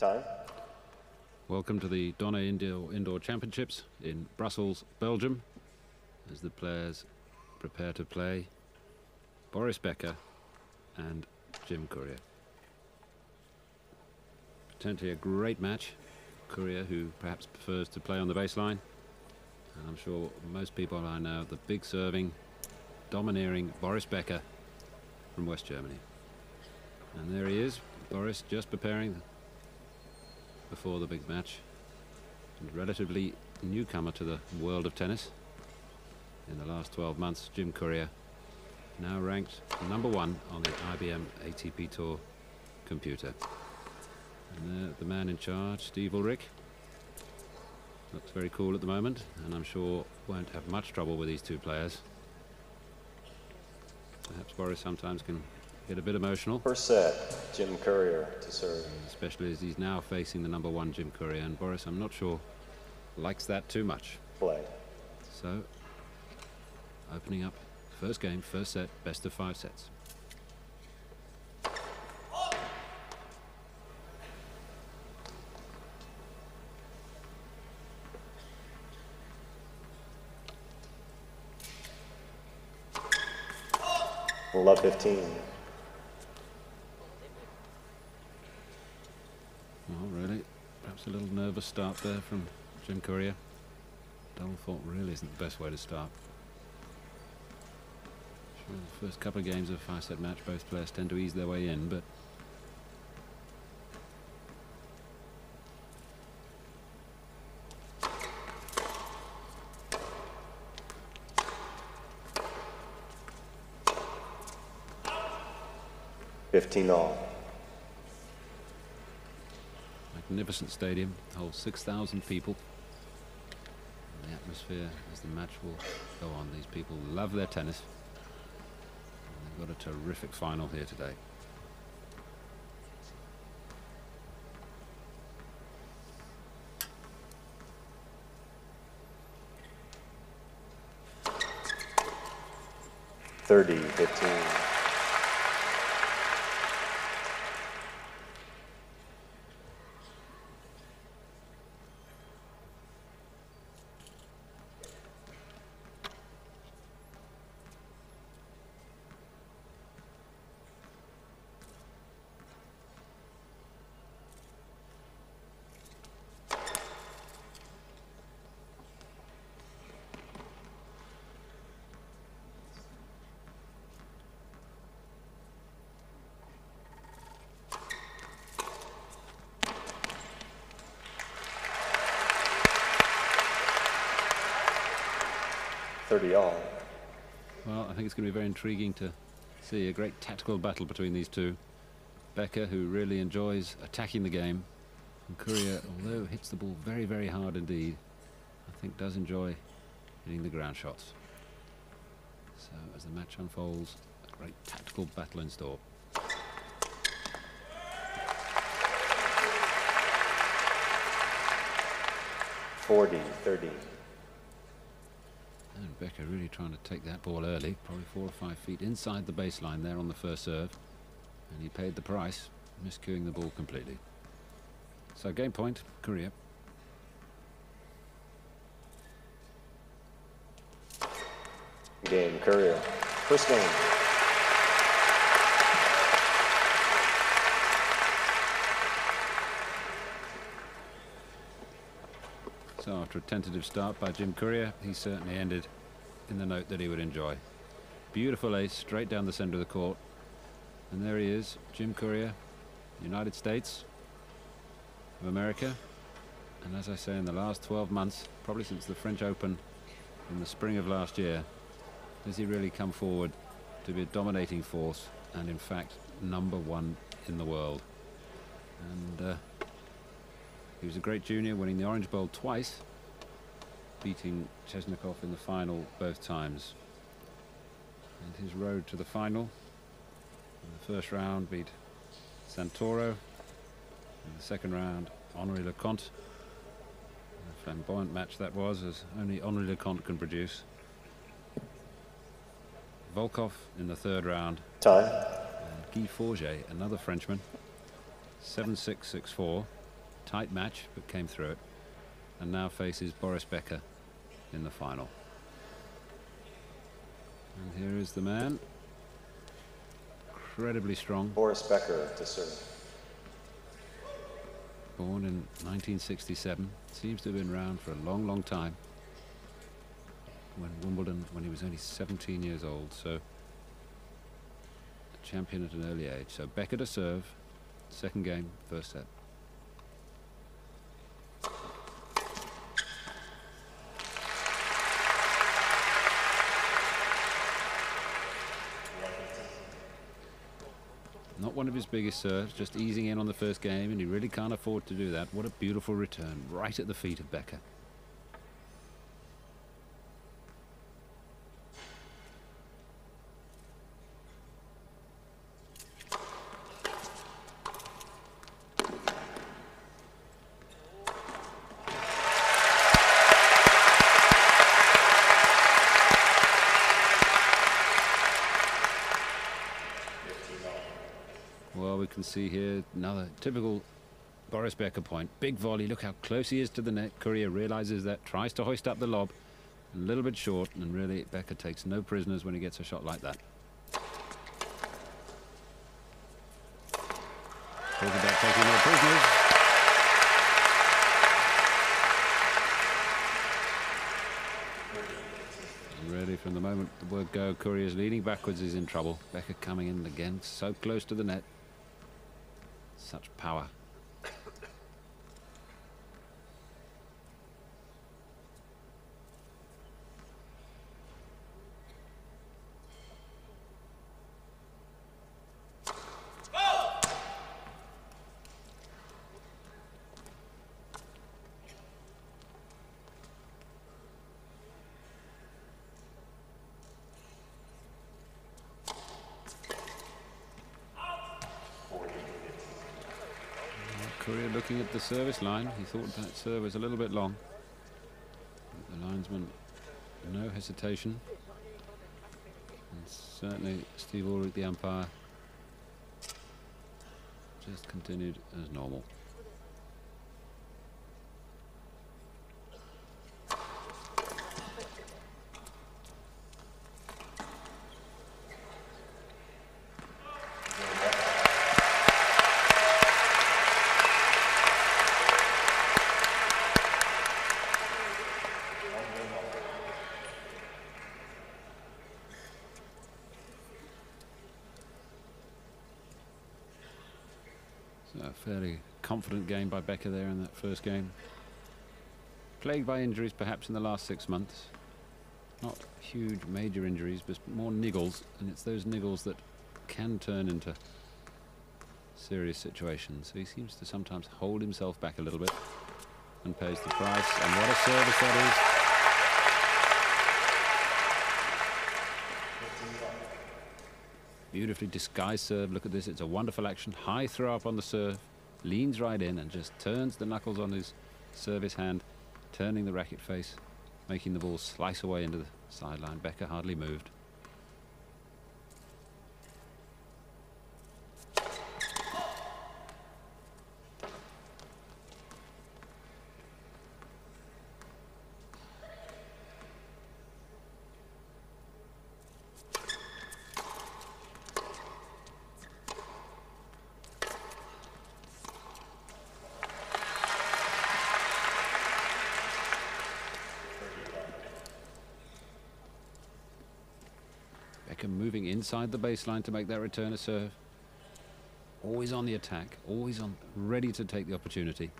Time. Welcome to the Donna Indoor Championships in Brussels, Belgium, as the players prepare to play Boris Becker and Jim Courier. Potentially a great match. Courier, who perhaps prefers to play on the baseline, and I'm sure most people I know, the big serving, domineering Boris Becker from West Germany. And there he is, Boris, just preparing before the big match. And relatively newcomer to the world of tennis in the last 12 months, Jim Courier, now ranked #1 on the IBM ATP Tour computer. And the man in charge, Steve Ulrich, looks very cool at the moment, and I'm sure won't have much trouble with these two players. Perhaps Boris sometimes can get a bit emotional. First set, Jim Courier to serve. Especially as he's now facing the #1 Jim Courier, and Boris, I'm not sure, likes that too much. Play. So, opening up, first game, first set, best of 5 sets. Love 15. Well, really, perhaps a little nervous start there from Jim Courier. Double fault really isn't the best way to start. Sure, the first couple of games of a 5-set match, both players tend to ease their way in, but all. Magnificent stadium, holds 6,000 people. And the atmosphere as the match will go on. These people love their tennis. And they've got a terrific final here today. (30-15). All. Well, I think it's going to be very intriguing to see a great tactical battle between these two. Becker, who really enjoys attacking the game, and Courier, although hits the ball very, very hard indeed, I think does enjoy hitting the ground shots. So as the match unfolds, a great tactical battle in store. (40-30). And Becker really trying to take that ball early, probably 4 or 5 feet inside the baseline there on the first serve. And he paid the price, miscuing the ball completely. So game point, Courier. Game, Courier. First game. So after a tentative start by Jim Courier, he certainly ended in the note that he would enjoy. Beautiful ace straight down the center of the court. And there he is, Jim Courier, United States of America. And as I say, in the last 12 months, probably since the French Open in the spring of last year, has he really come forward to be a dominating force and in fact #1 in the world. And he was a great junior, winning the Orange Bowl twice, beating Chesnikov in the final both times. And his road to the final, in the first round beat Santoro, in the second round Henri Leconte. A flamboyant match that was, as only Henri Leconte can produce. Volkov in the third round. Time. And Guy Forget, another Frenchman, 7-6, 6-4. tight match, but came through it, and now faces Boris Becker in the final. And here is the man, incredibly strong. Boris Becker to serve. Born in 1967, seems to have been around for a long, long time. When Wimbledon, when he was only 17 years old, so a champion at an early age. So Becker to serve, second game, first set. Not one of his biggest serves, just easing in on the first game, and he really can't afford to do that. What a beautiful return, right at the feet of Becker. Well, we can see here another typical Boris Becker point. Big volley, look how close he is to the net. Courier realizes that, tries to hoist up the lob. A little bit short, and really Becker takes no prisoners when he gets a shot like that. Talk about taking no prisoners. And really, from the moment the word go, Courier's leaning backwards is in trouble. Becker coming in again, so close to the net. Such power. Courier looking at the service line. He thought that serve was a little bit long. The linesman, no hesitation. And certainly Steve Ulrich, the umpire, just continued as normal. So a fairly confident game by Becker there in that first game. Plagued by injuries perhaps in the last 6 months. Not huge major injuries, but more niggles, and it's those niggles that can turn into serious situations. So he seems to sometimes hold himself back a little bit and pays the price. And what a service that is. Beautifully disguised serve. Look at this, it's a wonderful action. High throw up on the serve, leans right in and just turns the knuckles on his service hand, turning the racket face, making the ball slice away into the sideline. Becker hardly moved. Becker moving inside the baseline to make that return a serve. Always on the attack, always on, ready to take the opportunity.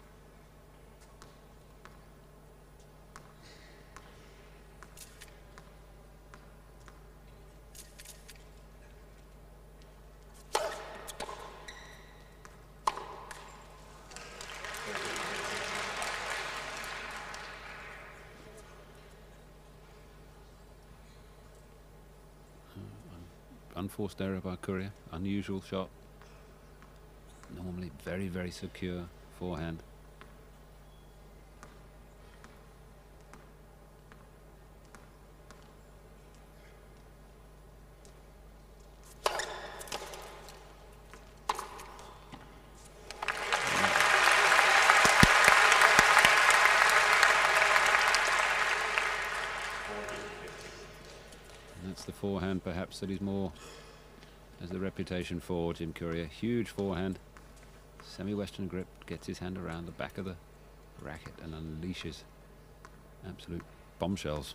Unforced error by Courier, unusual shot. Normally very, very secure forehand. forehand perhaps that he's more has the reputation for, Jim Courier. Huge forehand, semi-western grip, gets his hand around the back of the racket and unleashes absolute bombshells.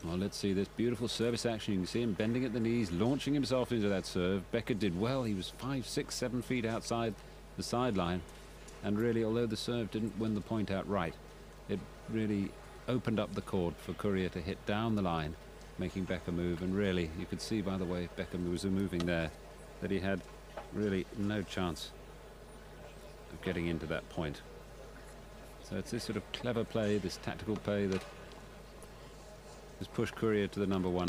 Well, let's see this beautiful service action. You can see him bending at the knees, launching himself into that serve. Becker did well. He was 5, 6, 7 feet outside the sideline. And really, although the serve didn't win the point outright, it really opened up the court for Courier to hit down the line, making Becker move. And really, you could see by the way Becker was moving there, that he had really no chance of getting into that point. So it's this sort of clever play, this tactical play that has pushed Courier to the #1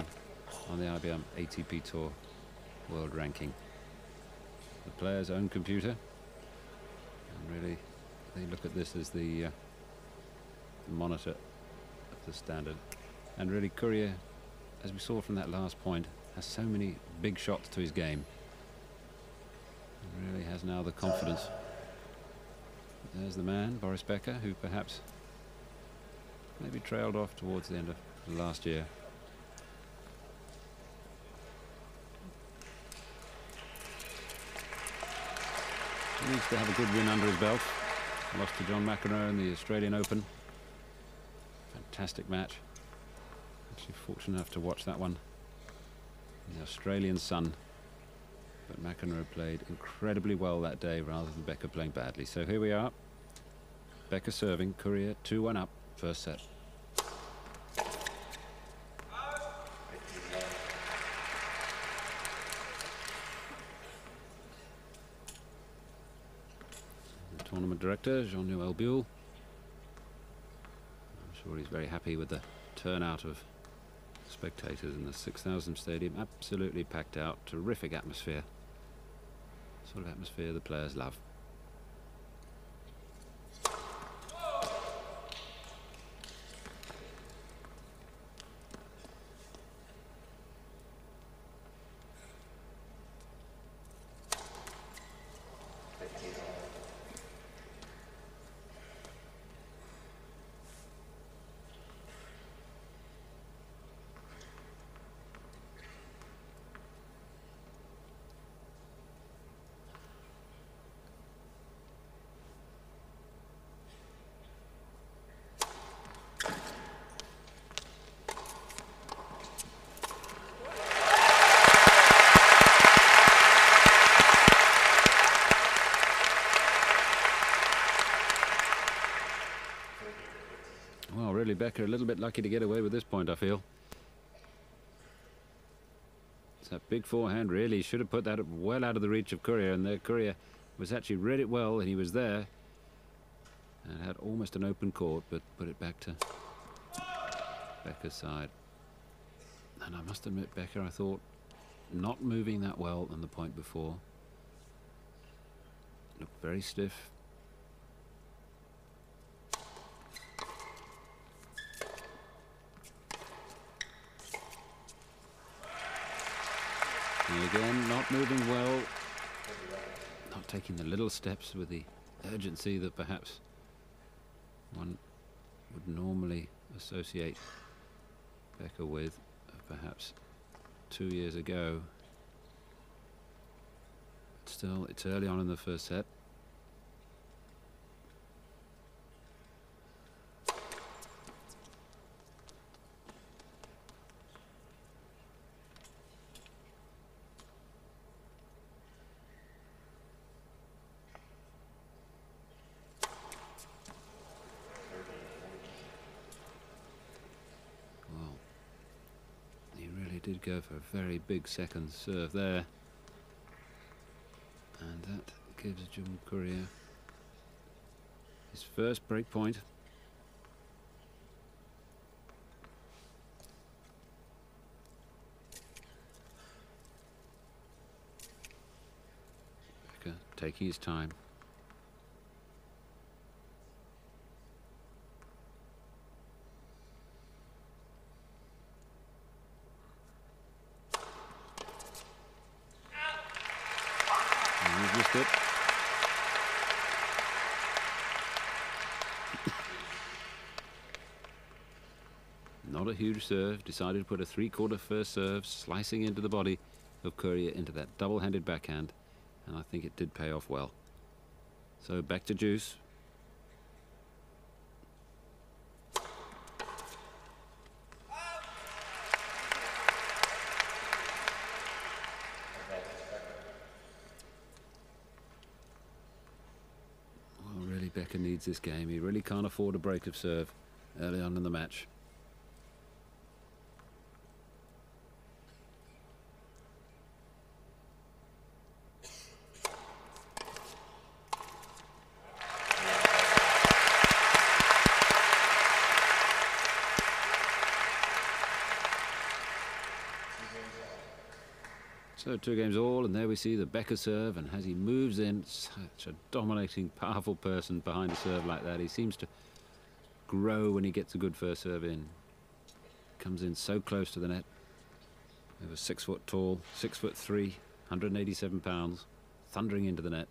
on the IBM ATP Tour world ranking. The player's own computer, and really they look at this as the monitor of the standard. And really Courier, as we saw from that last point, has so many big shots to his game. He really has now the confidence. There's the man, Boris Becker, who perhaps maybe trailed off towards the end of last year. He needs to have a good win under his belt. Lost to John McEnroe in the Australian Open. Fantastic match. Actually fortunate enough to watch that one in the Australian sun. But McEnroe played incredibly well that day rather than Becker playing badly. So here we are. Becker serving, Courier 2-1 up, first set. The tournament director, Jean-Noël Buell. I'm sure he's very happy with the turnout of spectators in the 6,000 stadium. Absolutely packed out, terrific atmosphere. Sort of atmosphere the players love. Well, really, Becker a little bit lucky to get away with this point, I feel. It's that big forehand, really. Should have put that well out of the reach of Courier, and there Courier was actually read it well, and he was there. And had almost an open court, but put it back to Becker's side. And I must admit, Becker, I thought, not moving that well than the point before. Looked very stiff. And again, not moving well, not taking the little steps with the urgency that perhaps one would normally associate Becker with, perhaps 2 years ago. But still, it's early on in the first set. Did go for a very big second serve there, and that gives Jim Courier his first break point. Becker taking his time. a huge serve, decided to put a three-quarter first serve, slicing into the body of Courier into that double-handed backhand, and I think it did pay off well. So back to deuce. Well, really, Becker needs this game. He really can't afford a break of serve early on in the match. So 2 games all, and there we see the Becker serve, and as he moves in, such a dominating, powerful person behind a serve like that. He seems to grow when he gets a good first serve in. Comes in so close to the net. Over 6 foot tall, 6'3", 187 pounds, thundering into the net.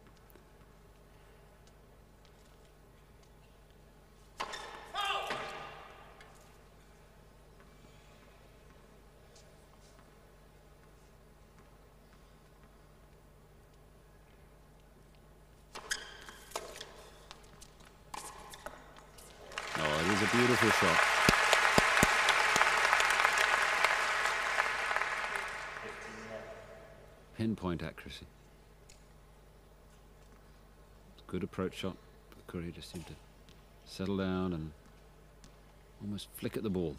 Oh, it is a beautiful shot. Pinpoint accuracy. Good approach shot, but Courier just seemed to settle down and almost flick at the ball.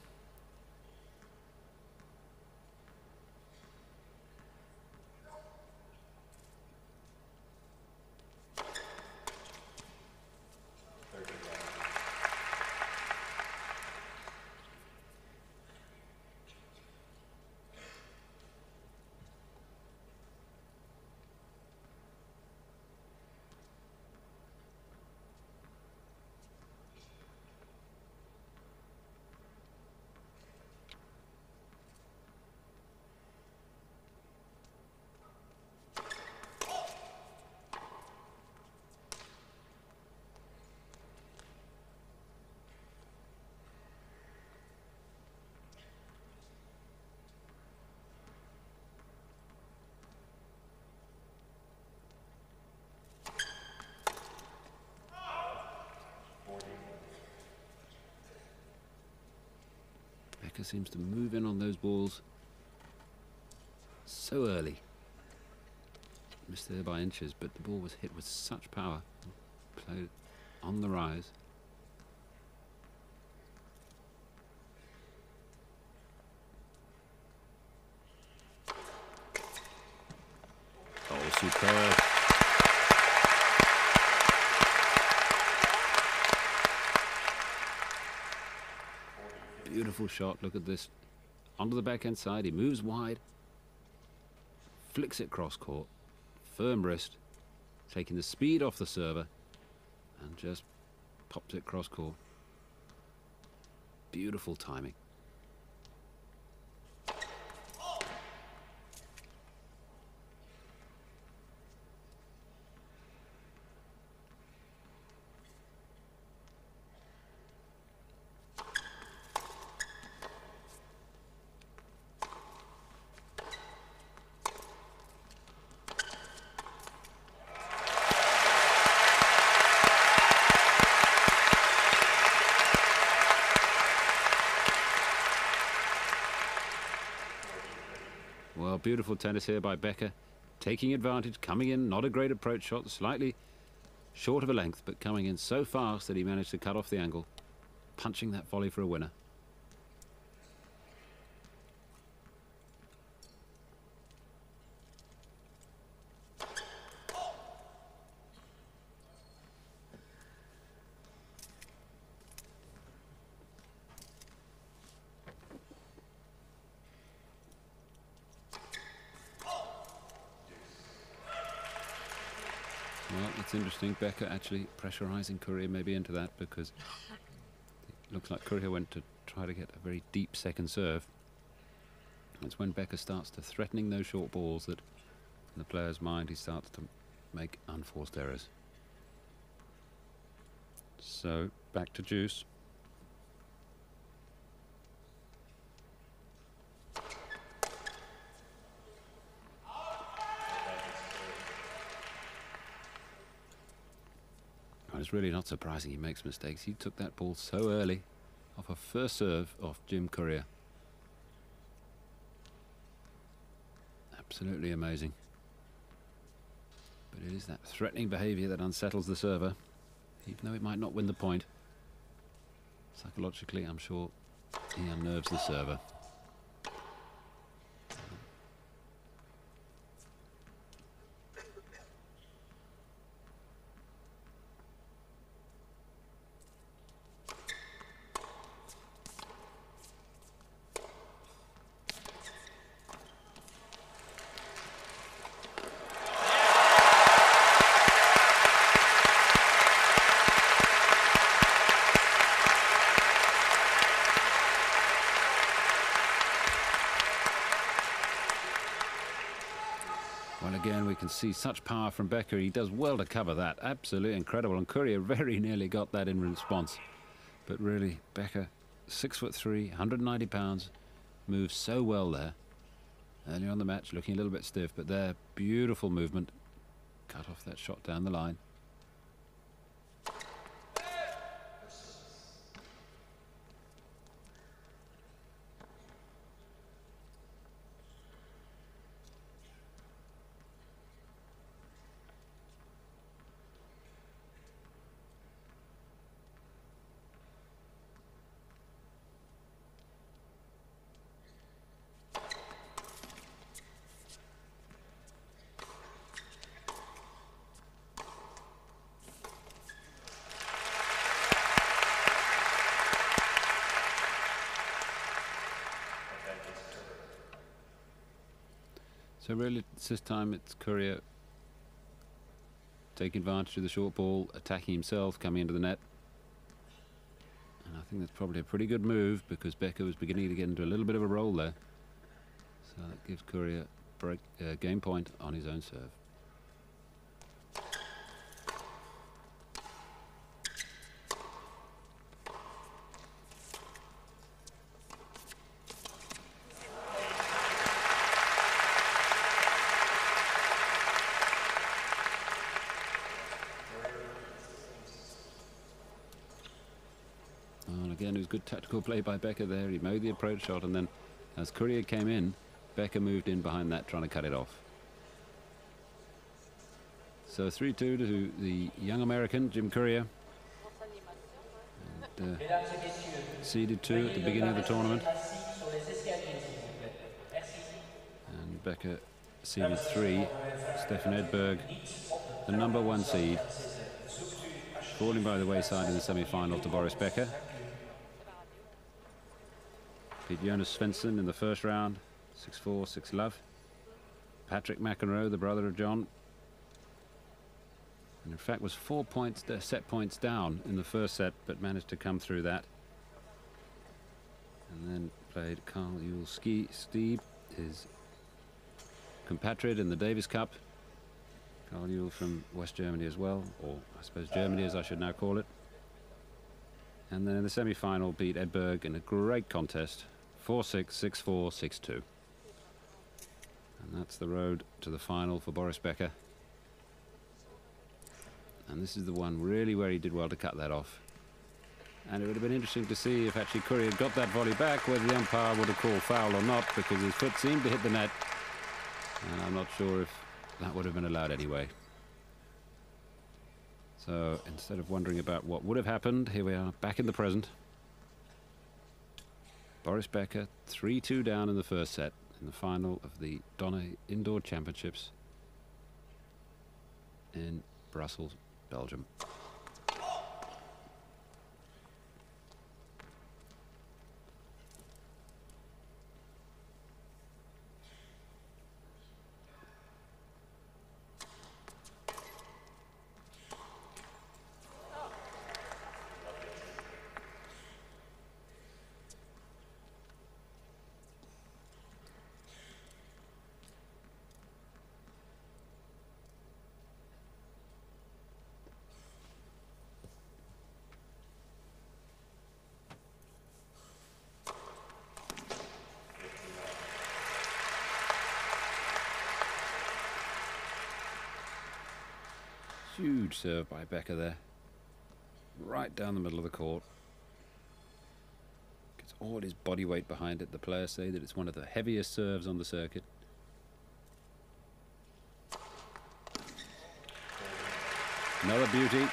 Becker seems to move in on those balls so early. Missed there by inches, but the ball was hit with such power. Played on the rise. Oh, superb. Beautiful shot. Look at this. Onto the backhand side. He moves wide. Flicks it cross court. Firm wrist. Taking the speed off the server. And just pops it cross court. Beautiful timing. Well, beautiful tennis here by Becker. Taking advantage, coming in, not a great approach shot, slightly short of a length, but coming in so fast that he managed to cut off the angle, punching that volley for a winner. Well, it's interesting. Becker actually pressurising Courier maybe into that, because it looks like Courier went to try to get a very deep second serve. It's when Becker starts to threatening those short balls that in the player's mind he starts to make unforced errors. So back to deuce. And it's really not surprising he makes mistakes. He took that ball so early off a first serve off Jim Courier. Absolutely amazing. But it is that threatening behaviour that unsettles the server, even though it might not win the point. Psychologically, I'm sure he unnerves the server. Well, again, we can see such power from Becker. He does well to cover that. Absolutely incredible. And Courier very nearly got that in response. But really, Becker, 6'3", 190 pounds, moves so well there. Earlier on the match, looking a little bit stiff, but there, beautiful movement. Cut off that shot down the line. So really, this time it's Courier taking advantage of the short ball, attacking himself, coming into the net. And I think that's probably a pretty good move because Becker was beginning to get into a little bit of a roll there. So that gives Courier game point on his own serve. And again, it was good tactical play by Becker there. He made the approach shot, and then as Courier came in, Becker moved in behind that, trying to cut it off. So 3-2 to the young American, Jim Courier. And, seeded 2 at the beginning of the tournament. And Becker seeded 3. Stefan Edberg, the #1 seed, falling by the wayside in the semi-final to Boris Becker. Beat Jonas Svensson in the first round, 6-4, 6-love. Patrick McEnroe, the brother of John, and in fact was 4 points, set points down in the first set, but managed to come through that. And then played Carl Stieb, his compatriot in the Davis Cup. Carl Juhl from West Germany as well, or I suppose Germany as I should now call it. And then in the semi-final beat Edberg in a great contest, 4-6, 6-4, 6-2. And that's the road to the final for Boris Becker. And this is the one really where he did well to cut that off. And it would have been interesting to see if actually Courier got that volley back, whether the umpire would have called foul or not, because his foot seemed to hit the net. And I'm not sure if that would have been allowed anyway. So instead of wondering about what would have happened, here we are back in the present. Boris Becker 3-2 down in the first set in the final of the Donna Indoor Championships in Brussels, Belgium. Huge serve by Becker there. right down the middle of the court. Gets all his body weight behind it. The players say that it's one of the heaviest serves on the circuit. Another beauty.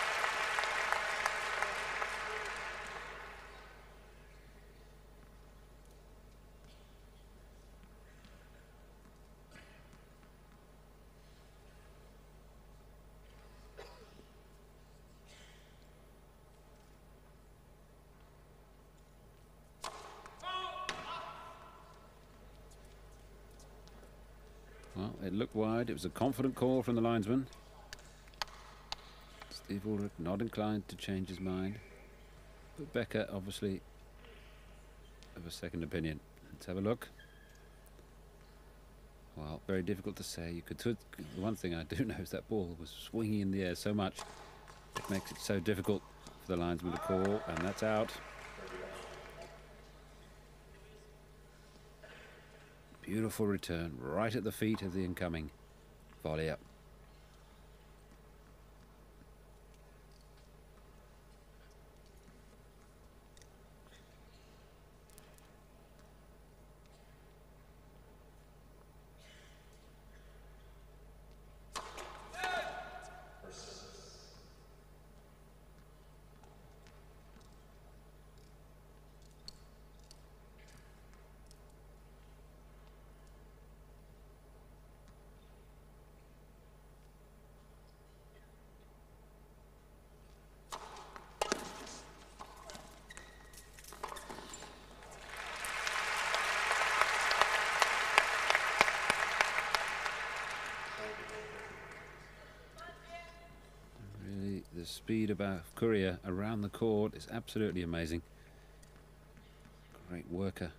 Well, it looked wide. It was a confident call from the linesman. Steve Ulrich not inclined to change his mind. But Becker obviously of a second opinion. Let's have a look. Well, very difficult to say. You could. The one thing I do know is that ball was swinging in the air so much. It makes it so difficult for the linesman to call, and that's out. Beautiful return, right at the feet of the incoming volley up. The speed of Courier around the court is absolutely amazing. Great worker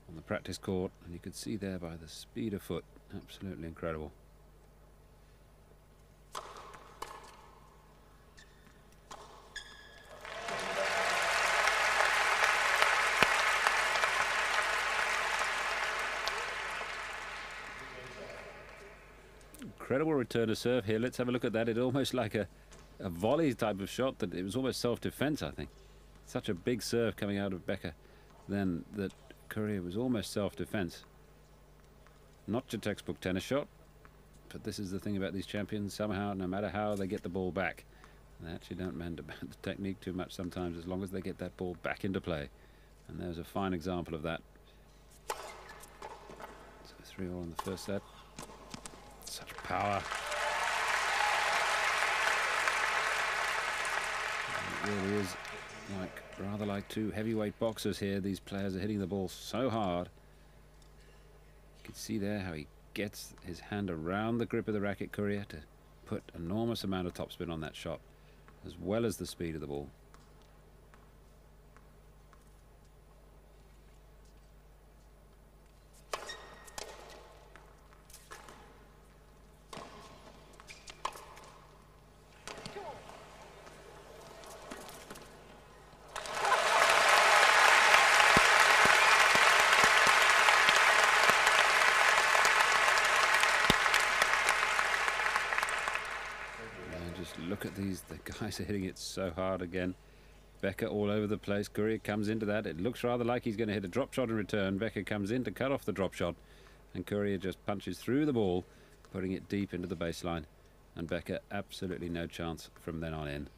on the practice court, and you could see there by the speed of foot, absolutely incredible. Incredible return to serve here. Let's have a look at that. It's almost like a volley type of shot. That it was almost self-defense, I think. Such a big serve coming out of Becker then that Courier was almost self-defense. Not your textbook tennis shot, but this is the thing about these champions. Somehow, no matter how they get the ball back, they actually don't mend about the technique too much sometimes, as long as they get that ball back into play. And there's a fine example of that. So 3-all in the first set. Such power. It really is rather like two heavyweight boxers here. These players are hitting the ball so hard. You can see there how he gets his hand around the grip of the racket, Courier, to put enormous amount of topspin on that shot, as well as the speed of the ball. Look at these, the guys are hitting it so hard again. Becker all over the place. Courier comes into that. It looks rather like he's going to hit a drop shot in return. Becker comes in to cut off the drop shot, and Courier just punches through the ball, putting it deep into the baseline. And Becker absolutely no chance from then on in.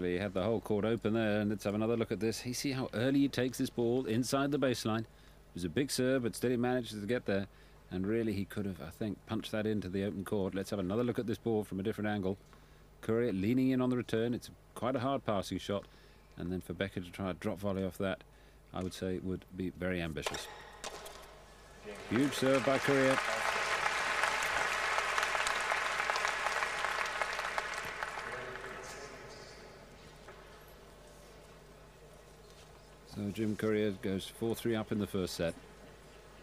He had the whole court open there, and let's have another look at this. You see how early he takes this ball inside the baseline. It was a big serve, but still he manages to get there, and really he could have, I think, punched that into the open court. Let's have another look at this ball from a different angle. Courier leaning in on the return. It's quite a hard passing shot, and then for Becker to try a drop volley off that, I would say would be very ambitious. Huge serve by Courier. So Jim Courier goes 4-3 up in the first set.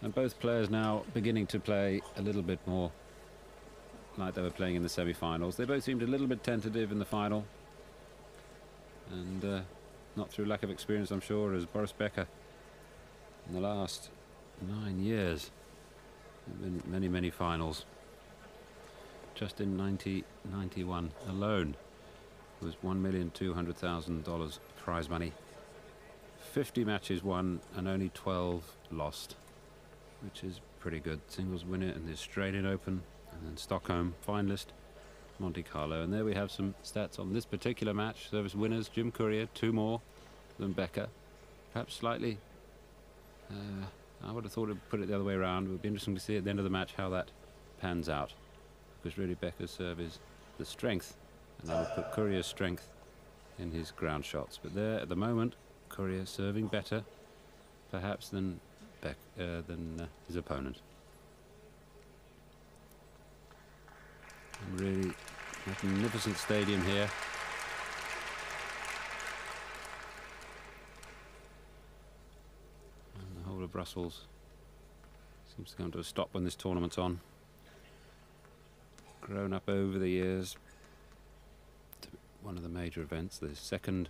And both players now beginning to play a little bit more like they were playing in the semi-finals. They both seemed a little bit tentative in the final. And not through lack of experience, I'm sure, as Boris Becker in the last 9 years. There have been many, many finals. Just in 1991 alone was $1,200,000 prize money. 50 matches won and only 12 lost, which is pretty good. Singles winner in the Australian Open, and then Stockholm finalist, Monte Carlo. And there we have some stats on this particular match. Service winners, Jim Courier, 2 more than Becker. Perhaps slightly, I would have thought it would put it the other way around. It would be interesting to see at the end of the match how that pans out, because really Becker's serve is the strength, and I would put Courier's strength in his ground shots. But there at the moment, Courier serving better perhaps than his opponent. And really magnificent stadium here. And the whole of Brussels seems to come to a stop when this tournament's on. Grown up over the years to one of the major events, the second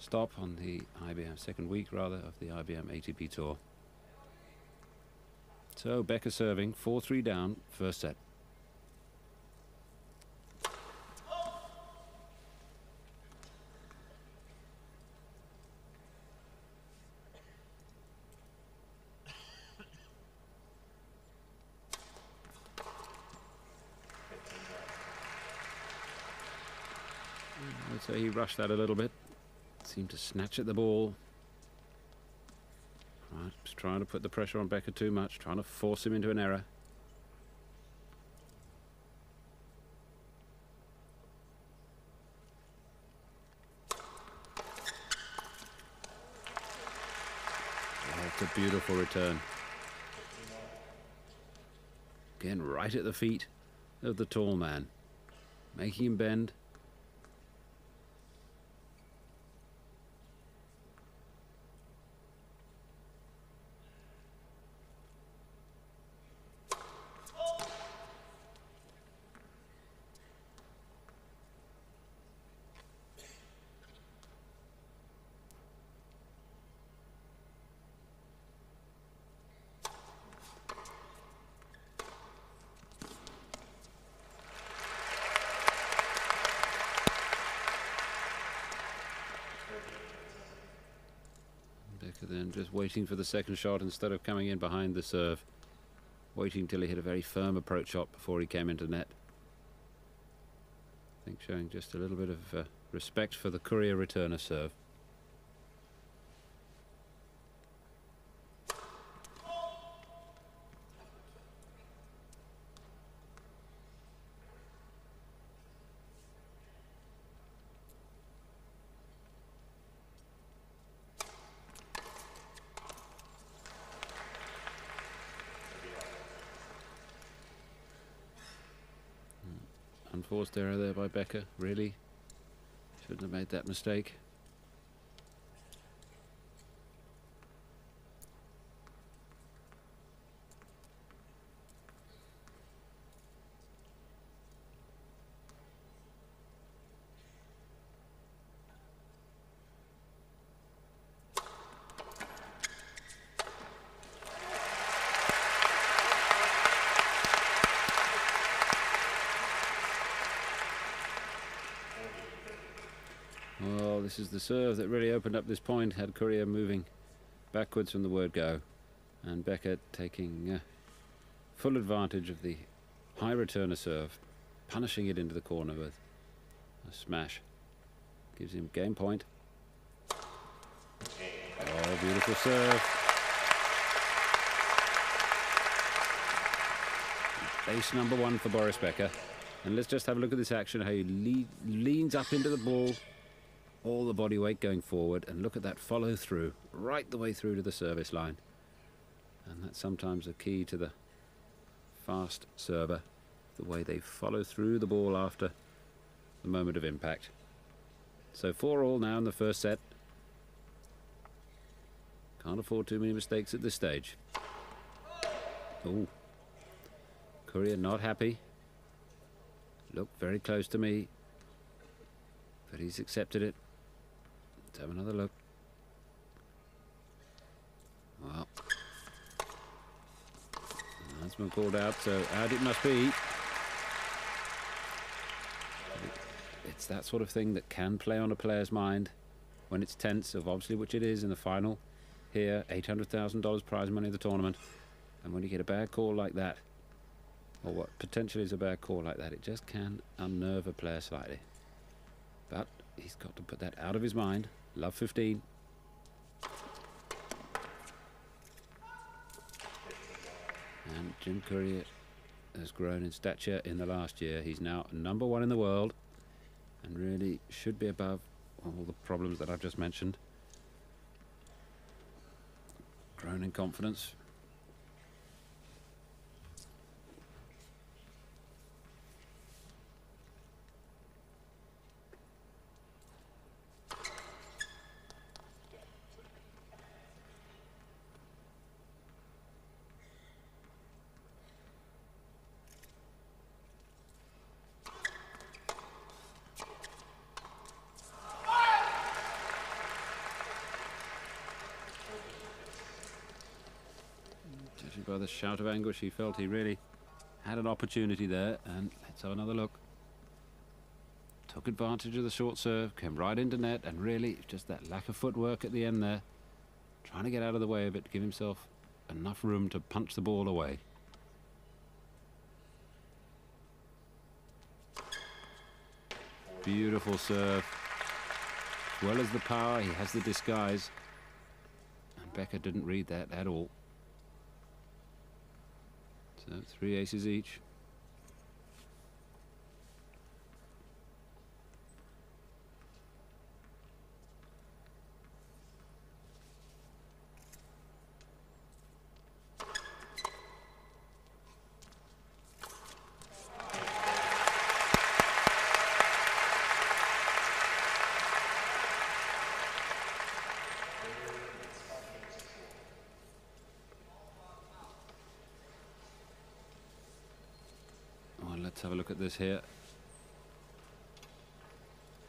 stop on the IBM, second week rather, of the IBM ATP Tour. So Becker serving, 4-3 down, first set. I'd say he rushed that a little bit. Seemed to snatch at the ball. Right, just trying to put the pressure on Becker too much, trying to force him into an error. Oh, it's a beautiful return. Again, right at the feet of the tall man, making him bend. Then just waiting for the second shot instead of coming in behind the serve. Waiting till he hit a very firm approach shot before he came into net. I think showing just a little bit of respect for the Courier returner serve. Unforced error there by Becker, really. Shouldn't have made that mistake. Well, this is the serve that really opened up this point, had Courier moving backwards from the word go, and Becker taking full advantage of the high returner serve, punishing it into the corner with a smash. Gives him game point. Oh, beautiful serve. Ace number 1 for Boris Becker. And let's just have a look at this action, how he leans up into the ball, all the body weight going forward, and look at that follow through, right the way through to the service line. And that's sometimes a key to the fast server, the way they follow through the ball after the moment of impact. So 4-all now in the first set. Can't afford too many mistakes at this stage. Oh, Courier not happy. Looked very close to me, but he's accepted it. Let's have another look. Well, that's been called out, so out it must be. It's that sort of thing that can play on a player's mind when it's tense, of obviously which it is in the final. Here, $800,000 prize money of the tournament, and when you get a bad call like that, or what potentially is a bad call like that, it just can unnerve a player slightly. But he's got to put that out of his mind. Love 15. And Jim Courier has grown in stature in the last year. He's now #1 in the world and really should be above all the problems that I've just mentioned. Grown in confidence. Judging by the shout of anguish, he felt he really had an opportunity there, and let's have another look. Took advantage of the short serve, came right into net, and really just that lack of footwork at the end there, trying to get out of the way of it to give himself enough room to punch the ball away. Beautiful serve. As well as the power, he has the disguise, and Becker didn't read that at all. So 3 aces each. Let's have a look at this here.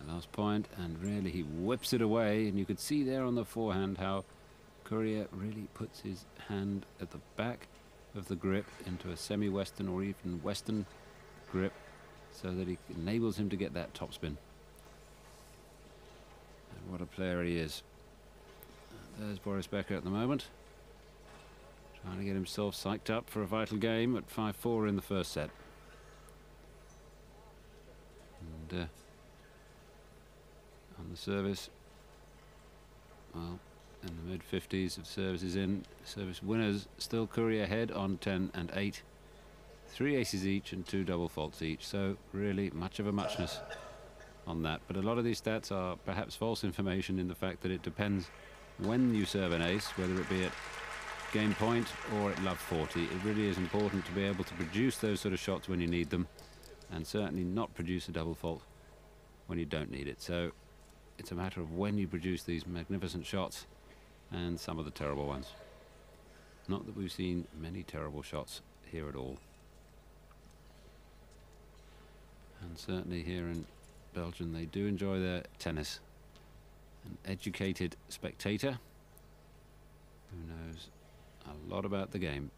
The last point, and really he whips it away, and you could see there on the forehand how Courier really puts his hand at the back of the grip into a semi-western or even western grip so that it enables him to get that topspin. And what a player he is. And there's Boris Becker at the moment, trying to get himself psyched up for a vital game at 5-4 in the first set. And on the service, well, in the mid-50s of services in, service winners, still Courier ahead on 10 and 8. 3 aces each and 2 double faults each, so really much of a muchness on that. But a lot of these stats are perhaps false information in the fact that it depends when you serve an ace, whether it be at game point or at love 40. It really is important to be able to produce those sort of shots when you need them, and certainly not produce a double fault when you don't need it. So it's a matter of when you produce these magnificent shots and some of the terrible ones. Not that we've seen many terrible shots here at all. And certainly here in Belgium they do enjoy their tennis. An educated spectator who knows a lot about the game.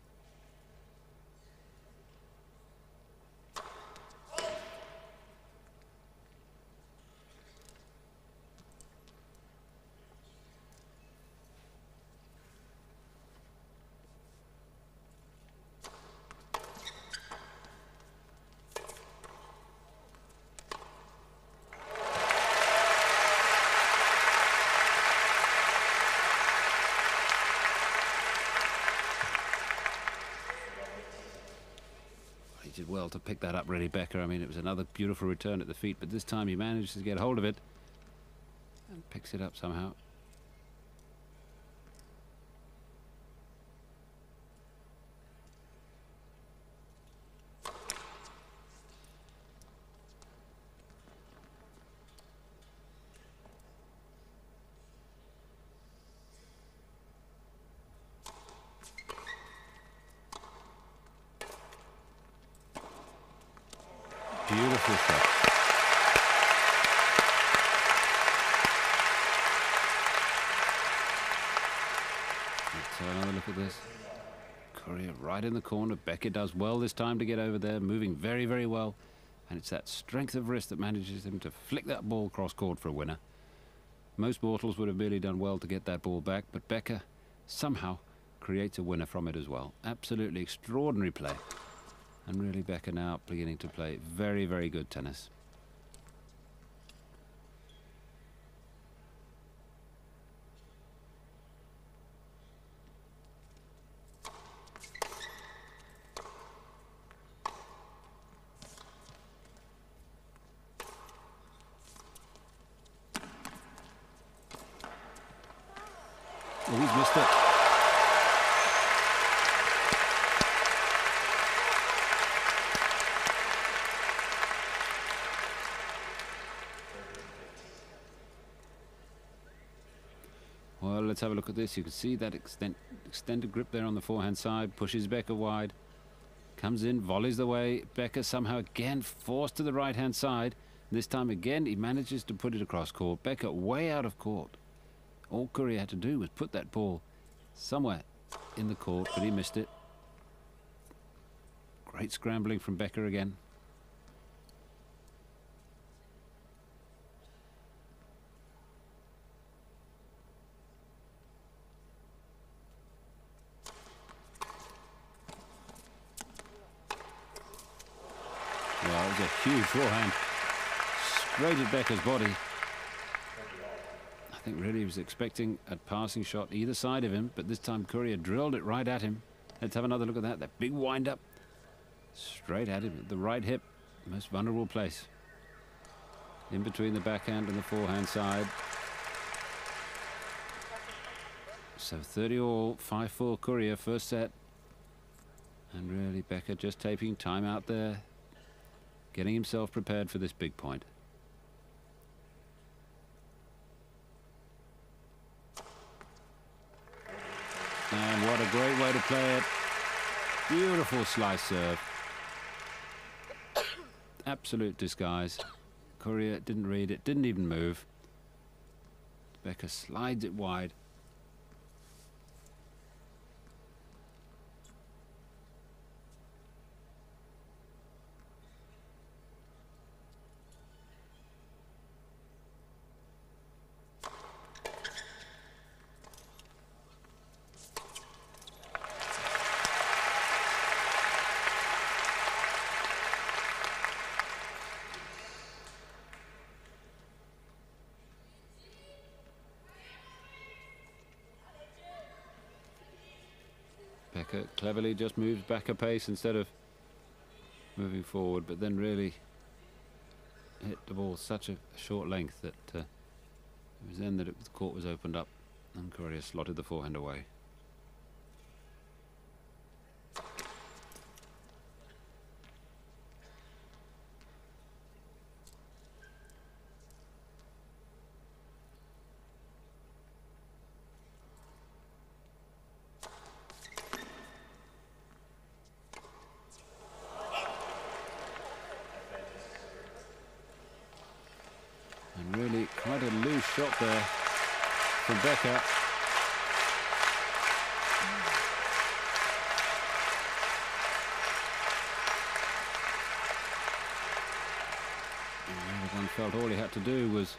Did well to pick that up, really, Becker. I mean, it was another beautiful return at the feet, but this time he managed to get hold of it and picks it up somehow. Beautiful shot. Let's have another look at this. Courier right in the corner. Becker does well this time to get over there, moving very, very well. And it's that strength of wrist that manages him to flick that ball cross court for a winner. Most mortals would have really done well to get that ball back, but Becker somehow creates a winner from it as well. Absolutely extraordinary play. And really Becker now beginning to play very, very good tennis. Oh, he's missed it. Well, let's have a look at this. You can see that extended grip there on the forehand side. Pushes Becker wide. Comes in, volleys the way. Becker somehow again forced to the right-hand side. This time again, he manages to put it across court. Becker way out of court. All Courier had to do was put that ball somewhere in the court, but he missed it. Great scrambling from Becker again. Well, it was a huge forehand. Straight at Becker's body. I think really he was expecting a passing shot either side of him, but this time Courier drilled it right at him. Let's have another look at that. That big wind-up. Straight at him at the right hip. Most vulnerable place. In between the backhand and the forehand side. So 30 all, 5-4 Courier, first set. And really Becker just taking time out there. Getting himself prepared for this big point. And what a great way to play it. Beautiful slice serve. Absolute disguise. Courier didn't read it, didn't even move. Becker slides it wide. Becker cleverly just moves back a pace instead of moving forward, but then really hit the ball such a short length that it was then that the court was opened up and Courier slotted the forehand away. And really quite a loose shot there from Becker. And everyone felt all he had to do was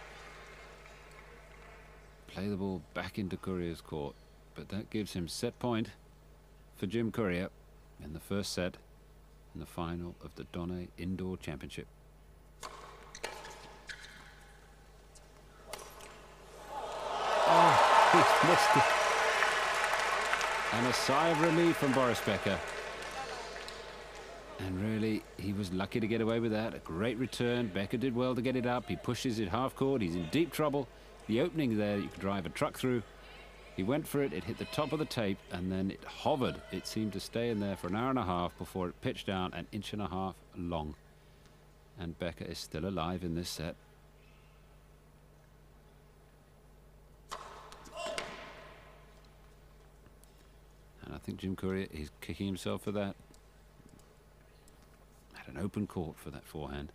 play the ball back into Courier's court. But that gives him set point for Jim Courier in the first set in the final of the Donne Indoor Championship. He's missed it. And a sigh of relief from Boris Becker. And really, he was lucky to get away with that. A great return. Becker did well to get it up. He pushes it half court. He's in deep trouble. The opening there, you could drive a truck through. He went for it. It hit the top of the tape, and then it hovered. It seemed to stay in there for an hour and a half before it pitched down an inch and a half long. And Becker is still alive in this set. And I think Jim Courier is kicking himself for that. Had an open court for that forehand.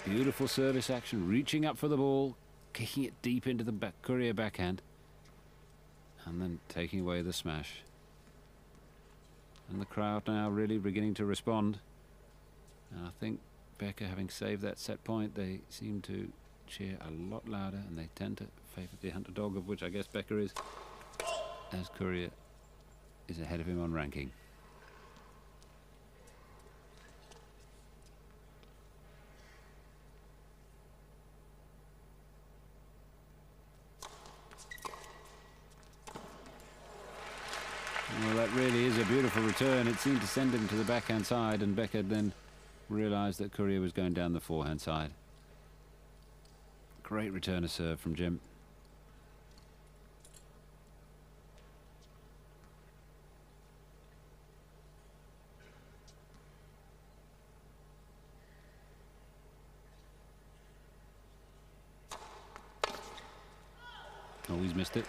Beautiful service action, reaching up for the ball, kicking it deep into the Courier backhand, and then taking away the smash. And the crowd now really beginning to respond. And I think Becker, having saved that set point, they seem to cheer a lot louder, and they tend to favour the underdog, of which I guess Becker is, as Courier is ahead of him on ranking. Well, that really is a beautiful return. It seemed to send him to the backhand side, and Becker then realised that Courier was going down the forehand side. Great return of serve from Jim. Oh, he's missed it.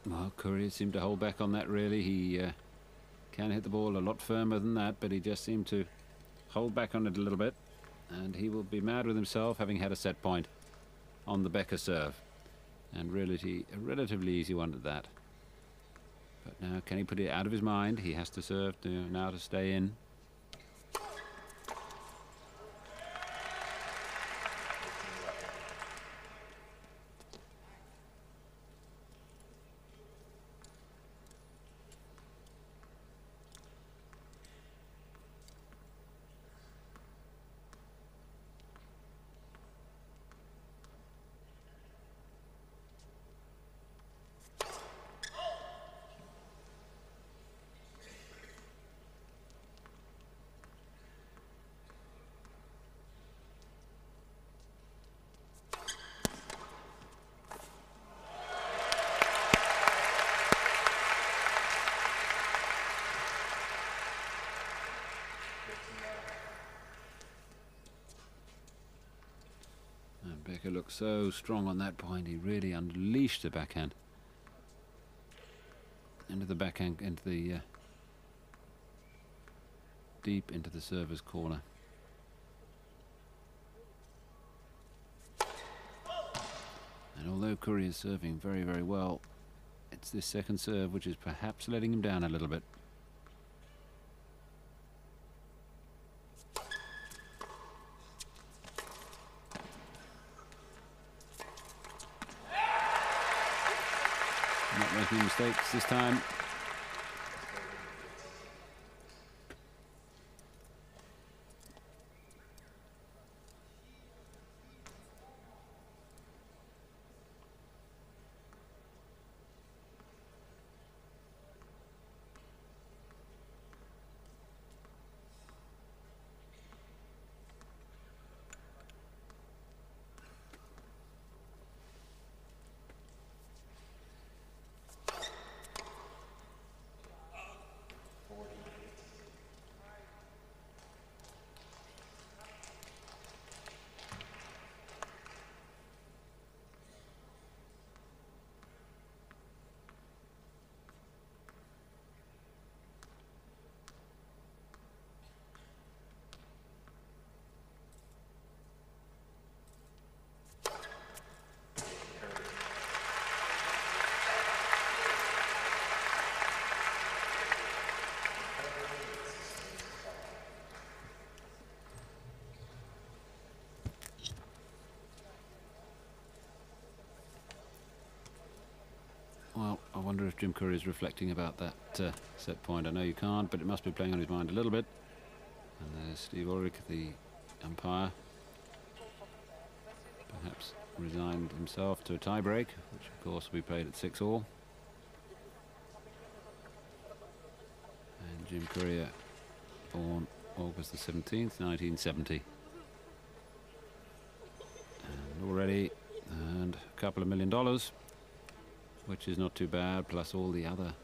Well, Courier seemed to hold back on that, really. He can hit the ball a lot firmer than that, but he just seemed to hold back on it a little bit. And he will be mad with himself, having had a set point on the Becker serve. And really, a relatively easy one at that. But now, can he put it out of his mind? He has to serve now to stay in. Becker looked so strong on that point. He really unleashed the backhand into the backhand, into the deep into the server's corner. And although Courier is serving very, very well, it's this second serve which is perhaps letting him down a little bit. Not making mistakes this time. Well, I wonder if Jim Courier is reflecting about that set point. I know you can't, but it must be playing on his mind a little bit. And there's Steve Ulrich, the umpire. Perhaps resigned himself to a tie-break, which of course will be played at 6-all. And Jim Courier, born August the 17th, 1970. And already earned a couple of $1 million, which is not too bad, plus all the other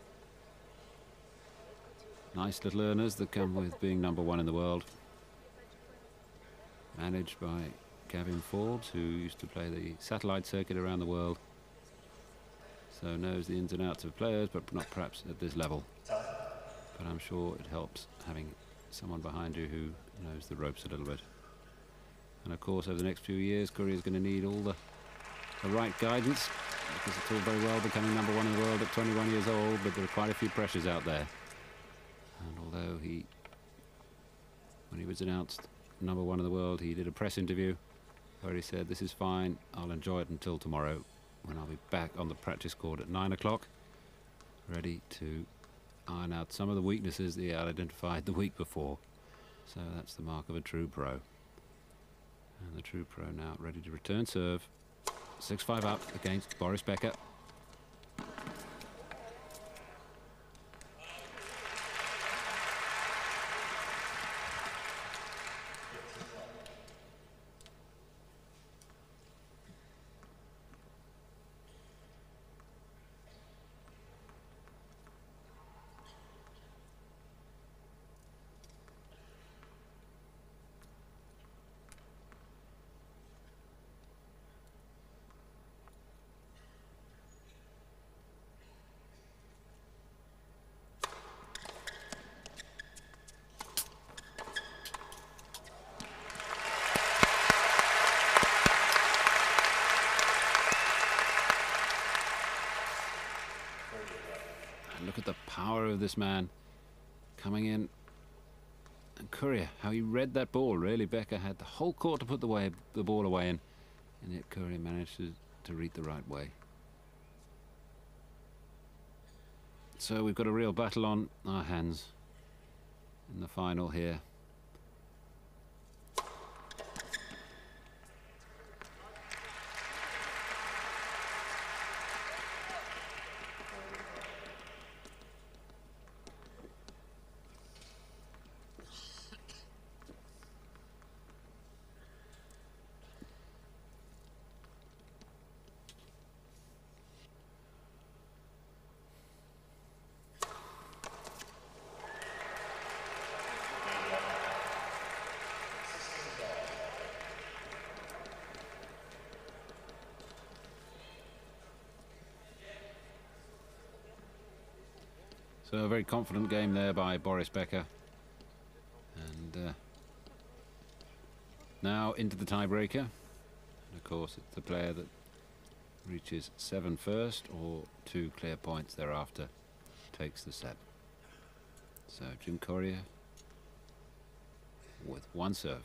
nice little earners that come with being #1 in the world. Managed by Gavin Forbes, who used to play the satellite circuit around the world, so knows the ins and outs of players, but not perhaps at this level. But I'm sure it helps having someone behind you who knows the ropes a little bit. And of course, over the next few years, Courier is going to need all the right guidance, because it's all very well becoming #1 in the world at 21 years old, but there are quite a few pressures out there. And although when he was announced #1 in the world, he did a press interview where he said, "This is fine, I'll enjoy it until tomorrow, when I'll be back on the practice court at 9 o'clock, ready to iron out some of the weaknesses that he had identified the week before." So that's the mark of a true pro. And the true pro now ready to return serve. 6-5 up against Boris Becker. Look at the power of this man coming in. And Courier, how he read that ball, really. Becker had the whole court to put the ball away in, and yet Courier managed to read the right way. So we've got a real battle on our hands in the final here. So a very confident game there by Boris Becker. And now into the tiebreaker. And of course it's the player that reaches 7 first or 2 clear points thereafter takes the set. So Jim Courier with 1 serve.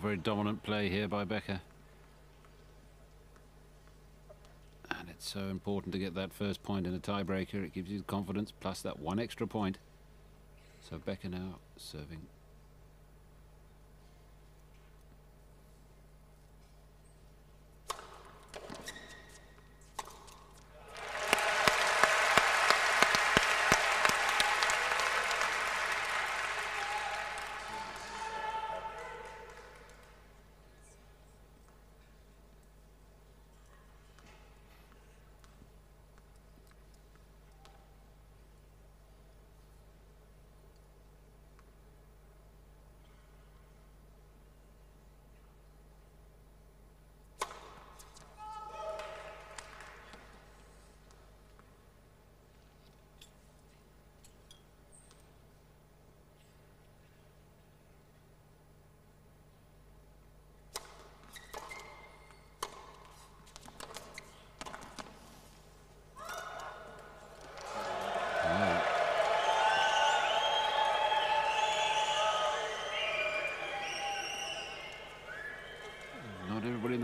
Very dominant play here by Becker. And it's so important to get that first point in a tiebreaker. It gives you confidence, plus that 1 extra point. So Becker now serving.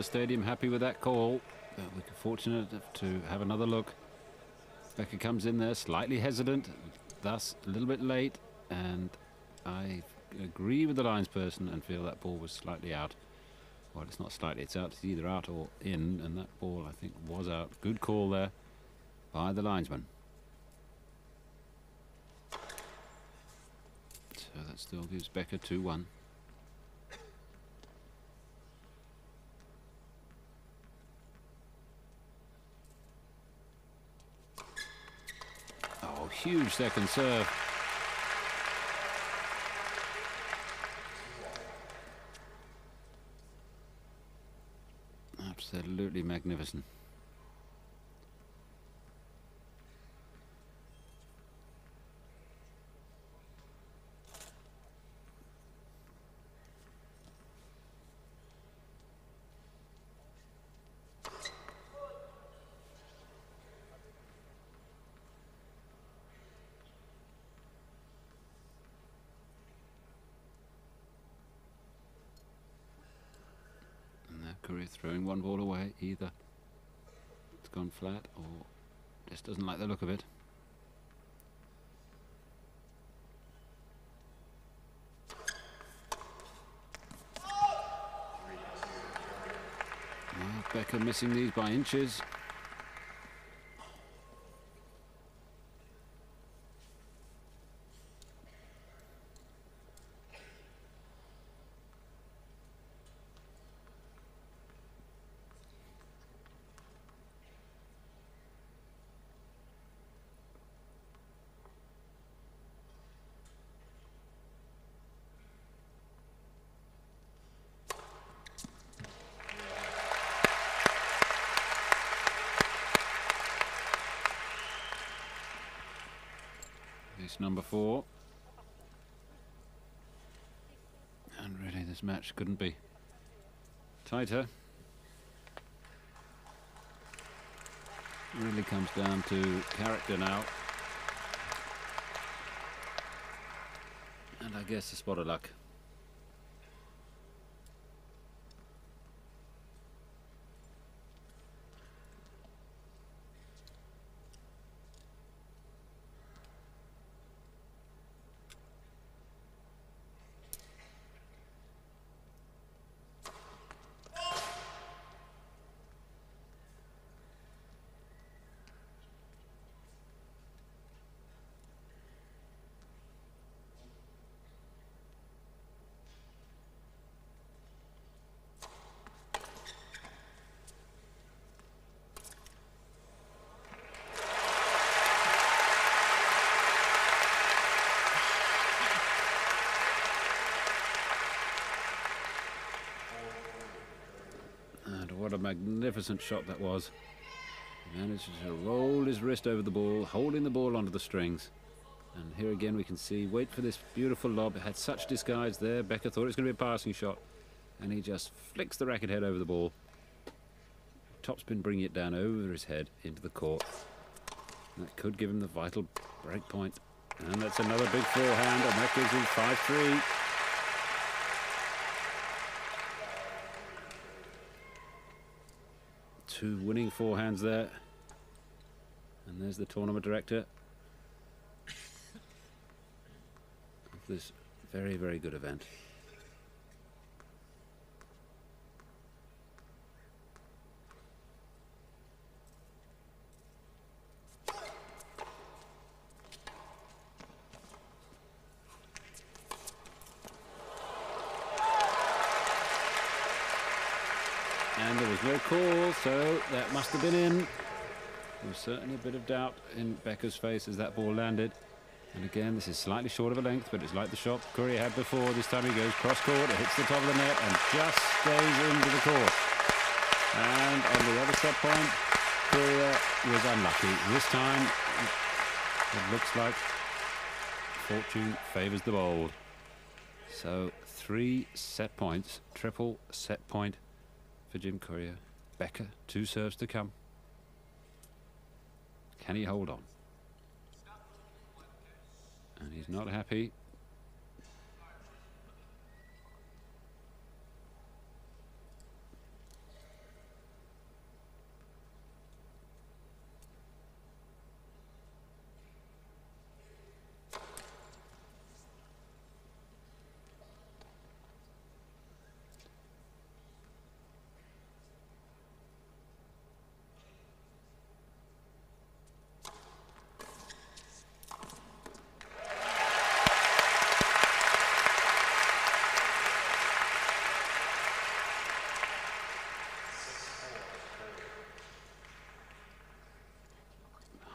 stadium happy with that call. But we're fortunate to have another look. Becker comes in there slightly hesitant, thus a little bit late, and I agree with the linesperson and feel that ball was slightly out. Well, it's not slightly, it's out. It's either out or in, and that ball, I think, was out. Good call there by the linesman. So that still gives Becker 2-1. Oh, huge second serve. Absolutely magnificent. Courier throwing one ball away. Either it's gone flat or just doesn't like the look of it. Well, Becker missing these by inches. It's number 4. And really this match couldn't be tighter. Really comes down to character now. And I guess a spot of luck. What a magnificent shot that was. He managed to roll his wrist over the ball, holding the ball onto the strings. And here again we can see, wait for this beautiful lob. It had such disguise there. Becker thought it was going to be a passing shot. And he just flicks the racket head over the ball. Topspin bringing it down over his head into the court. And that could give him the vital break point. And that's another big forehand, and that gives him 5-3. Two winning forehands there. And there's the tournament director of this very, very good event. And there was no call, so that must have been in. There was certainly a bit of doubt in Becker's face as that ball landed. And again, this is slightly short of a length, but it's like the shot Courier had before. This time he goes cross-court, it hits the top of the net and just stays into the court. And on the other set point, Courier was unlucky. This time, it looks like fortune favours the bold. So 3 set points, triple set point for Jim Courier. Becker, 2 serves to come. Can he hold on? And he's not happy.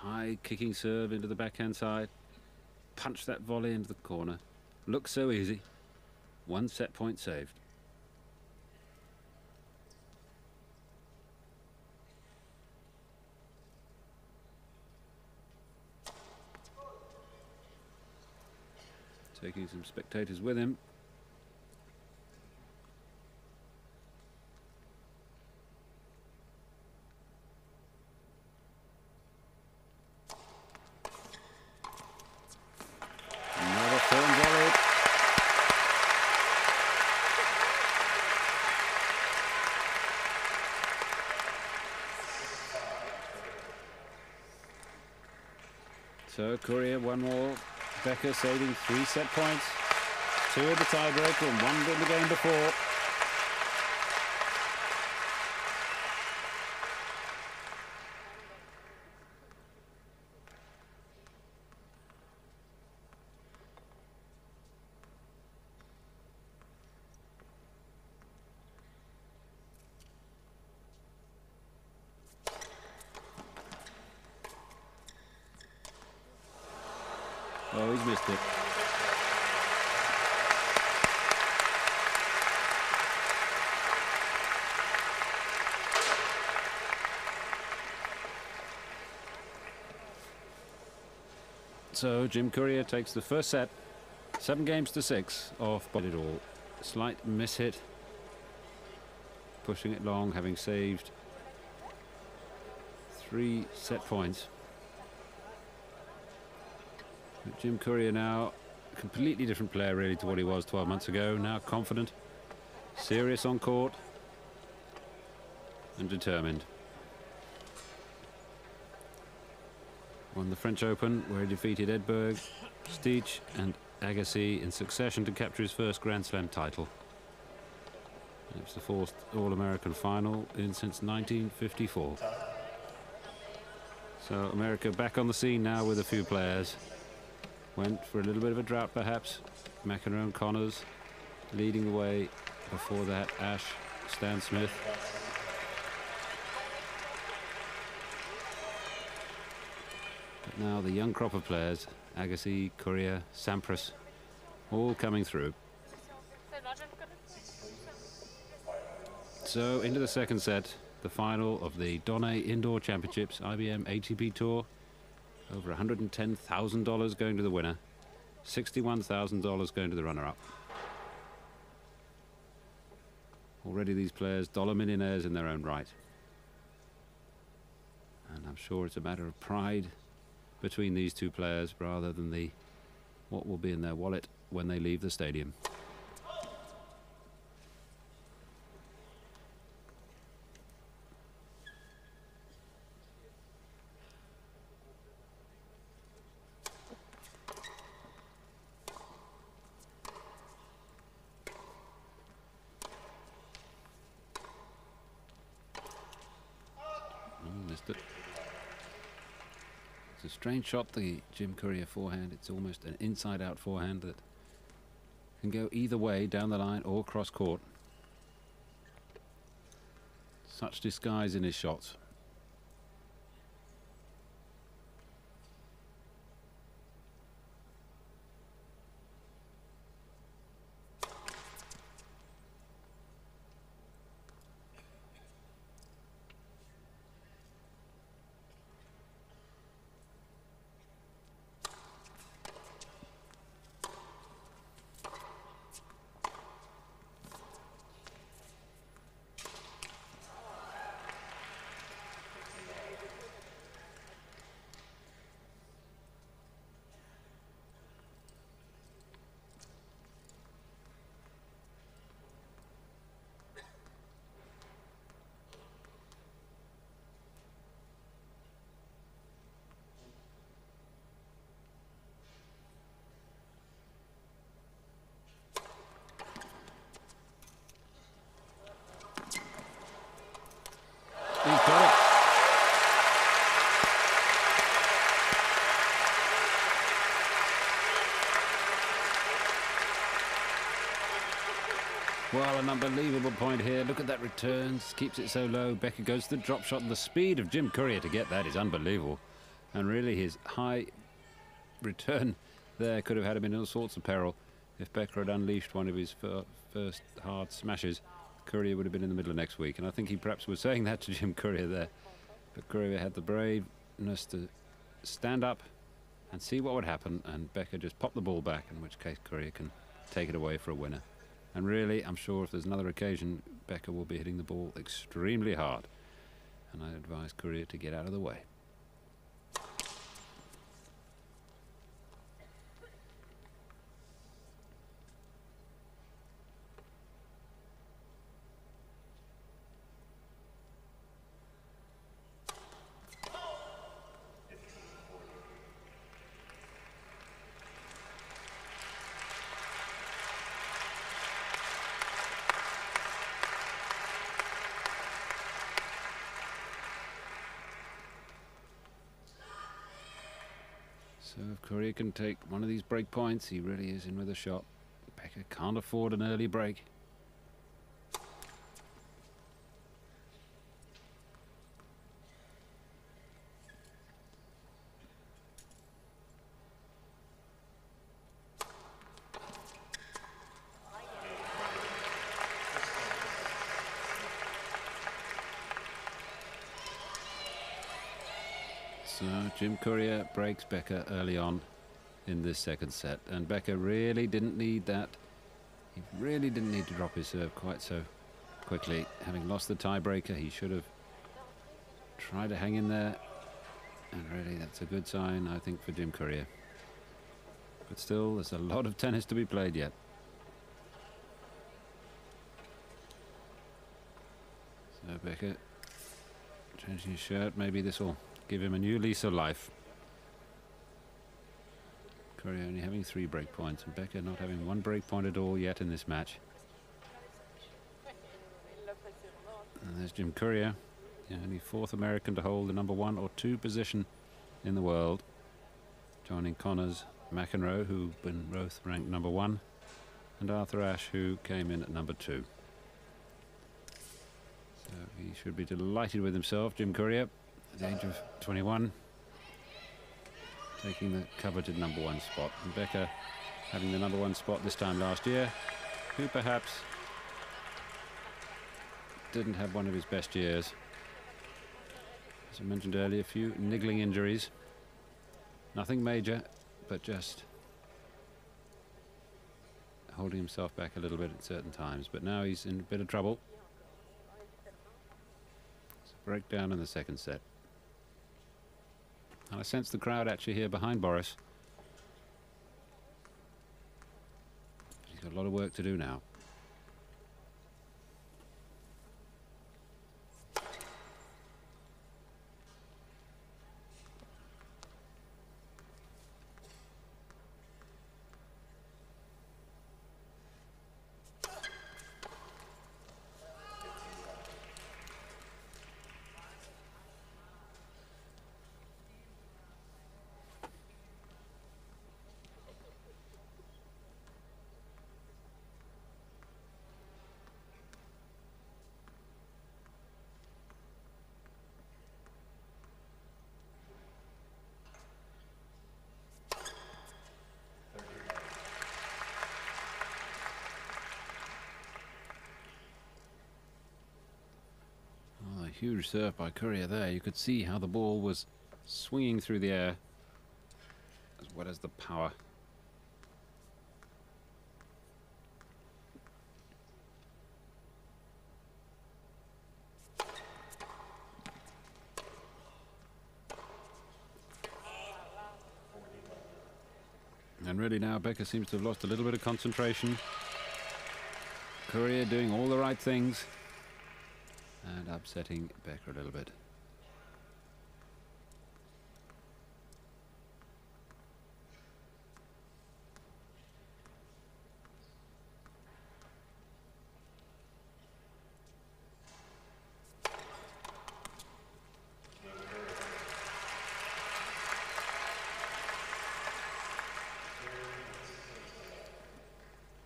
High kicking serve into the backhand side. Punch that volley into the corner. Looks so easy. 1 set point saved. Taking some spectators with him. Another firm volley. So Courier 1 more. Becker saving 3 set points. 2 in the tiebreaker and 1 in the game before. Oh, he's missed it. So Jim Courier takes the first set, 7-6 off by it all. Slight miss hit, pushing it long, having saved 3 set points. But Jim Courier now a completely different player really to what he was 12 months ago. Now confident, serious on court, and determined. Won the French Open, where he defeated Edberg, Stich and Agassi in succession to capture his first Grand Slam title. It was the 4th All-American final since 1954. So America back on the scene now with a few players. Went for a little bit of a drought perhaps. McEnroe and Connors leading the way. Before that, Ash, Stan Smith. But now the young crop of players, Agassi, Courier, Sampras, all coming through. So into the second set, the final of the Donne Indoor Championships IBM ATP Tour. Over $110,000 going to the winner, $61,000 going to the runner-up. Already these players dollar millionaires in their own right. And I'm sure it's a matter of pride between these two players rather than what will be in their wallet when they leave the stadium. Missed it. It's a strange shot, the Jim Courier forehand. It's almost an inside-out forehand that can go either way, down the line or cross court. Such disguise in his shots. He's got it. Well, an unbelievable point here. Look at that return. Keeps it so low. Becker goes to the drop shot, and the speed of Jim Courier to get that is unbelievable. And really his high return there could have had him in all sorts of peril. If Becker had unleashed one of his first hard smashes, Courier would have been in the middle of next week. And I think he perhaps was saying that to Jim Courier there. But Courier had the braveness to stand up and see what would happen, and Becker just popped the ball back, in which case Courier can take it away for a winner. And really, I'm sure if there's another occasion, Becker will be hitting the ball extremely hard. And I advise Courier to get out of the way. So if Courier can take one of these break points, he really is in with a shot. Becker can't afford an early break. So Jim Courier breaks Becker early on in this second set, and Becker really didn't need that. He really didn't need to drop his serve quite so quickly. Having lost the tiebreaker, he should have tried to hang in there, and really that's a good sign, I think, for Jim Courier. But still, there's a lot of tennis to be played yet. So Becker changing his shirt, maybe this will give him a new lease of life. Courier only having 3 break points, and Becker not having 1 break point at all yet in this match. And there's Jim Courier, the only 4th American to hold the #1 or 2 position in the world, joining Connors, McEnroe, who've been both ranked #1, and Arthur Ashe, who came in at #2. So he should be delighted with himself, Jim Courier, at the age of 21, taking the coveted #1 spot. And Becker having the #1 spot this time last year, who perhaps didn't have one of his best years. As I mentioned earlier, a few niggling injuries. Nothing major, but just holding himself back a little bit at certain times. But now he's in a bit of trouble. It's a breakdown in the second set. And I sense the crowd actually here behind Boris. He's got a lot of work to do now. Oh, a huge serve by Courier there. You could see how the ball was swinging through the air, as well as the power. And really now Becker seems to have lost a little bit of concentration. Courier doing all the right things and upsetting Becker a little bit.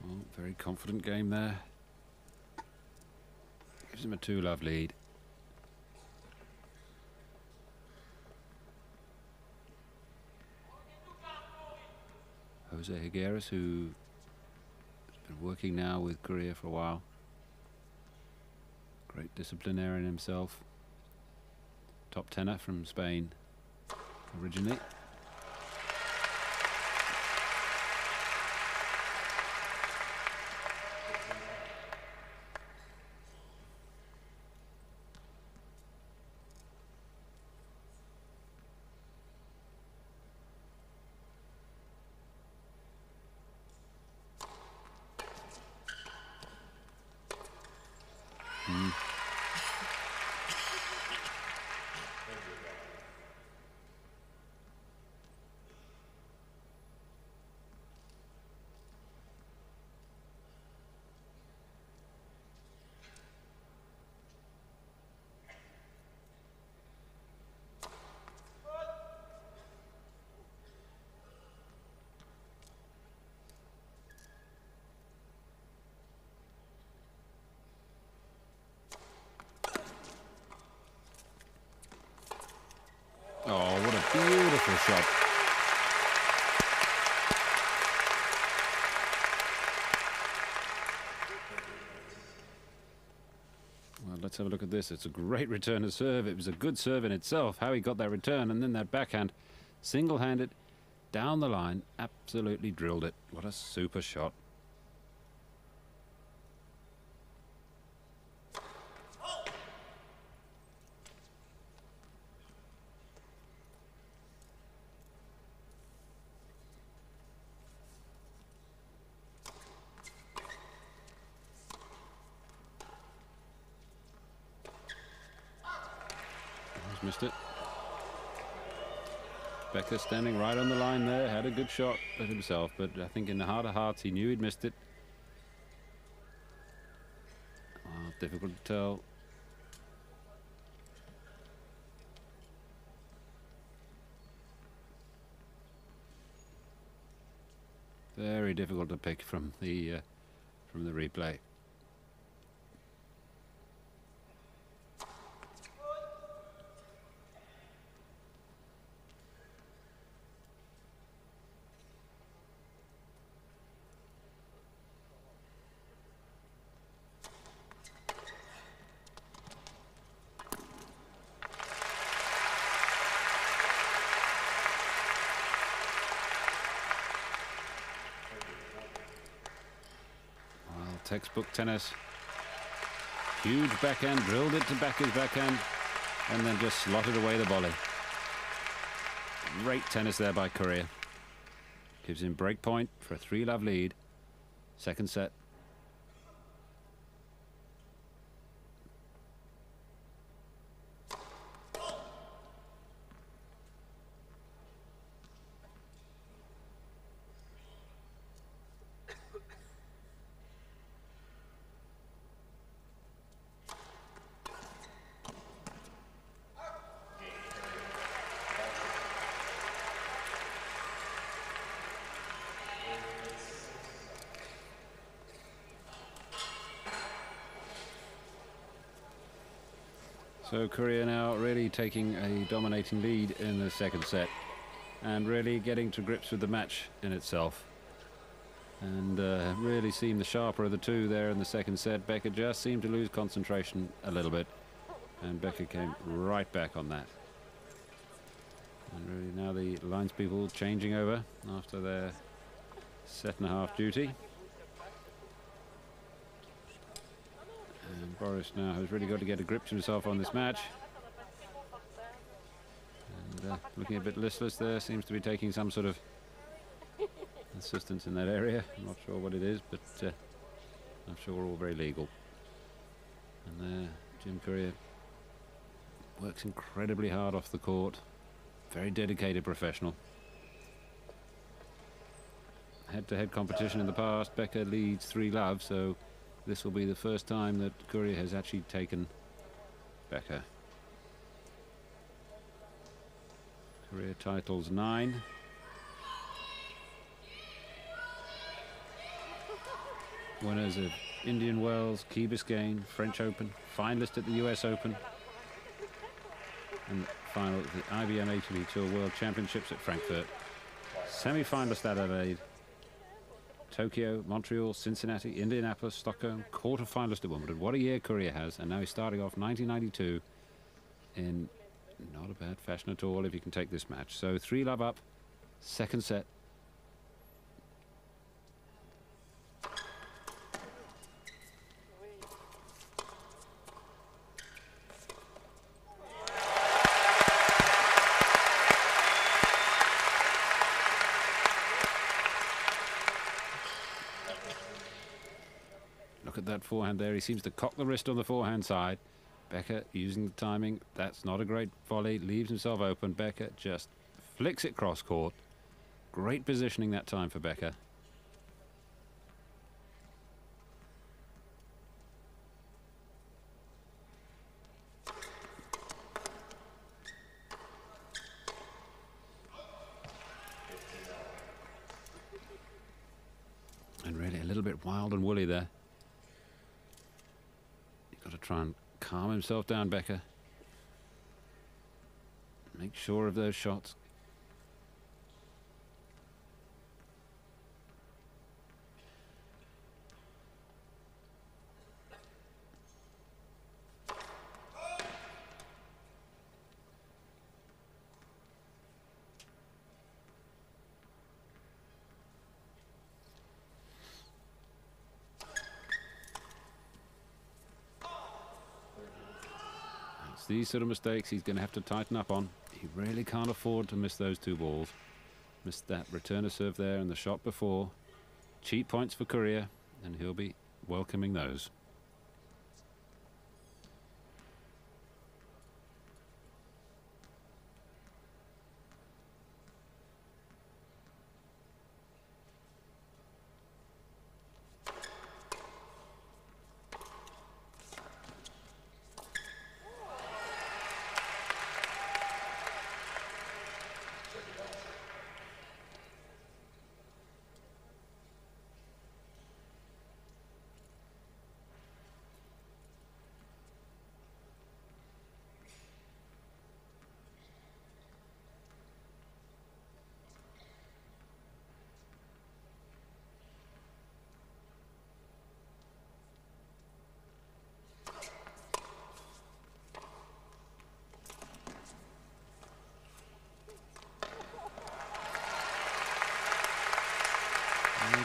Oh, very confident game there. Gives him a 2-love lead. Jose Higueras, who has been working now with Courier for a while. Great disciplinarian himself. Top tenor from Spain originally. Oh, what a beautiful shot. Well, let's have a look at this. It's a great return of serve. It was a good serve in itself. How he got that return, and then that backhand, single-handed, down the line, absolutely drilled it. What a super shot. Missed it. Becker standing right on the line there, had a good shot at himself, but I think in the heart of hearts he knew he'd missed it. Oh, difficult to tell. Very difficult to pick from the replay. Textbook tennis. Huge backhand, drilled it to Becker's backhand, and then just slotted away the volley. Great tennis there by Courier. Gives him break point for a 3-love lead. Second set. So Courier now really taking a dominating lead in the second set and really getting to grips with the match in itself. And really seemed the sharper of the two there in the second set. Becker just seemed to lose concentration a little bit, and Becker came right back on that. And really now the lines people changing over after their set-and-a-half duty. And Boris now has really got to get a grip to himself on this match. And looking a bit listless there, seems to be taking some sort of assistance in that area. I'm not sure what it is, but I'm sure we're all very legal. And there, Jim Courier works incredibly hard off the court. Very dedicated professional. Head-to-head competition in the past, Becker leads 3-love, so this will be the first time that Courier has actually taken Becker. Courier titles 9. Winners of Indian Wells, Key Biscayne, French Open, finalist at the US Open, and final at the IBM ATP Tour World Championships at Frankfurt, semi-finalist at Adelaide, Tokyo, Montreal, Cincinnati, Indianapolis, Stockholm, quarter-finalist at Wimbledon. What a year Courier has, and now he's starting off 1992 in not a bad fashion at all if you can take this match. So 3-love up, second set. Look at that forehand there. He seems to cock the wrist on the forehand side. Becker using the timing. That's not a great volley. Leaves himself open. Becker just flicks it cross court. Great positioning that time for Becker. And really a little bit wild and woolly there. You've got to try and calm himself down, Becker. Make sure of those shots. These sort of mistakes he's going to have to tighten up on. He really can't afford to miss those two balls. Missed that returner serve there and the shot before. Cheap points for Courier, and he'll be welcoming those.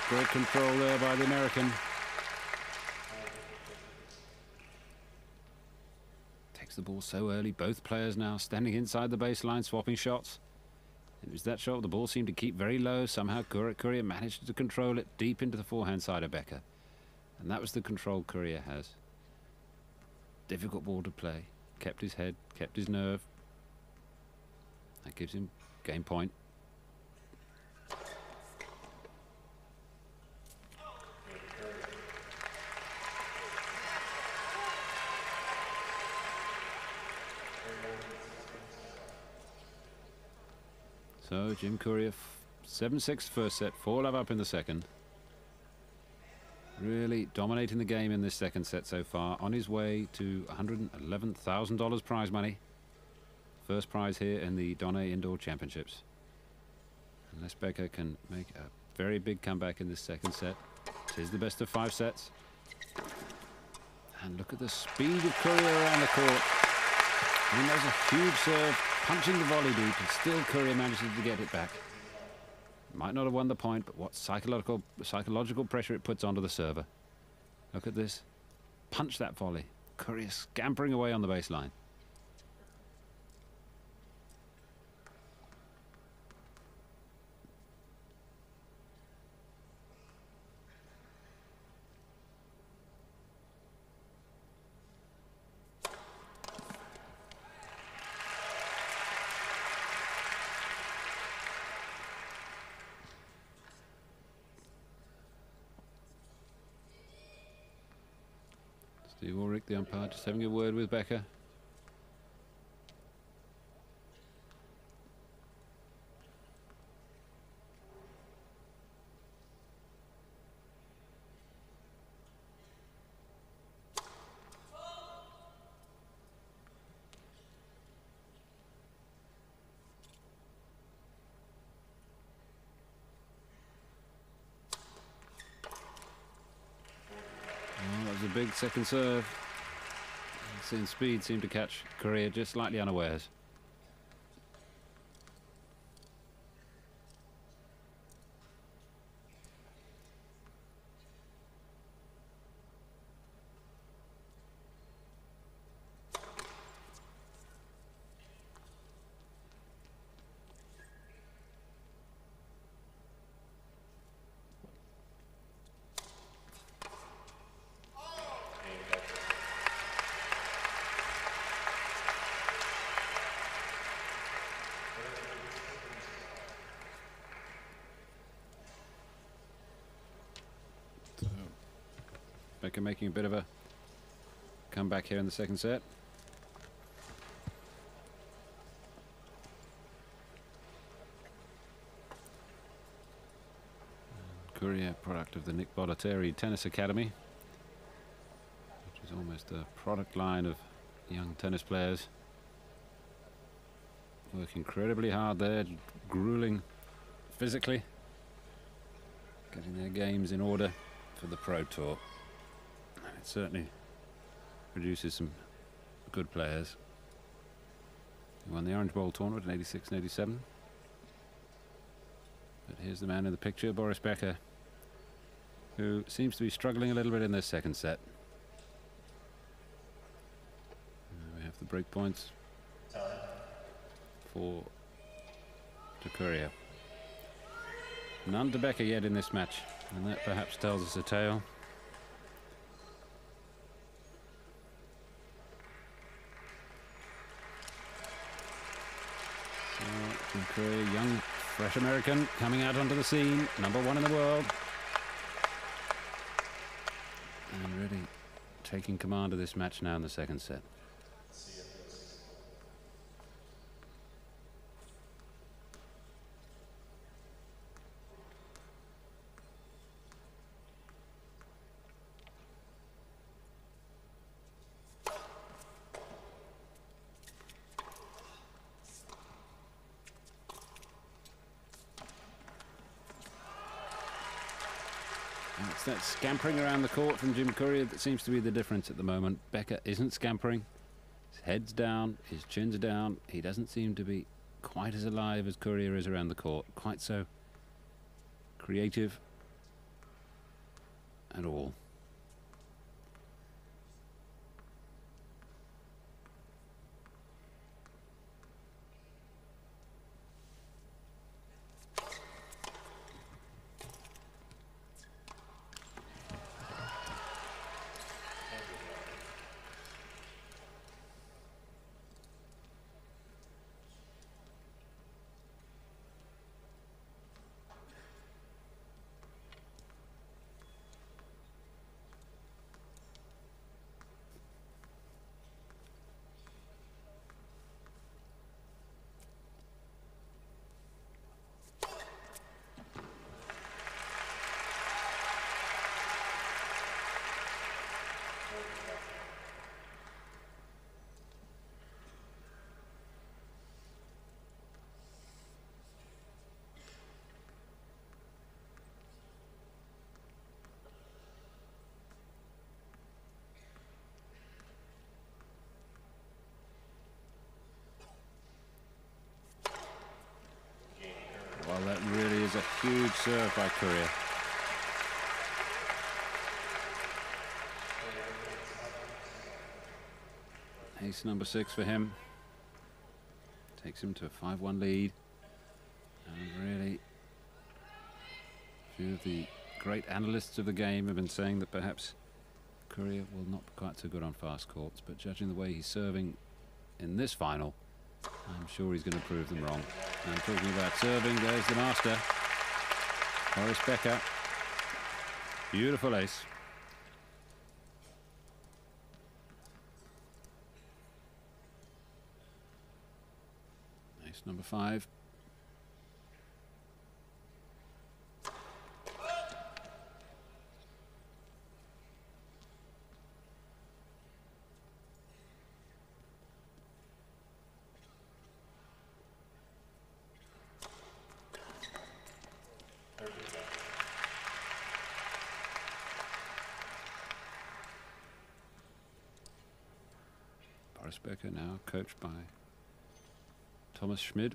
Great control there by the American. Takes the ball so early. Both players now standing inside the baseline, swapping shots. It was that shot. The ball seemed to keep very low. Somehow Courier managed to control it deep into the forehand side of Becker. And that was the control Courier has. Difficult ball to play. Kept his head, kept his nerve. That gives him game point. So Jim Courier, 7-6 first set, 4-love up in the second. Really dominating the game in this second set so far. On his way to $111,000 prize money. First prize here in the Donne Indoor Championships. Unless Becker can make a very big comeback in this second set. It is the best of 5 sets. And look at the speed of Courier around the court. I mean, there's a huge serve, punching the volley deep, and still Courier manages to get it back. Might not have won the point, but what psychological pressure it puts onto the server. Look at this. Punch that volley. Courier scampering away on the baseline. Steve Ulrich, the umpire, just having a word with Becker. big second serve. Seeing speed seemed to catch Courier just slightly unawares. Becker making a bit of a comeback here in the second set. Courier, product of the Nick Bollettieri Tennis Academy, which is almost a product line of young tennis players. Work incredibly hard there, grueling physically, getting their games in order for the Pro Tour. It certainly produces some good players. He won the Orange Bowl tournament in '86 and '87. But here's the man in the picture, Boris Becker, who seems to be struggling a little bit in this second set. We have the break points for Courier. None to Becker yet in this match, and that perhaps tells us a tale. Jim Courier, young, fresh American, coming out onto the scene, #1 in the world. And really taking command of this match now in the second set. It's that scampering around the court from Jim Courier that seems to be the difference at the moment. Becker isn't scampering. His head's down, his chin's down. He doesn't seem to be quite as alive as Courier is around the court. Quite so creative at all. Well, that really is a huge serve by Courier. Ace #6 for him. Takes him to a 5-1 lead. And really, a few of the great analysts of the game have been saying that perhaps Courier will not be quite so good on fast courts, but judging the way he's serving in this final, I'm sure he's going to prove them wrong. And talking about serving, there's the master, Boris Becker. Beautiful ace. Ace #5. Boris Becker, now coached by Thomas Schmid,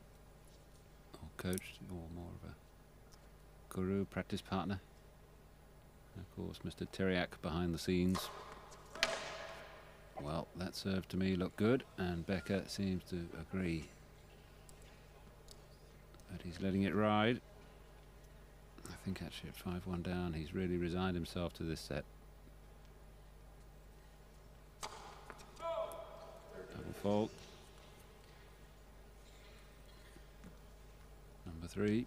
or coached, or more of a guru, practice partner. And of course, Mr. Teriak behind the scenes. Well, that serve to me looked good, and Becker seems to agree. But he's letting it ride. I think actually at 5-1 down, he's really resigned himself to this set. Double fault. Number 3.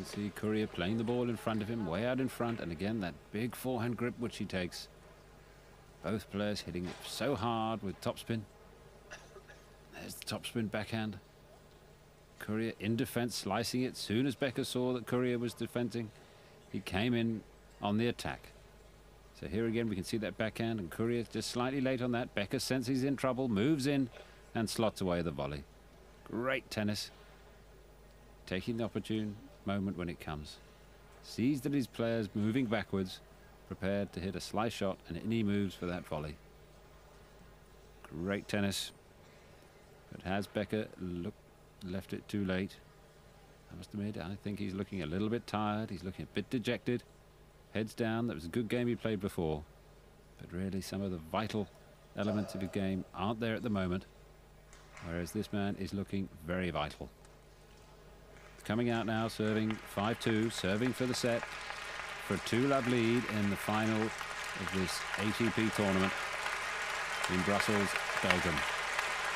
See Courier playing the ball in front of him, way out in front, and again that big forehand grip which he takes. Both players hitting it so hard with topspin. There's the topspin backhand. Courier in defense, slicing it. Soon as Becker saw that Courier was defending, he came in on the attack. So here again we can see that backhand, and Courier just slightly late on that. Becker senses he's in trouble, moves in and slots away the volley. Great tennis. Taking the opportune moment when it comes. Sees that his player's moving backwards, prepared to hit a slice shot, and in he moves for that volley. Great tennis. But has Becker left it too late? I must admit, I think he's looking a little bit tired. He's looking a bit dejected. Heads down. That was a good game he played before. But really some of the vital elements of his game aren't there at the moment. Whereas this man is looking very vital. Coming out now, serving 5-2, serving for the set for a 2-love lead in the final of this ATP tournament in Brussels, Belgium.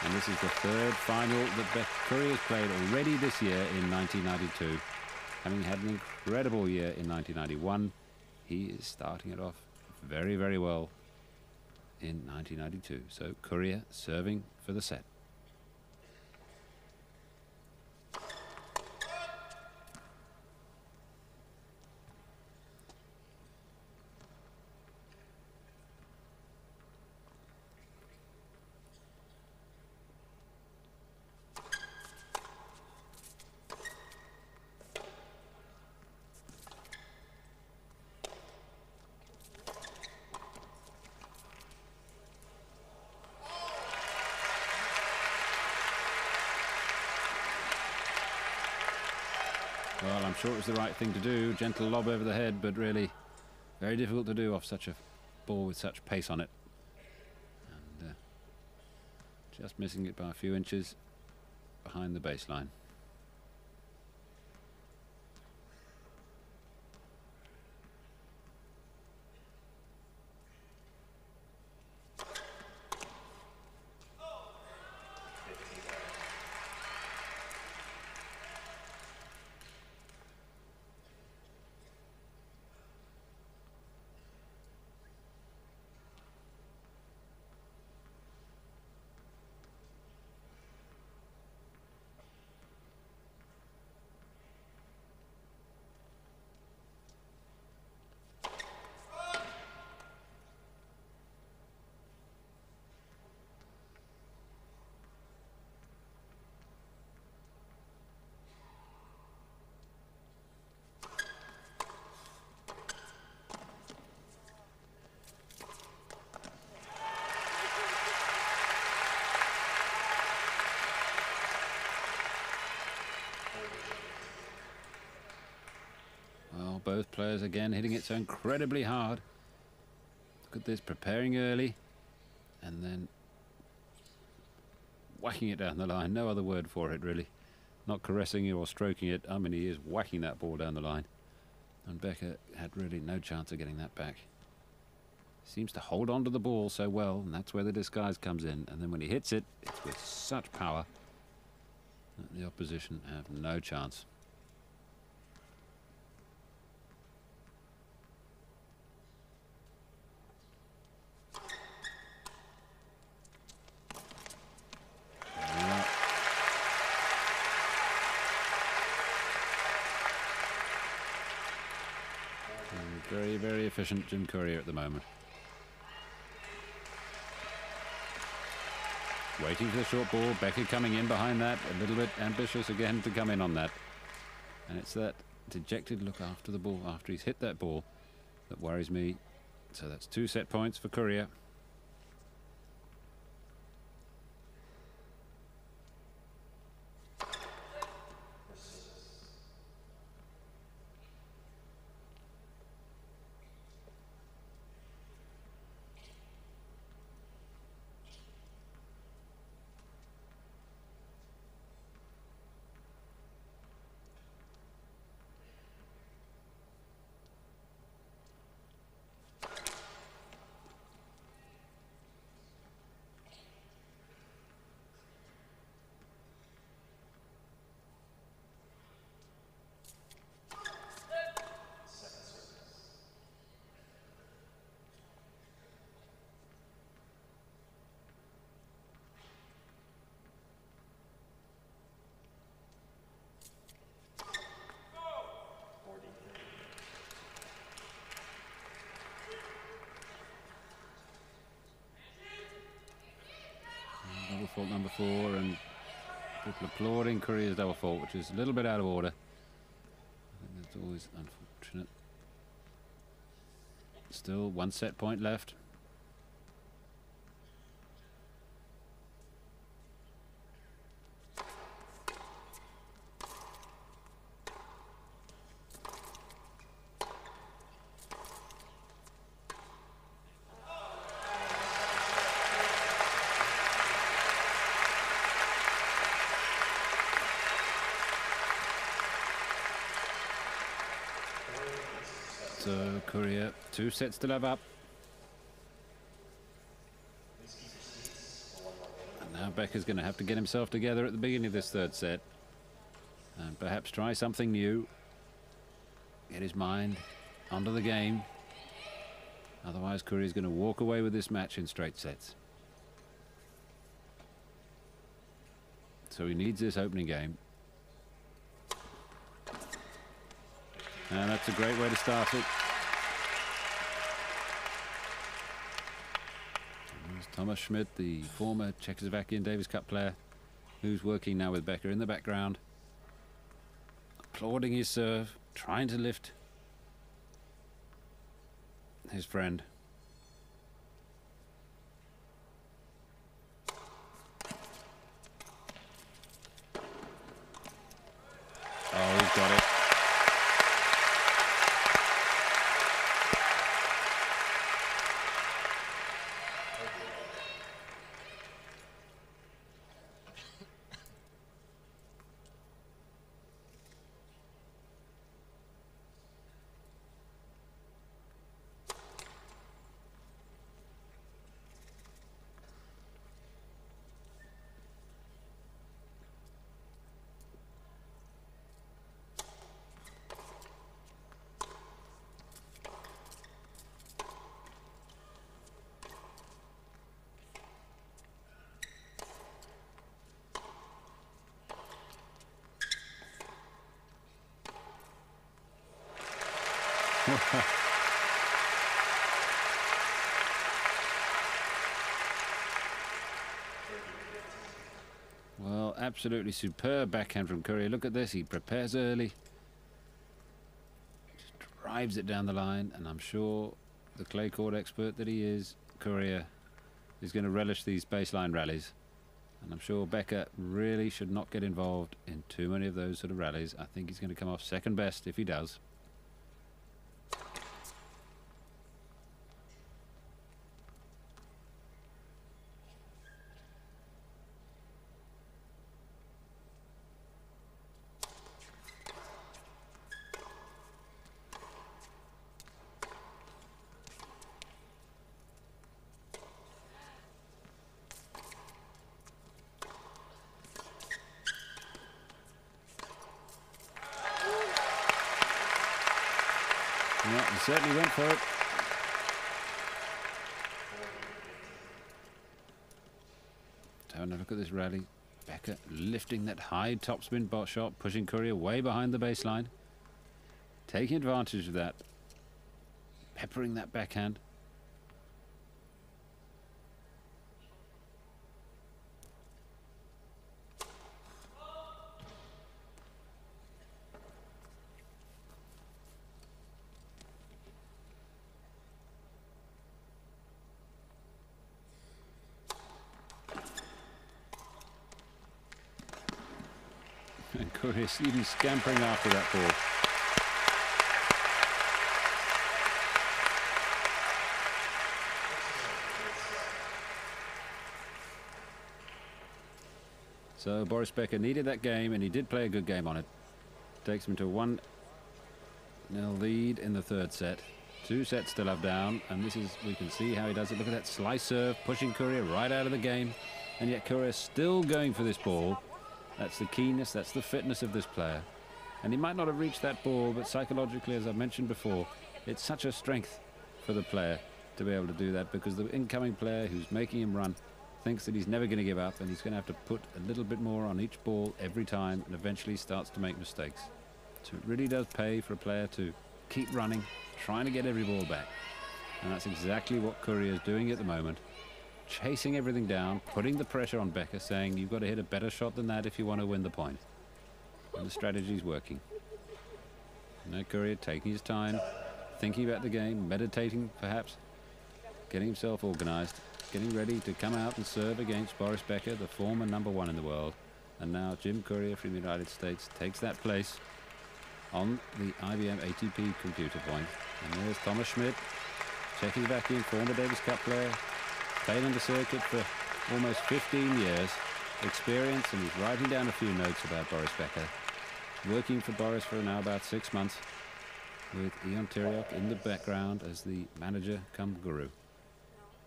And this is the 3rd final that Courier has played already this year in 1992. Having had an incredible year in 1991, he is starting it off very, very well in 1992. So Courier serving for the set. Well, I'm sure it was the right thing to do. Gentle lob over the head, but really very difficult to do off such a ball with such pace on it. And just missing it by a few inches behind the baseline. Both players again hitting it so incredibly hard. Look at this, preparing early and then whacking it down the line. No other word for it, really. Not caressing it or stroking it. I mean, he is whacking that ball down the line. And Becker had really no chance of getting that back. Seems to hold on to the ball so well, and that's where the disguise comes in. And then when he hits it, it's with such power that the opposition have no chance. Very, very efficient Jim Courier at the moment. Waiting for the short ball. Becker coming in behind that. A little bit ambitious again to come in on that. And it's that dejected look after the ball, after he's hit that ball, that worries me. So that's 2 set points for Courier. Double fault number 4, and people applauding Courier's double fault, which is a little bit out of order. I think that's always unfortunate. Still 1 set point left. So Courier, 2 sets to love up. And now Becker's going to have to get himself together at the beginning of this 3rd set. And perhaps try something new. Get his mind onto the game. Otherwise Courier's going to walk away with this match in straight sets. So he needs this opening game. And that's a great way to start it. There's Thomas Schmidt, the former Czechoslovakian Davis Cup player, who's working now with Becker in the background. Applauding his serve, trying to lift his friend. Oh, he's got it. Well, absolutely superb backhand from Courier. Look at this, he prepares early. Just drives it down the line, and I'm sure the clay court expert that he is, Courier, is going to relish these baseline rallies. And I'm sure Becker really should not get involved in too many of those sort of rallies. I think he's going to come off second best if he does. He certainly went for it. Having a look at this rally. Becker lifting that high topspin shot, pushing Courier way behind the baseline. Taking advantage of that. Peppering that backhand. And Courier even scampering after that ball. So Boris Becker needed that game, and he did play a good game on it. Takes him to 1-0 lead in the third set. 2 sets to love down, and this is, we can see how he does it. Look at that slice serve, pushing Courier right out of the game, and yet Courier still going for this ball. That's the keenness, that's the fitness of this player. And he might not have reached that ball, but psychologically, as I've mentioned before, it's such a strength for the player to be able to do that, because the incoming player who's making him run thinks that he's never going to give up, and he's going to have to put a little bit more on each ball every time, and eventually starts to make mistakes. So it really does pay for a player to keep running, trying to get every ball back. And that's exactly what Courier is doing at the moment. Chasing everything down, putting the pressure on Becker, saying you've got to hit a better shot than that if you want to win the point. And the strategy's working. Now Courier taking his time, thinking about the game, meditating perhaps, getting himself organized, getting ready to come out and serve against Boris Becker, the former #1 in the world. And now Jim Courier from the United States takes that place on the IBM ATP computer point. And there's Thomas Schmidt, checking back in, former Davis Cup player, played on the circuit for almost 15 years, experience, and he's writing down a few notes about Boris Becker. Working for Boris for now about 6 months, with Ion Tyriok in the background as the manager come guru.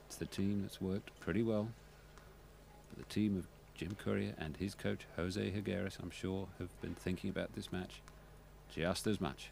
It's the team that's worked pretty well. But the team of Jim Courier and his coach, Jose Higueras, I'm sure, have been thinking about this match just as much.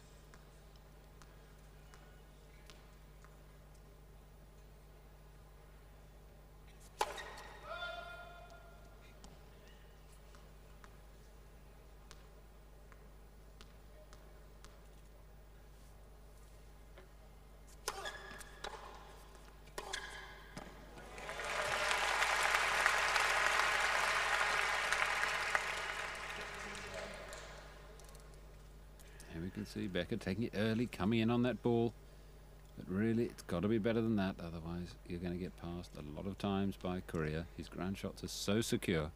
You can see Becker taking it early, coming in on that ball. But really, it's got to be better than that. Otherwise, you're going to get passed a lot of times by Courier. His ground shots are so secure.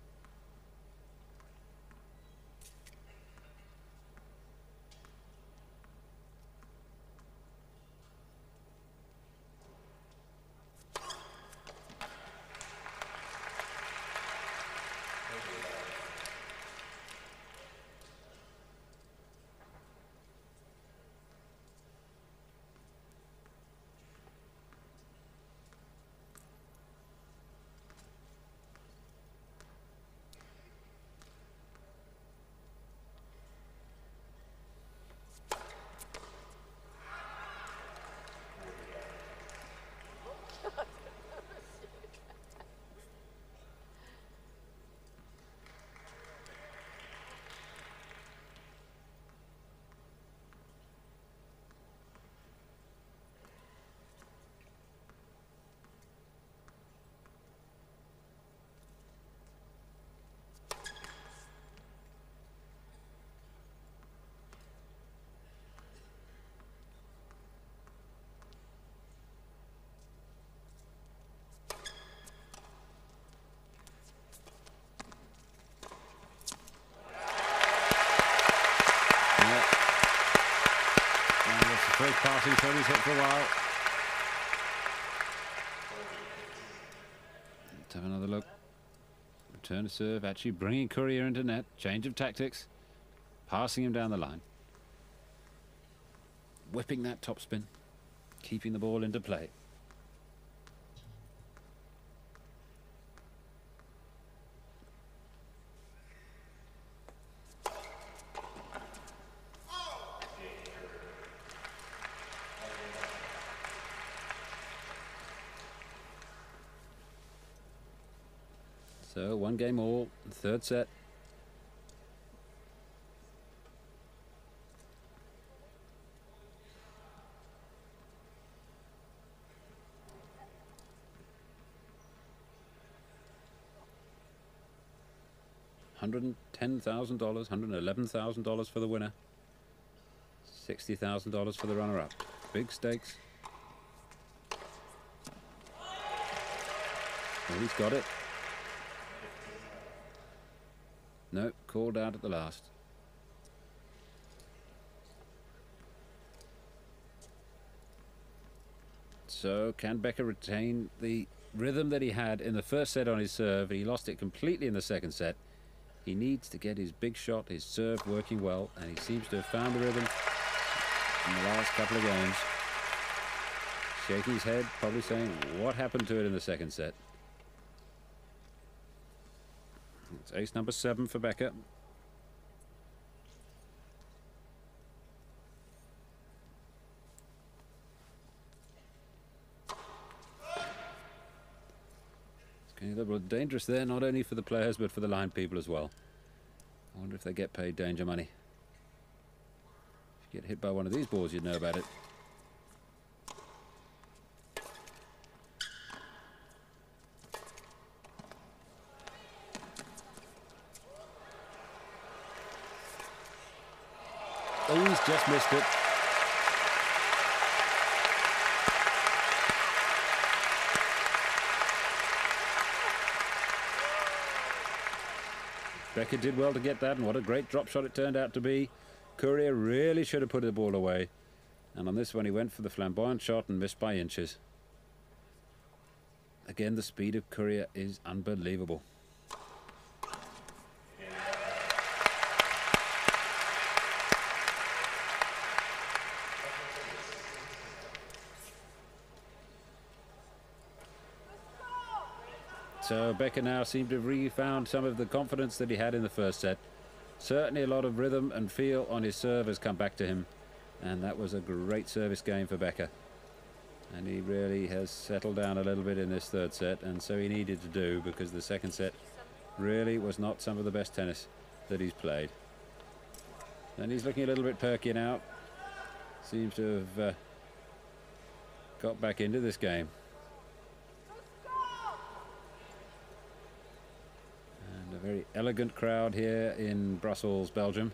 Great passing serve he's hit for a while. Let's have another look. Return to serve, actually bringing Courier into net. Change of tactics. Passing him down the line. Whipping that topspin. Keeping the ball into play. So 1 game all, third set. $110,000, $111,000 for the winner, $60,000 for the runner-up. Big stakes. Oh, he's got it. No, called out at the last. So can Becker retain the rhythm that he had in the first set on his serve? He lost it completely in the second set. He needs to get his big shot, his serve working well, and he seems to have found the rhythm in the last couple of games. Shaking his head, probably saying, what happened to it in the second set? It's ace number 7 for Becker. It's getting a little bit dangerous there, not only for the players but for the line people as well. I wonder if they get paid danger money. If you get hit by one of these balls, you'd know about it. Oh, he's just missed it. Becker did well to get that, and what a great drop shot it turned out to be. Courier really should have put the ball away. And on this one, he went for the flamboyant shot and missed by inches. Again, the speed of Courier is unbelievable. So Becker now seemed to have refound some of the confidence that he had in the first set. Certainly a lot of rhythm and feel on his serve has come back to him. And that was a great service game for Becker. And he really has settled down a little bit in this third set. And so he needed to do, because the second set really was not some of the best tennis that he's played. And he's looking a little bit perky now. Seems to have got back into this game. A very elegant crowd here in Brussels, Belgium.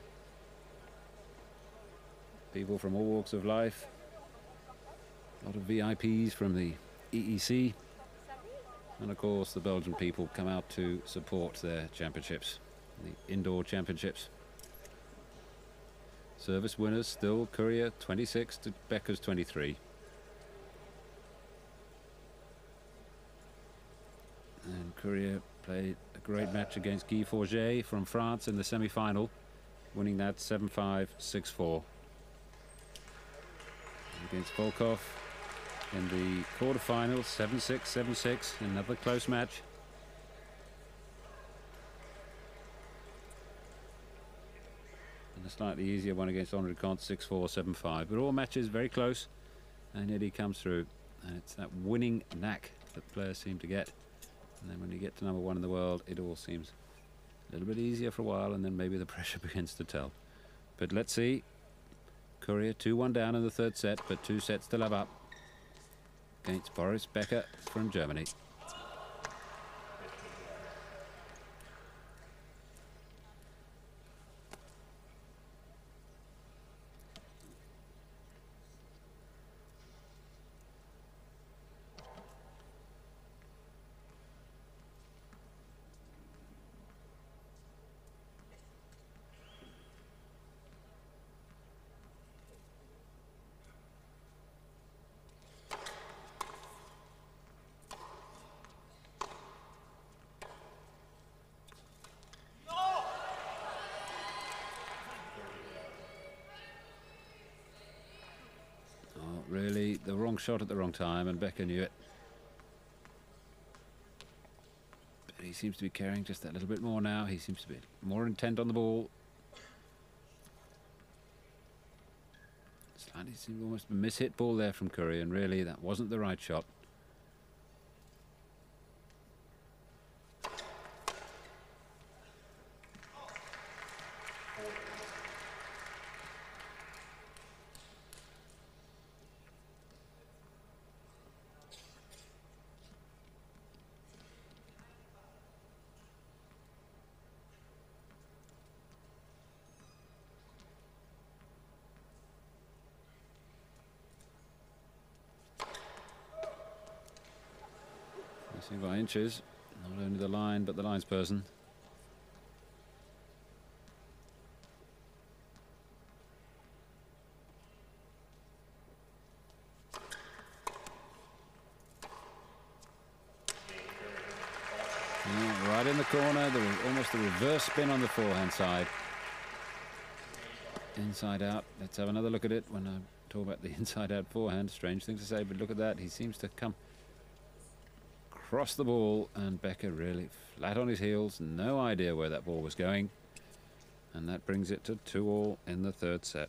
People from all walks of life. A lot of VIPs from the EEC. And of course the Belgian people come out to support their championships, the indoor championships. Service winners still Courier 26 to Becker's 23. And Courier played a great match against Guy Forget from France in the semi-final, winning that 7-5, 6-4. Against Volkov in the quarterfinals, 7-6, 7-6, another close match. And a slightly easier one against Henri Comte, 6-4, 7-5. But all matches very close, and yet he comes through. And it's that winning knack that players seem to get. And then when you get to number 1 in the world, it all seems a little bit easier for a while, and then maybe the pressure begins to tell. But let's see. Courier 2-1 down in the third set, but 2 sets to love up against Boris Becker from Germany. Really the wrong shot at the wrong time, and Becker knew it. But he seems to be carrying just that little bit more now. He seems to be more intent on the ball. Slightly seemed almost a miss-hit ball there from Courier, and really that wasn't the right shot. Missing by inches. Not only the line, but the linesperson. Yeah, right in the corner. There was almost a reverse spin on the forehand side. Inside out. Let's have another look at it when I talk about the inside out forehand. Strange thing to say, but look at that. He seems to come across the ball, and Becker really flat on his heels. No idea where that ball was going. And that brings it to 2-all in the third set.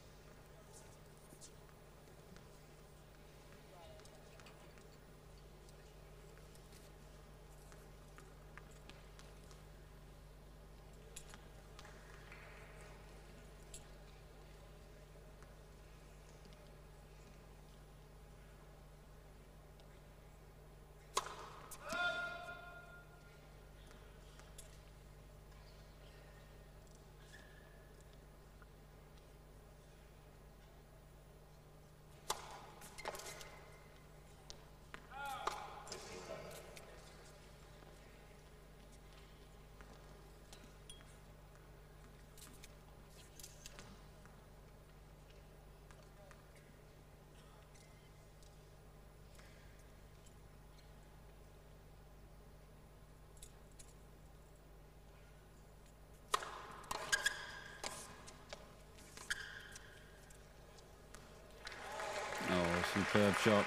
Oh, superb shot.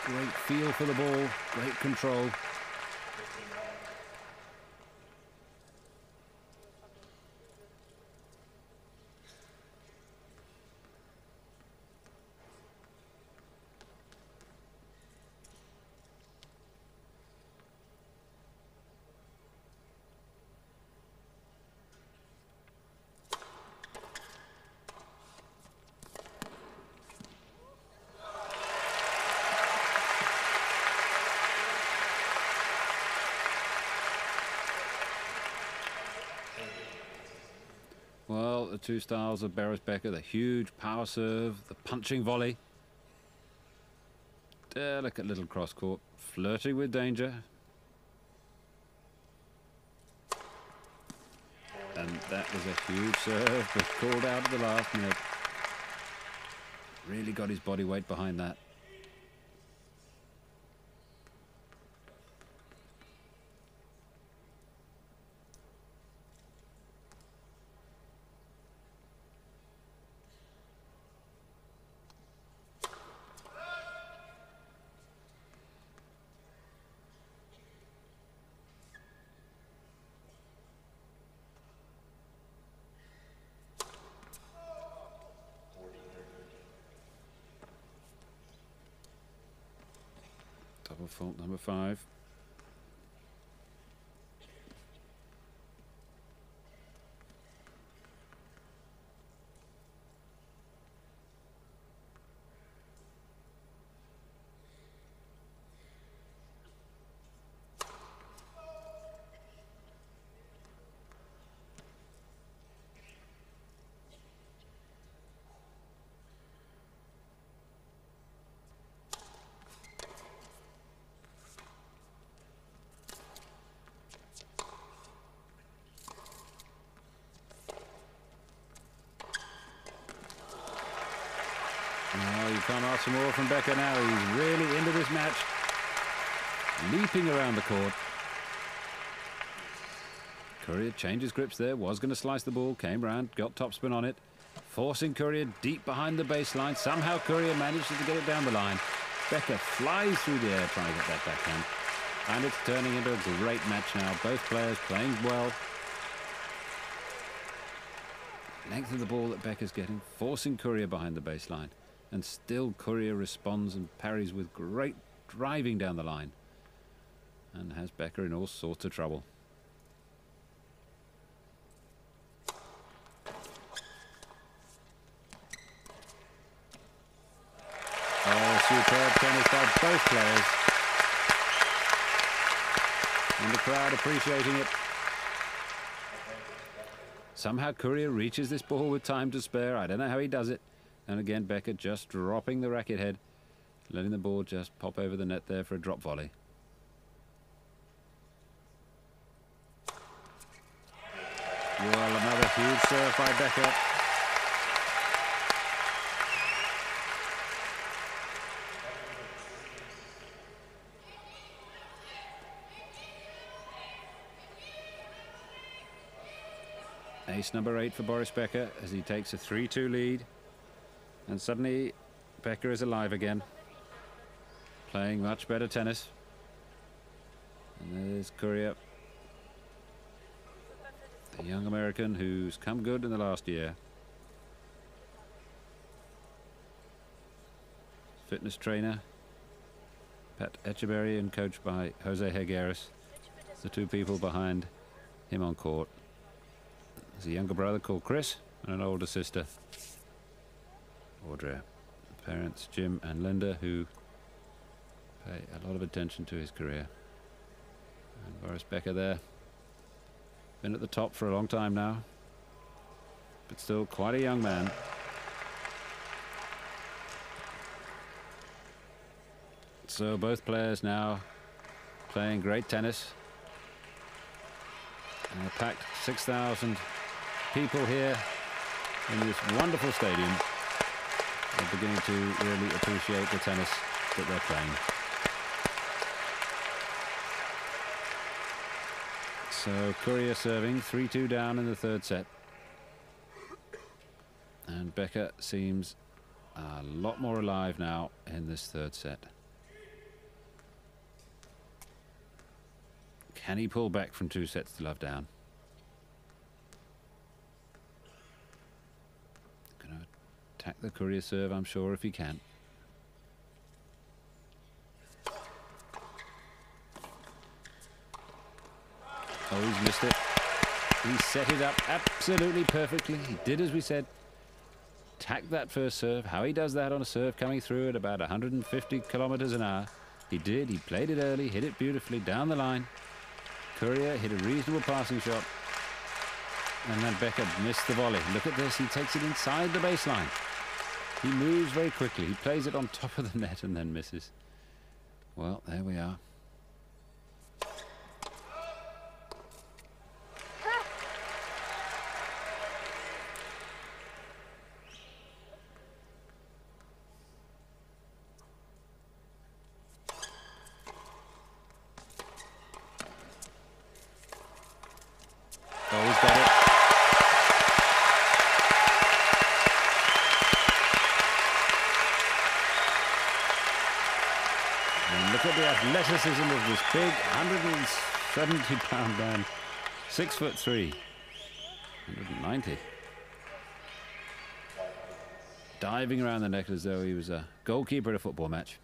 Great feel for the ball, great control. Well, the two styles of Boris Becker, the huge power serve, the punching volley. Delicate little cross court, flirting with danger. And that was a huge serve, but called out at the last minute. Really got his body weight behind that. Double fault number 5. No, you can't ask for more from Becker now. He's really into this match. Leaping around the court. Courier changes grips there. Was going to slice the ball. Came round. Got topspin on it. Forcing Courier deep behind the baseline. Somehow Courier manages to get it down the line. Becker flies through the air trying to get that backhand. And it's turning into a great match now. Both players playing well. Length of the ball that Becker's getting. Forcing Courier behind the baseline. And still Courier responds and parries with great driving down the line. And has Becker in all sorts of trouble. Oh, superb tennis by both players. And the crowd appreciating it. Somehow Courier reaches this ball with time to spare. I don't know how he does it. And again, Becker just dropping the racket head, letting the ball just pop over the net there for a drop volley. Well, another huge serve by Becker. Ace number 8 for Boris Becker as he takes a 3-2 lead. And suddenly Becker is alive again, playing much better tennis. And there's Courier, the young American who's come good in the last year. Fitness trainer Pat Echeverry and coached by Jose Higueras, the two people behind him on court. There's a younger brother called Chris and an older sister, Audrey. Parents Jim and Linda, who pay a lot of attention to his career. And Boris Becker there, been at the top for a long time now, but still quite a young man. So both players now playing great tennis. And a packed 6,000 people here in this wonderful stadium are beginning to really appreciate the tennis that they're playing. So Courier serving, 3-2 down in the third set. And Becker seems a lot more alive now in this third set. Can he pull back from 2 sets to love down? Gonna attack the Courier serve, I'm sure, if he can. Oh, he's missed it. He set it up absolutely perfectly. He did as we said. Attack that first serve. How he does that on a serve coming through at about 150 kilometers an hour. He did. He played it early, hit it beautifully down the line. Courier hit a reasonable passing shot. And then Becker missed the volley. Look at this. He takes it inside the baseline. He moves very quickly. He plays it on top of the net and then misses. Well, there we are. Oh, he's got it. And look at the athleticism of this big 170-pound man. 6'3", 190. Diving around the net as though he was a goalkeeper at a football match.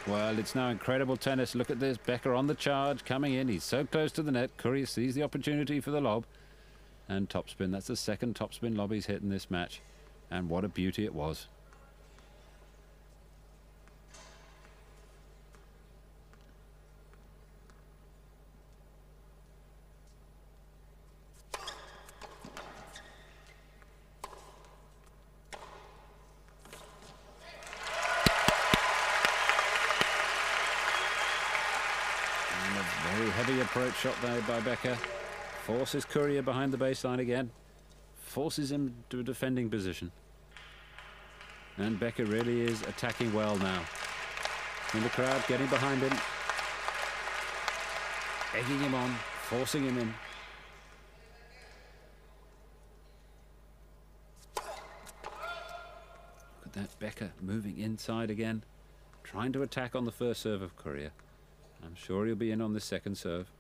Well, it's now incredible tennis. Look at this. Becker on the charge, coming in. He's so close to the net. Courier sees the opportunity for the lob. And topspin. That's the second topspin lob he's hit in this match. And what a beauty it was. Very heavy approach shot there by Becker. Forces Courier behind the baseline again. Forces him to a defending position. And Becker really is attacking well now. In the crowd, getting behind him. Egging him on, forcing him in. Look at that, Becker moving inside again. Trying to attack on the first serve of Courier. I'm sure he'll be in on this second serve.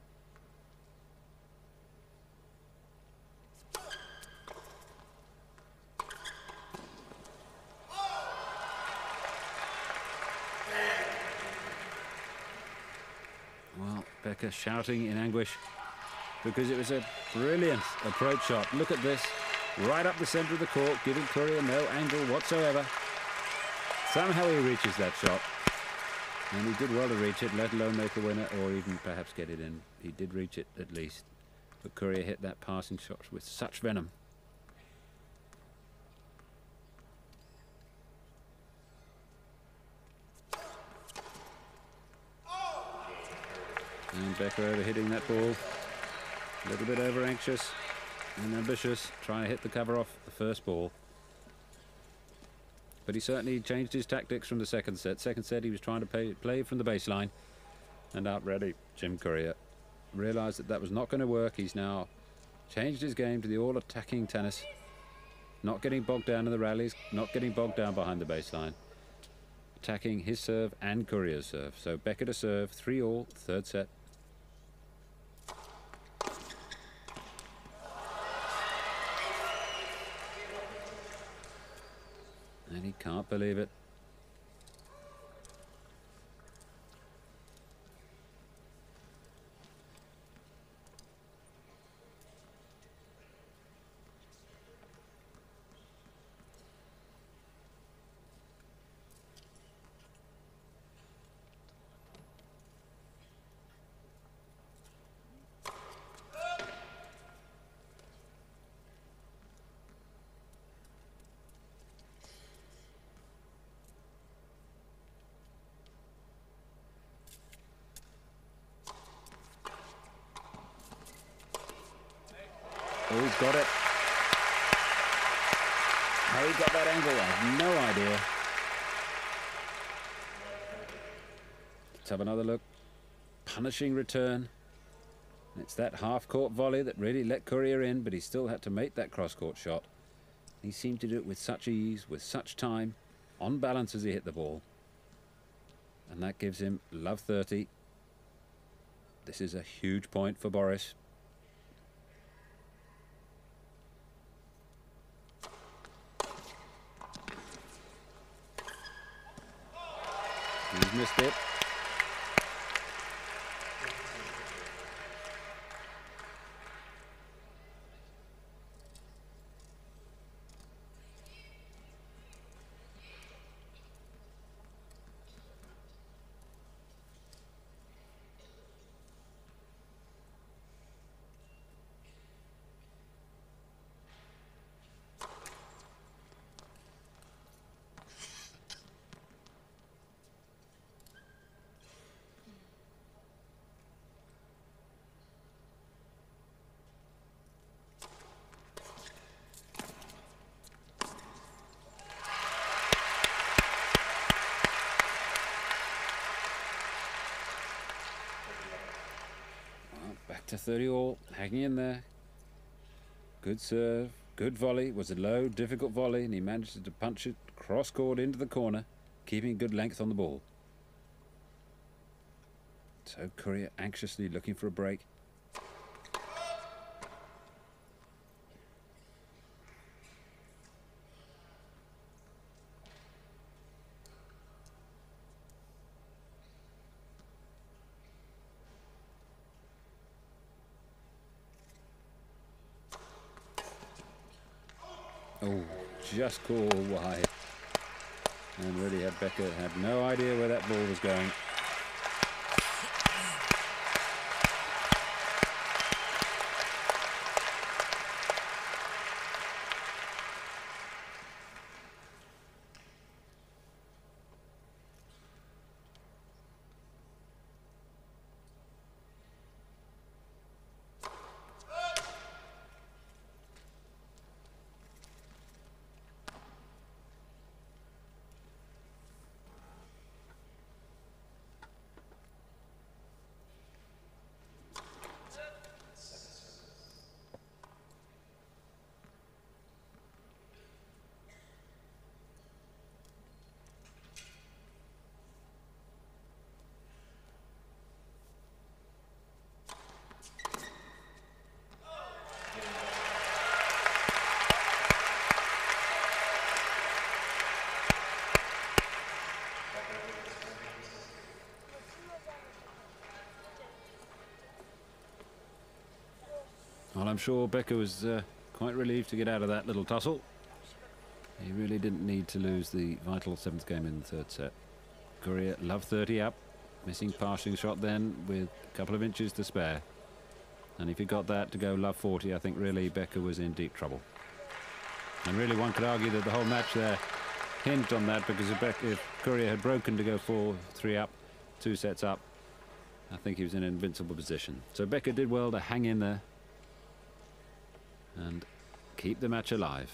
Well, Becker shouting in anguish because it was a brilliant approach shot. Look at this. right up the centre of the court, giving Courier no angle whatsoever. Somehow he reaches that shot. And he did well to reach it, let alone make the winner or even perhaps get it in. He did reach it at least. But Courier hit that passing shot with such venom. And Becker over hitting that ball. A little bit over anxious and ambitious, trying to hit the cover off the first ball. But he certainly changed his tactics from the second set. Second set he was trying to play from the baseline. And out ready, Jim Courier realised that that was not going to work. He's now changed his game to the all-attacking tennis. Not getting bogged down in the rallies, not getting bogged down behind the baseline. Attacking his serve and Courier's serve. So Becker to serve, 3-all, third set. And he can't believe it. Oh, he's got it. How he got that angle, I have no idea. Let's have another look. Punishing return. It's that half-court volley that really let Courier in, but he still had to make that cross-court shot. He seemed to do it with such ease, with such time, on balance as he hit the ball. And that gives him love 30. This is a huge point for Boris. He's missed it. Back to 30-all, hanging in there. Good serve, good volley. Was a low, difficult volley, and he managed to punch it cross-court into the corner, keeping good length on the ball. So Courier anxiously looking for a break. Oh, just called wide. And really Becker had no idea where that ball was going. Well, I'm sure Becker was quite relieved to get out of that little tussle. He really didn't need to lose the vital 7th game in the 3rd set. Courier love 30 up, missing passing shot then with a couple of inches to spare. And if he got that to go love 40, I think really Becker was in deep trouble. And really one could argue that the whole match there hinged on that, because if Courier had broken to go 4-3 up, 2 sets up, I think he was in an invincible position. So Becker did well to hang in there and keep the match alive.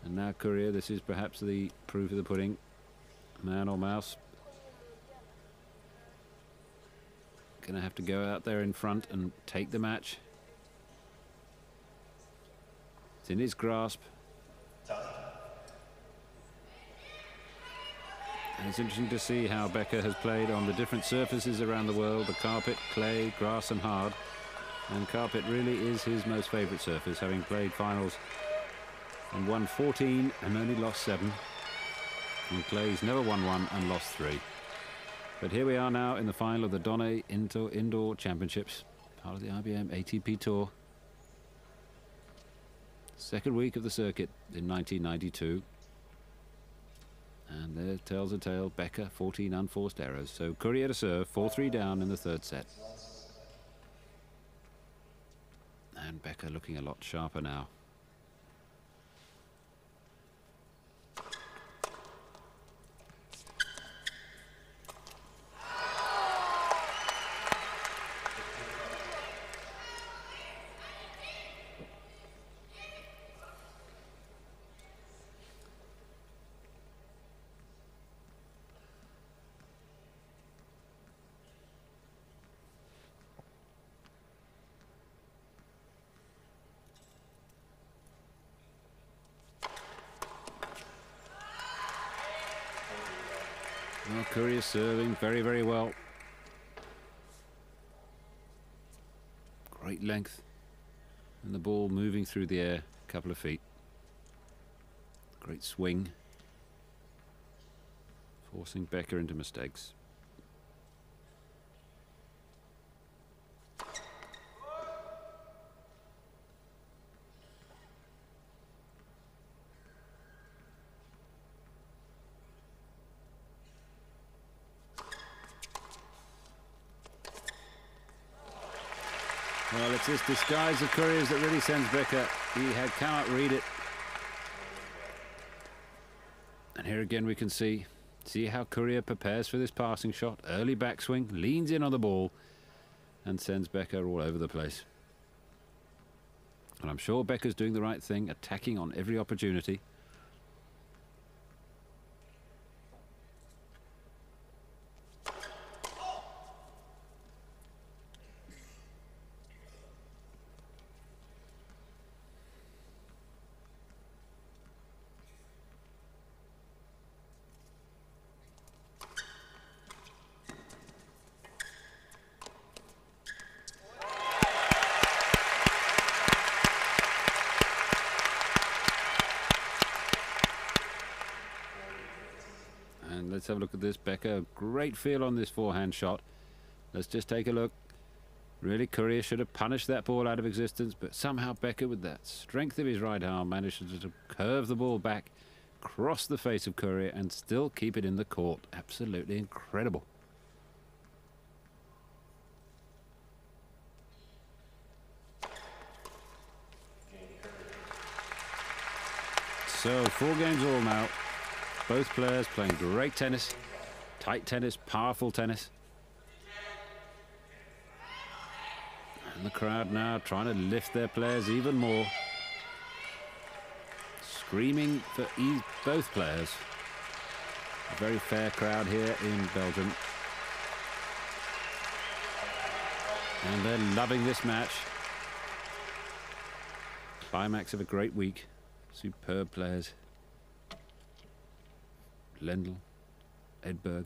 And now Courier, this is perhaps the proof of the pudding. Man or mouse. Gonna have to go out there in front and take the match. It's in his grasp. And it's interesting to see how Becker has played on the different surfaces around the world, the carpet, clay, grass and hard. And carpet really is his most favourite surface, having played finals and won 14 and only lost 7. And clay, he's never won 1 and lost 3. But here we are now in the final of the Donne Indoor Championships, part of the IBM ATP Tour. 2nd week of the circuit in 1992. And there tells a tale, Becker, 14 unforced errors. So Courier to serve, 4-3 down in the 3rd set. And Becker looking a lot sharper now. Well, Courier serving very, very well. Great length. And the ball moving through the air a couple of feet. Great swing. Forcing Becker into mistakes. Well, it's this disguise of Courier's that really sends Becker. He cannot read it. And here again we can see how Courier prepares for this passing shot. Early backswing, leans in on the ball and sends Becker all over the place. And I'm sure Becker's doing the right thing, attacking on every opportunity. Let's have a look at this. Becker, great feel on this forehand shot. Let's just take a look. Really, Courier should have punished that ball out of existence, but somehow Becker, with that strength of his right arm, managed to curve the ball back, cross the face of Courier, and still keep it in the court. Absolutely incredible. So 4 games all now. Both players playing great tennis, tight tennis, powerful tennis. And the crowd now trying to lift their players even more. Screaming for both players. A very fair crowd here in Belgium. And they're loving this match. Climax of a great week. Superb players. Lendl, Edberg,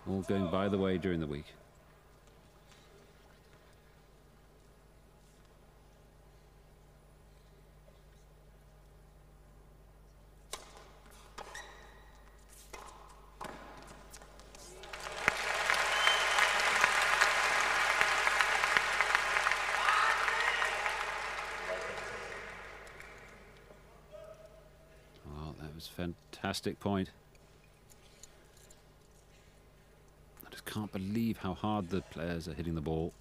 all going by the way during the week. fantastic point. I just can't believe how hard the players are hitting the ball.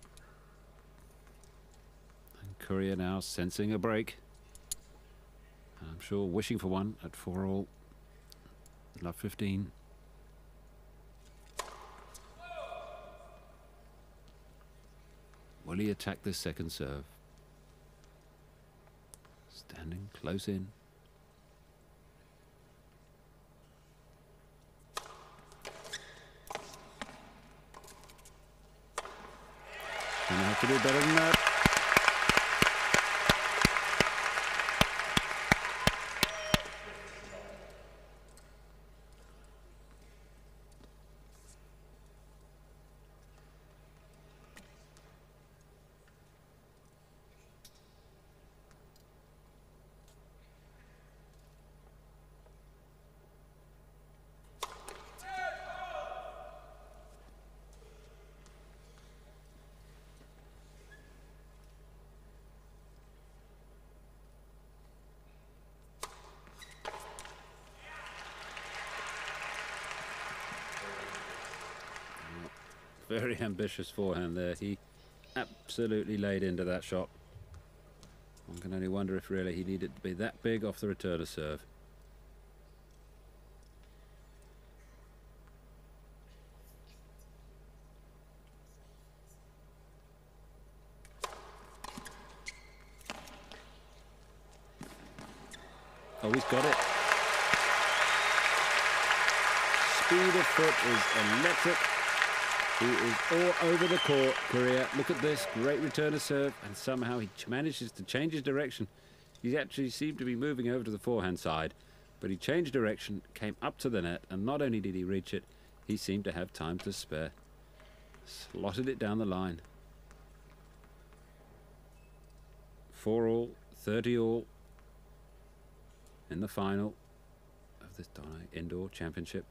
And Courier now sensing a break. And I'm sure wishing for one at 4-all. Love 15. Will he attack this second serve? Standing close in. Gonna have to do better than that. Very ambitious forehand there. He absolutely laid into that shot. One can only wonder if really he needed to be that big off the returner serve. Oh, he's got it. Speed of foot is electric. He is all over the court, Courier. Look at this, great returner serve, and somehow he manages to change his direction. He actually seemed to be moving over to the forehand side, but he changed direction, came up to the net, and not only did he reach it, he seemed to have time to spare. Slotted it down the line. 4-all, 30-all in the final of this Indoor Championship.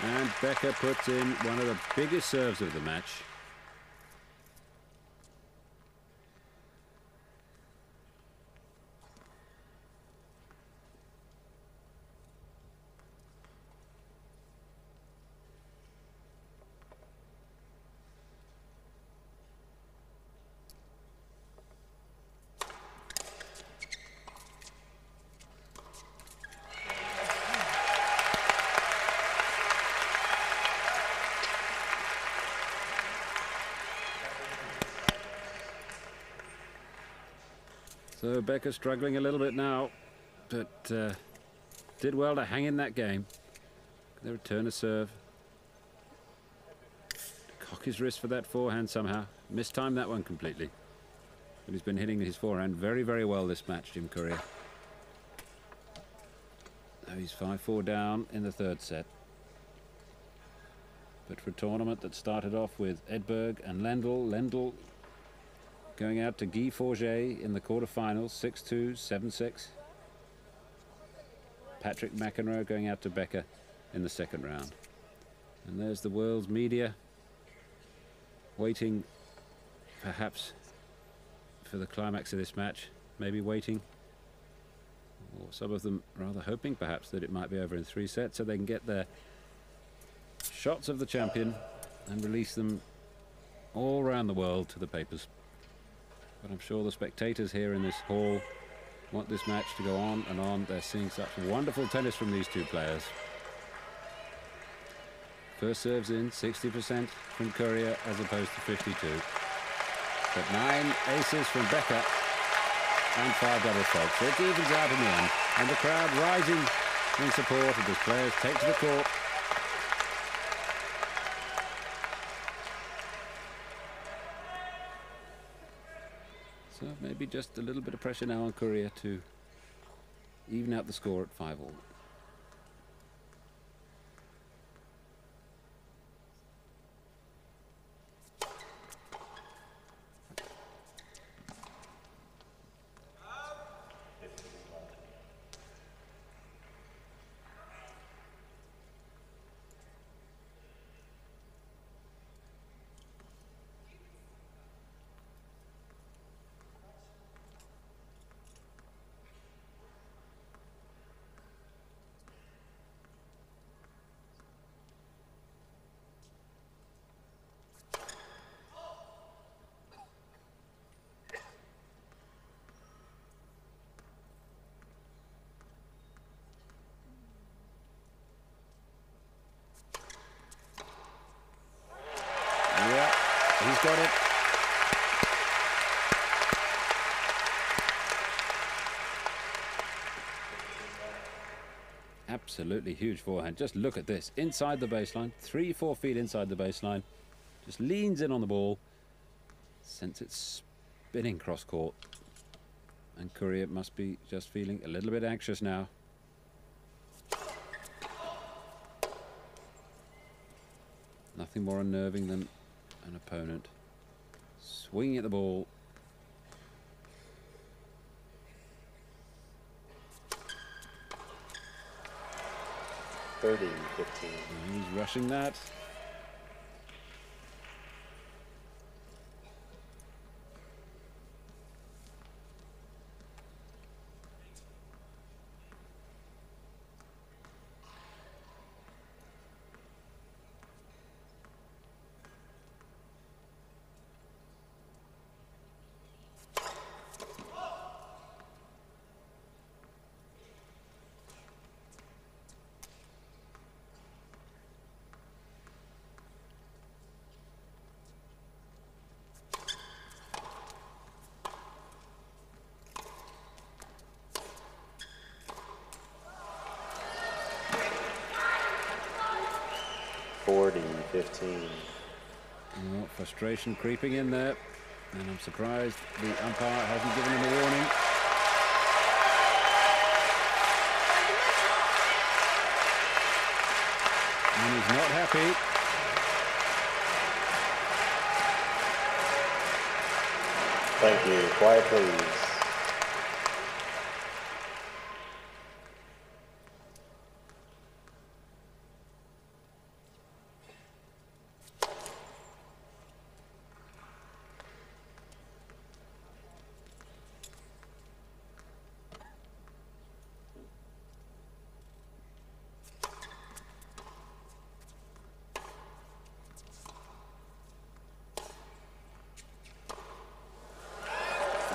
And Becker puts in one of the biggest serves of the match. So Becker struggling a little bit now, but did well to hang in that game. The return a serve. Cock his wrist for that forehand somehow. Mistimed that one completely. But he's been hitting his forehand very, very well this match, Jim Courier. Now he's 5-4 down in the third set. But for a tournament that started off with Edberg and Lendl going out to Guy Forget in the quarterfinals, 6-2, 7-6. Patrick McEnroe going out to Becker in the second round. And there's the world's media waiting perhaps for the climax of this match, maybe waiting, or some of them rather hoping perhaps that it might be over in 3 sets so they can get their shots of the champion and release them all around the world to the papers. But I'm sure the spectators here in this hall want this match to go on and on. They're seeing such wonderful tennis from these two players. First serves in, 60% from Courier as opposed to 52. But 9 aces from Becker and 5 double faults. So it evens out in the end. And the crowd rising in support of these players take to the court. So maybe just a little bit of pressure now on Courier to even out the score at 5-all. Yeah, he's got it. Absolutely huge forehand. Just look at this. Inside the baseline, 3-4 feet inside the baseline. Just leans in on the ball, sends it spinning cross court. And Courier must be just feeling a little bit anxious now. Nothing more unnerving than an opponent swinging at the ball. $30, $15. He's rushing that. $40, $15. Oh, frustration creeping in there, and I'm surprised the umpire hasn't given him a warning. And he's not happy. Thank you. Quiet, please.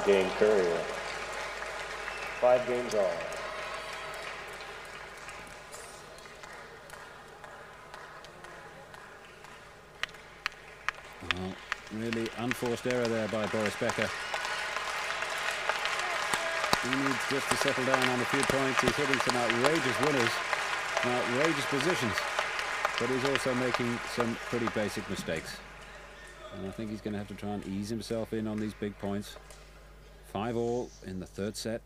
Game Courier. 5 games all. Well, really unforced error there by Boris Becker. He needs just to settle down on a few points. He's hitting some outrageous winners, some outrageous positions, but he's also making some pretty basic mistakes. And I think he's going to have to try and ease himself in on these big points. 5-all in the third set,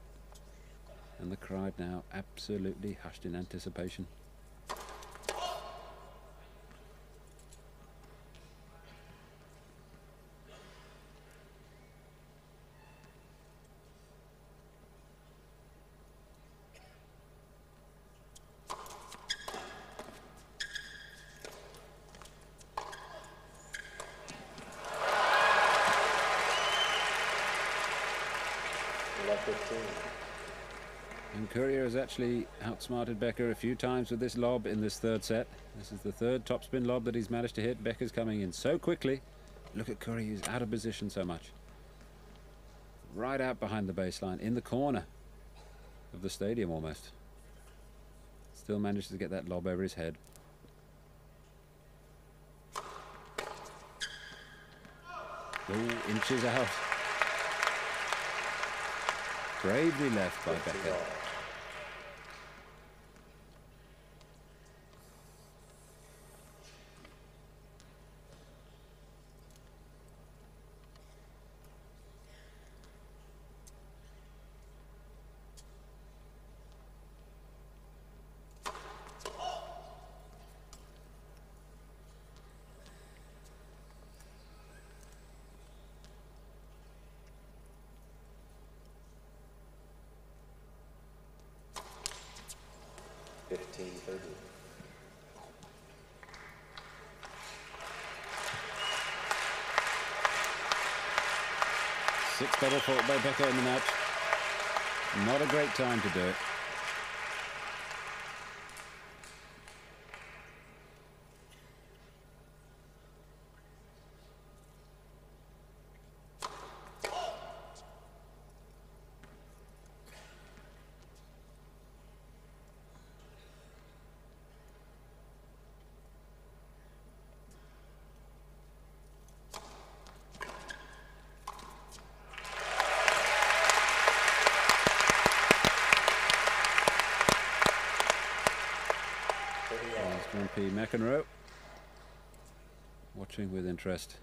and the crowd now absolutely hushed in anticipation. And Courier has actually outsmarted Becker a few times with this lob in this third set. This is the third topspin lob that he's managed to hit. Becker's coming in so quickly. Look at Courier, he's out of position so much. Right out behind the baseline, in the corner of the stadium almost. Still manages to get that lob over his head. Oh, inches out. Bravely left by Becker. $15, $30. Sixth double fault by Becker in the match. Not a great time to do it. JP McEnroe watching with interest.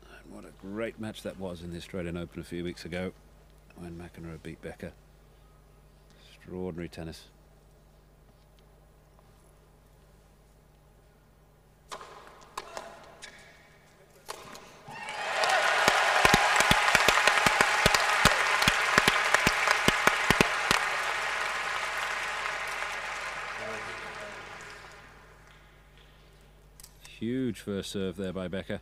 And what a great match that was in the Australian Open a few weeks ago when McEnroe beat Becker. Extraordinary tennis. Huge first serve there by Becker.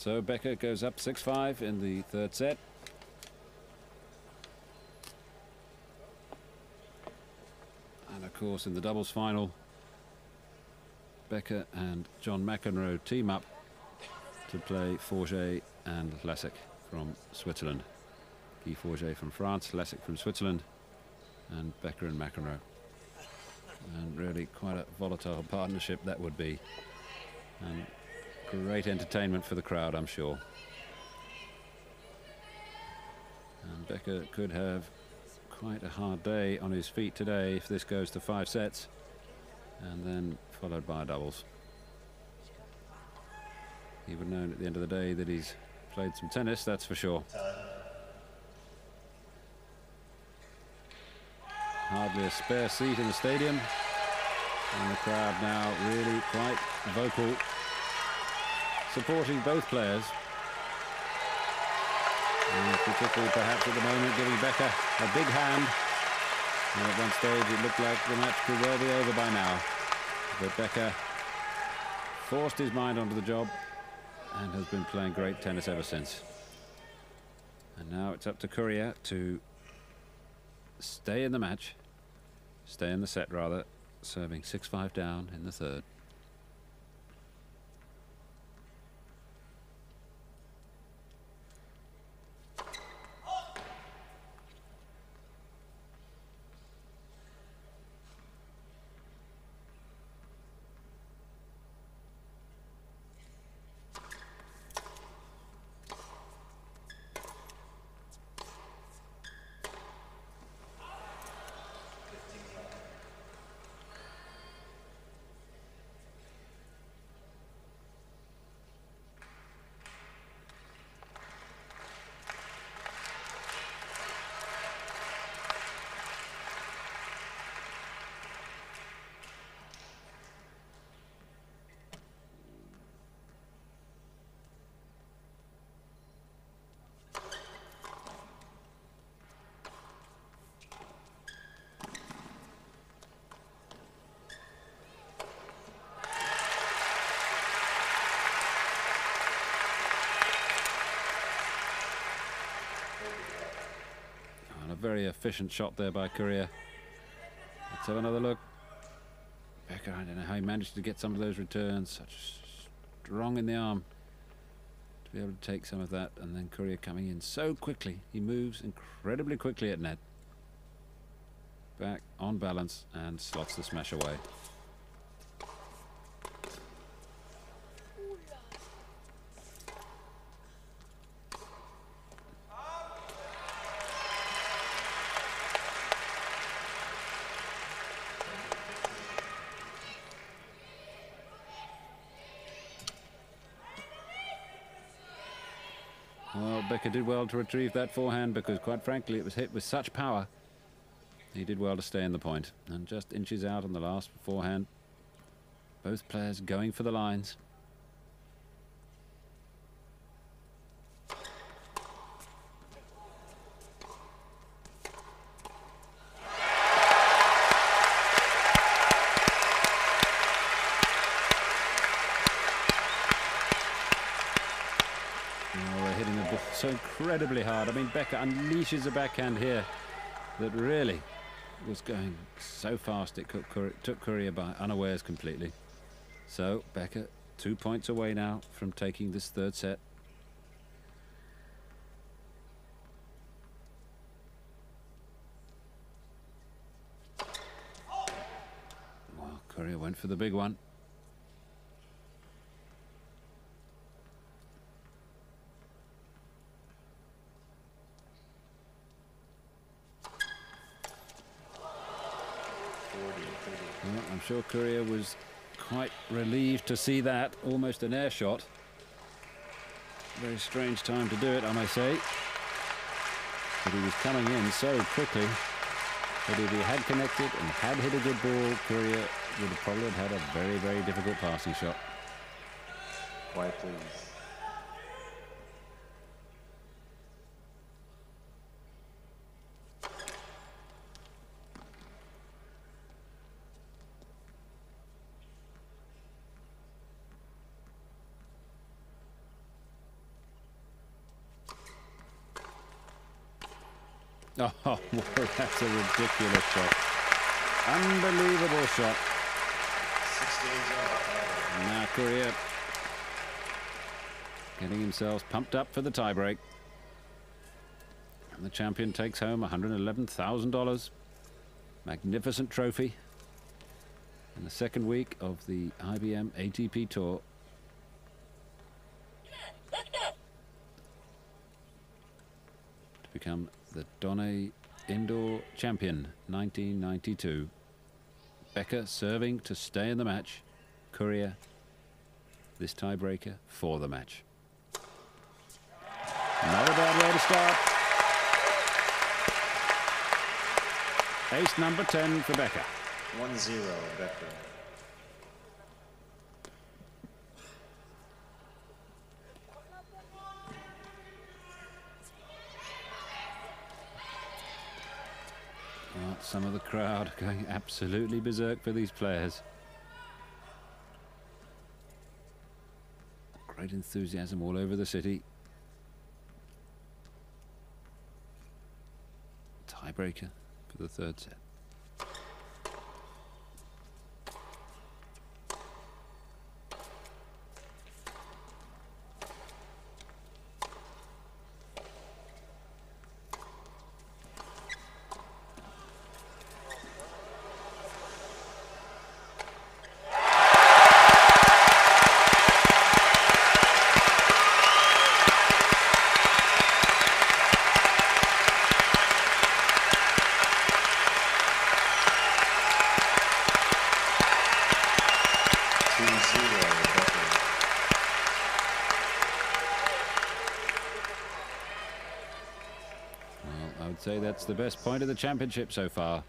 So Becker goes up 6-5 in the third set. And of course in the doubles final, Becker and John McEnroe team up to play Forget and Lessig from Switzerland. Guy Forget from France, Lessig from Switzerland, and Becker and McEnroe. And really quite a volatile partnership that would be. And great entertainment for the crowd, I'm sure. And Becker could have quite a hard day on his feet today if this goes to 5 sets and then followed by doubles. He would know at the end of the day that he's played some tennis, that's for sure. Hardly a spare seat in the stadium, and the crowd now really quite vocal, supporting both players, and particularly perhaps at the moment giving Becker a big hand. And at one stage it looked like the match could well be over by now, but Becker forced his mind onto the job and has been playing great tennis ever since. And now it's up to Courier to stay in the match, stay in the set rather, serving 6-5 down in the third. Very efficient shot there by Courier. Let's have another look. Becker, I don't know how he managed to get some of those returns. Such strong in the arm to be able to take some of that. And then Courier coming in so quickly. He moves incredibly quickly at net. Back on balance and slots the smash away. Well, Becker did well to retrieve that forehand because, quite frankly, it was hit with such power. He did well to stay in the point and just inches out on the last forehand. Both players going for the lines. So incredibly hard. I mean, Becker unleashes a backhand here that really was going so fast it took Courier by unawares completely. So Becker 2 points away now from taking this third set. Well, Courier went for the big one. Well, I'm sure Courier was quite relieved to see that, almost an air shot. Very strange time to do it, I may say. But he was coming in so quickly that if he had connected and had hit a good ball, Courier would have probably had a very, very difficult passing shot. Quiet, please. Oh, well, that's a ridiculous shot. Unbelievable shot. 6 games off. Now Courier getting himself pumped up for the tiebreak. And the champion takes home $111,000. Magnificent trophy in the second week of the IBM ATP Tour. To become the Donne Indoor Champion 1992. Becker serving to stay in the match. Courier, this tiebreaker for the match. Not a bad way to start. Ace number 10 for Becker. 1-0, Becker. Well, some of the crowd going absolutely berserk for these players. Great enthusiasm all over the city. Tiebreaker for the third set. Say that's the best point of the championship so far.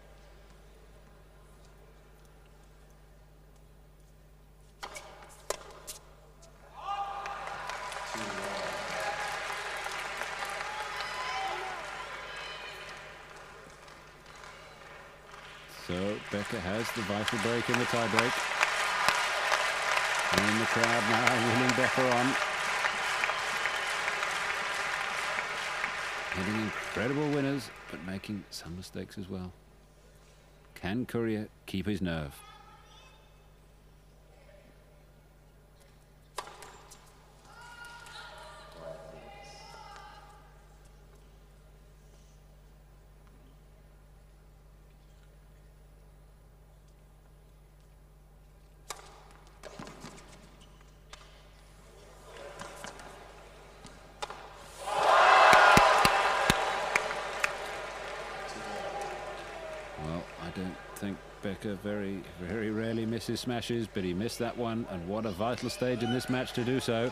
So Becker has the vital break in the tiebreak. And the crowd now willing Becker on. Hitting incredible winners, but making some mistakes as well. Can Courier keep his nerve? Becker very rarely misses smashes, but he missed that one, and what a vital stage in this match to do so.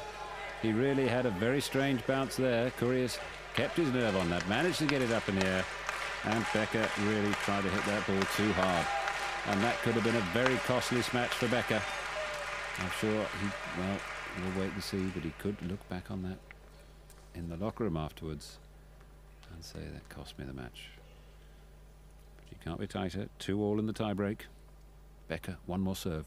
He really had a very strange bounce there. Courier's kept his nerve on that, managed to get it up in the air, and Becker really tried to hit that ball too hard. And that could have been a very costly smash for Becker. I'm sure well, we'll wait and see, but he could look back on that in the locker room afterwards and say that cost me the match. But you can't be tighter. 2-2 in the tiebreak. Becker, one more serve.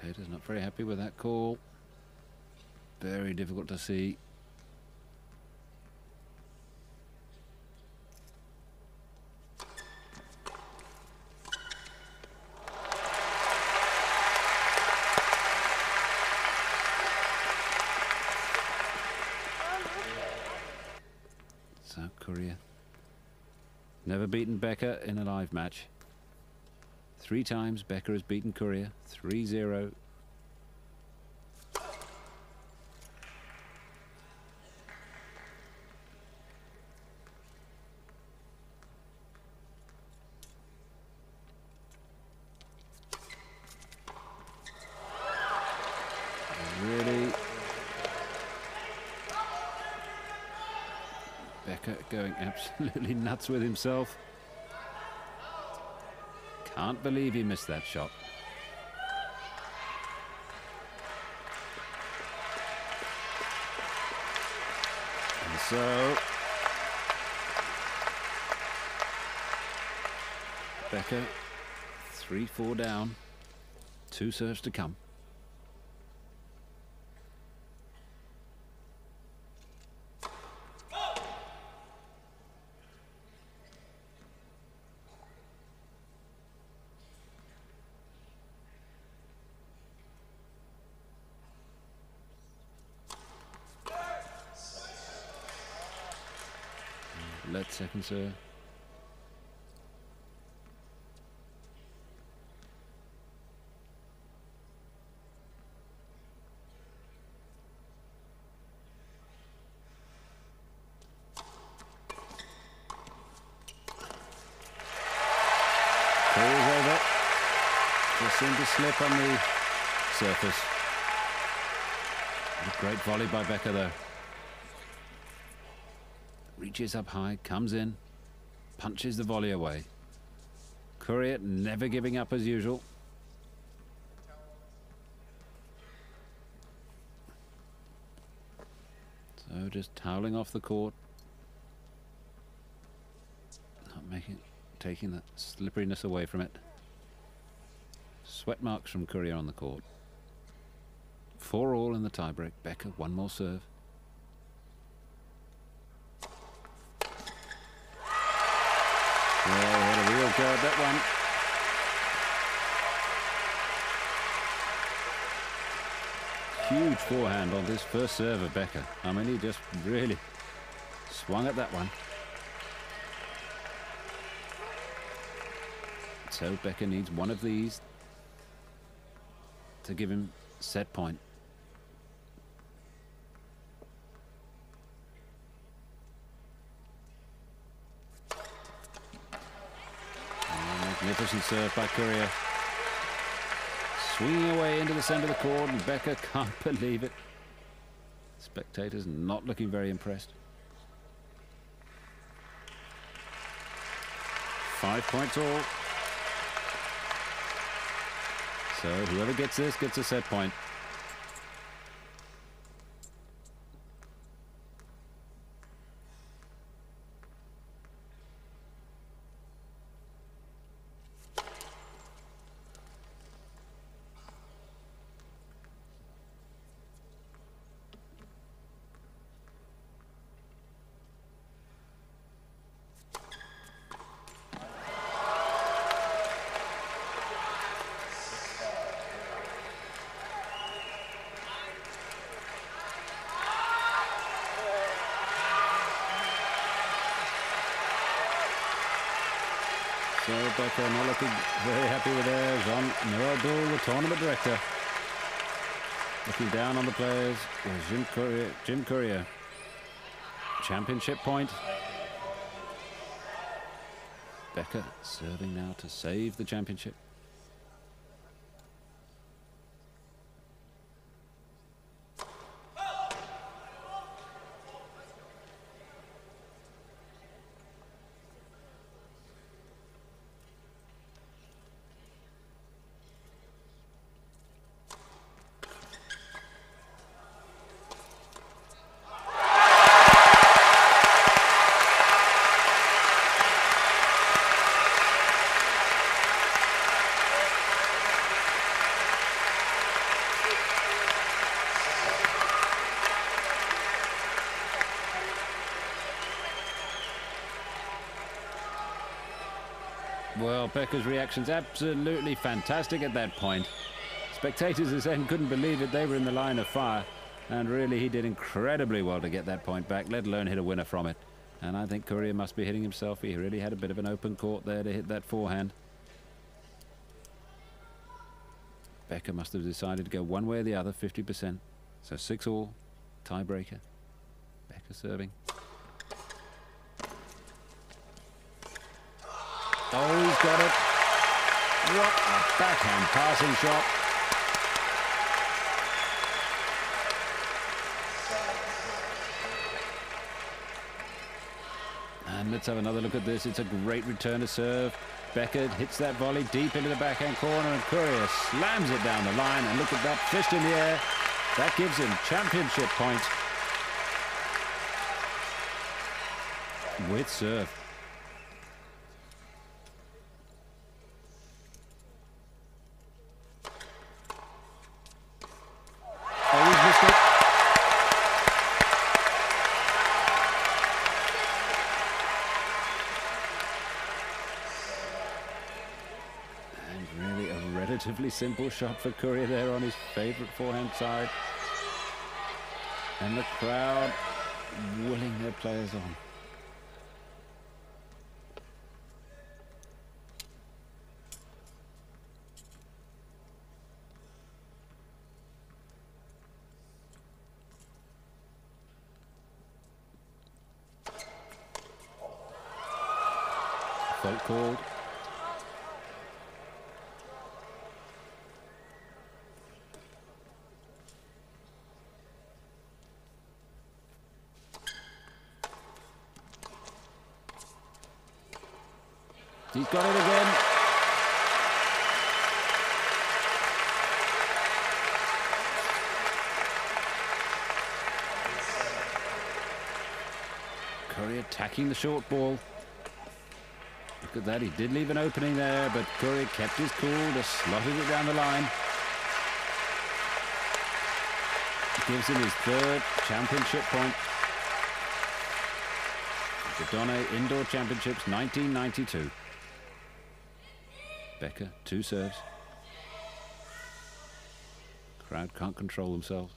Spectators not very happy with that call. Very difficult to see. So Courier, never beaten Becker in a live match. 3 times Becker has beaten Courier, 3-0. Really, Becker going absolutely nuts with himself. Can't believe he missed that shot. And so Becker 3-4 down, 2 serves to come. Let second serve. Courier's over. Just seemed to slip on the surface. A great volley by Becker though. Reaches up high, comes in, punches the volley away. Courier never giving up as usual. So just toweling off the court. Not taking the slipperiness away from it. Sweat marks from Courier on the court. 4-all in the tiebreak. Becker, one more serve. Oh, what a real go at that one. Huge forehand on this first serve of Becker. I mean, he just really swung at that one. So Becker needs one of these to give him set point. Magnificent serve by Courier. Swinging away into the centre of the court, and Becker can't believe it. Spectators not looking very impressed. 5 points all. So whoever gets this gets a set point. So Becker not looking very happy with theirs. Jean-Noël, the tournament director, looking down on the players. Jim Courier. Championship point. Becker serving now to save the championship. thought Becker's reactions absolutely fantastic at that point. Spectators at end couldn't believe it. They were in the line of fire. And really, he did incredibly well to get that point back, let alone hit a winner from it. And I think Courier must be hitting himself. He really had a bit of an open court there to hit that forehand. Becker must have decided to go one way or the other, 50%. So 6-all, tiebreaker. Becker serving. Oh, he's got it. What a backhand passing shot. And let's have another look at this. It's a great return to serve. Becker hits that volley deep into the backhand corner, and Courier slams it down the line. And look at that, fist in the air. That gives him championship point with serve. Oh, he's missed it. And really a relatively simple shot for Courier there on his favourite forehand side. And the crowd willing their players on. Fault called. He's got it again. Courier attacking the short ball. Look at that, he did leave an opening there, but Courier kept his cool, just slotted it down the line. Gives him his third championship point. The Donne Indoor Championships 1992. Becker, 2 serves. Crowd can't control themselves.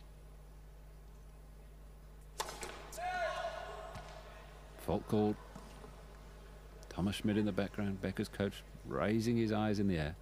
Fault called. Thomas Schmidt in the background, Becker's coach, raising his eyes in the air.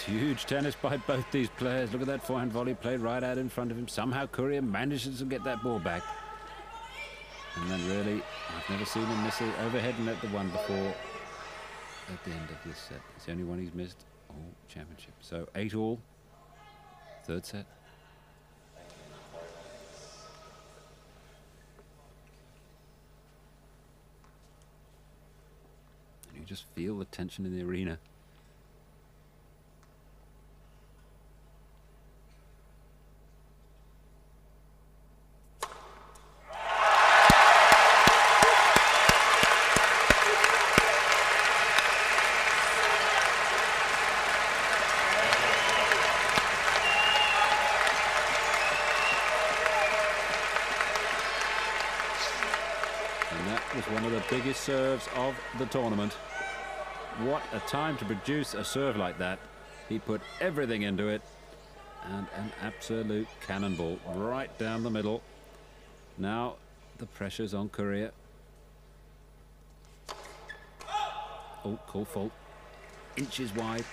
Huge tennis by both these players. Look at that forehand volley played right out in front of him. Somehow Courier manages to get that ball back. And then really, I've never seen him miss the overhead net the one before at the end of this set. It's the only one he's missed all championship. So 8-all, third set. And you just feel the tension in the arena. One of the biggest serves of the tournament. What a time to produce a serve like that. He put everything into it, and an absolute cannonball right down the middle. Now the pressure's on Courier. Oh, call fault. Inches wide.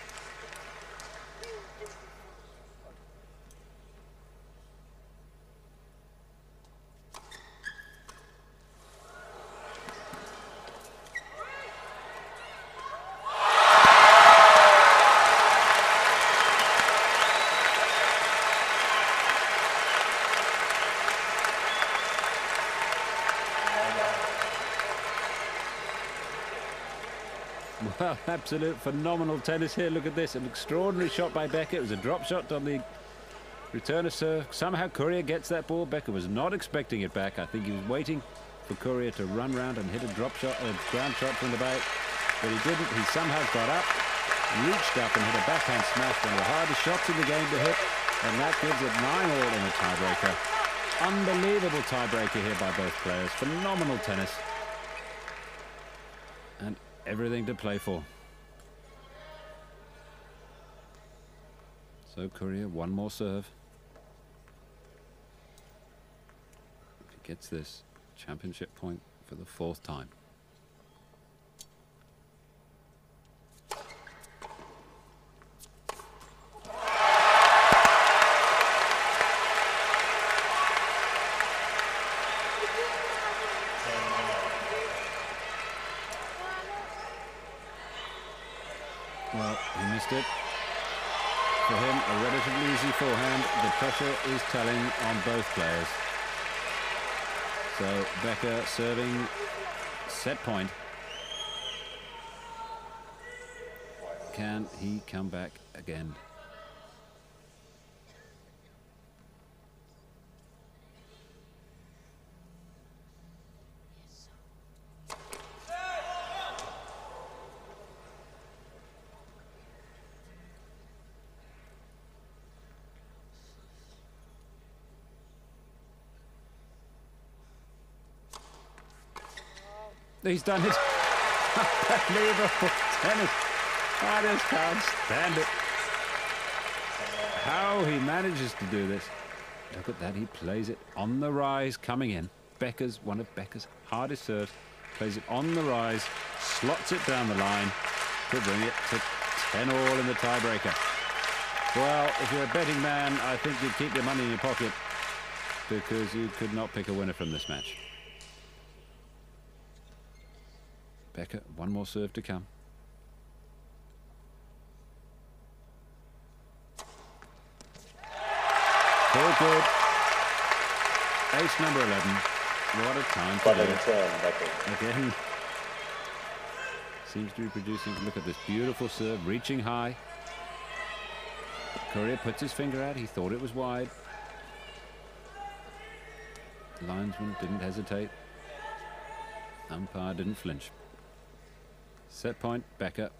Well, absolute phenomenal tennis here. Look at this, an extraordinary shot by Becker. It was a drop shot on the Return a serve. Somehow Courier gets that ball. Becker was not expecting it back. I think he was waiting for Courier to run round and hit a drop shot, a ground shot from the back. But he didn't. He somehow got up, reached up and hit a backhand smash, one of the hardest shots in the game to hit. And that gives it 9-all in a tiebreaker. Unbelievable tiebreaker here by both players. Phenomenal tennis. And everything to play for. So Courier, one more serve. If he gets this, championship point for the 4th time. Well, he missed it. For him, a relatively easy forehand. The pressure is telling on both players. So Becker serving set point. Can he come back again? He's done it. Unbelievable tennis. I just can't stand it. How he manages to do this. Look at that. He plays it on the rise coming in. Becker's one of Becker's hardest serves. Plays it on the rise. Slots it down the line to bring it to 10-all in the tiebreaker. Well, if you're a betting man, I think you'd keep your money in your pocket because you could not pick a winner from this match. Becker, one more serve to come. All good. Ace number 11. What a time to do it. Again. Seems to be producing. Look at this beautiful serve, reaching high. Courier puts his finger out. He thought it was wide. The linesman didn't hesitate. Umpire didn't flinch. Set point, Becker.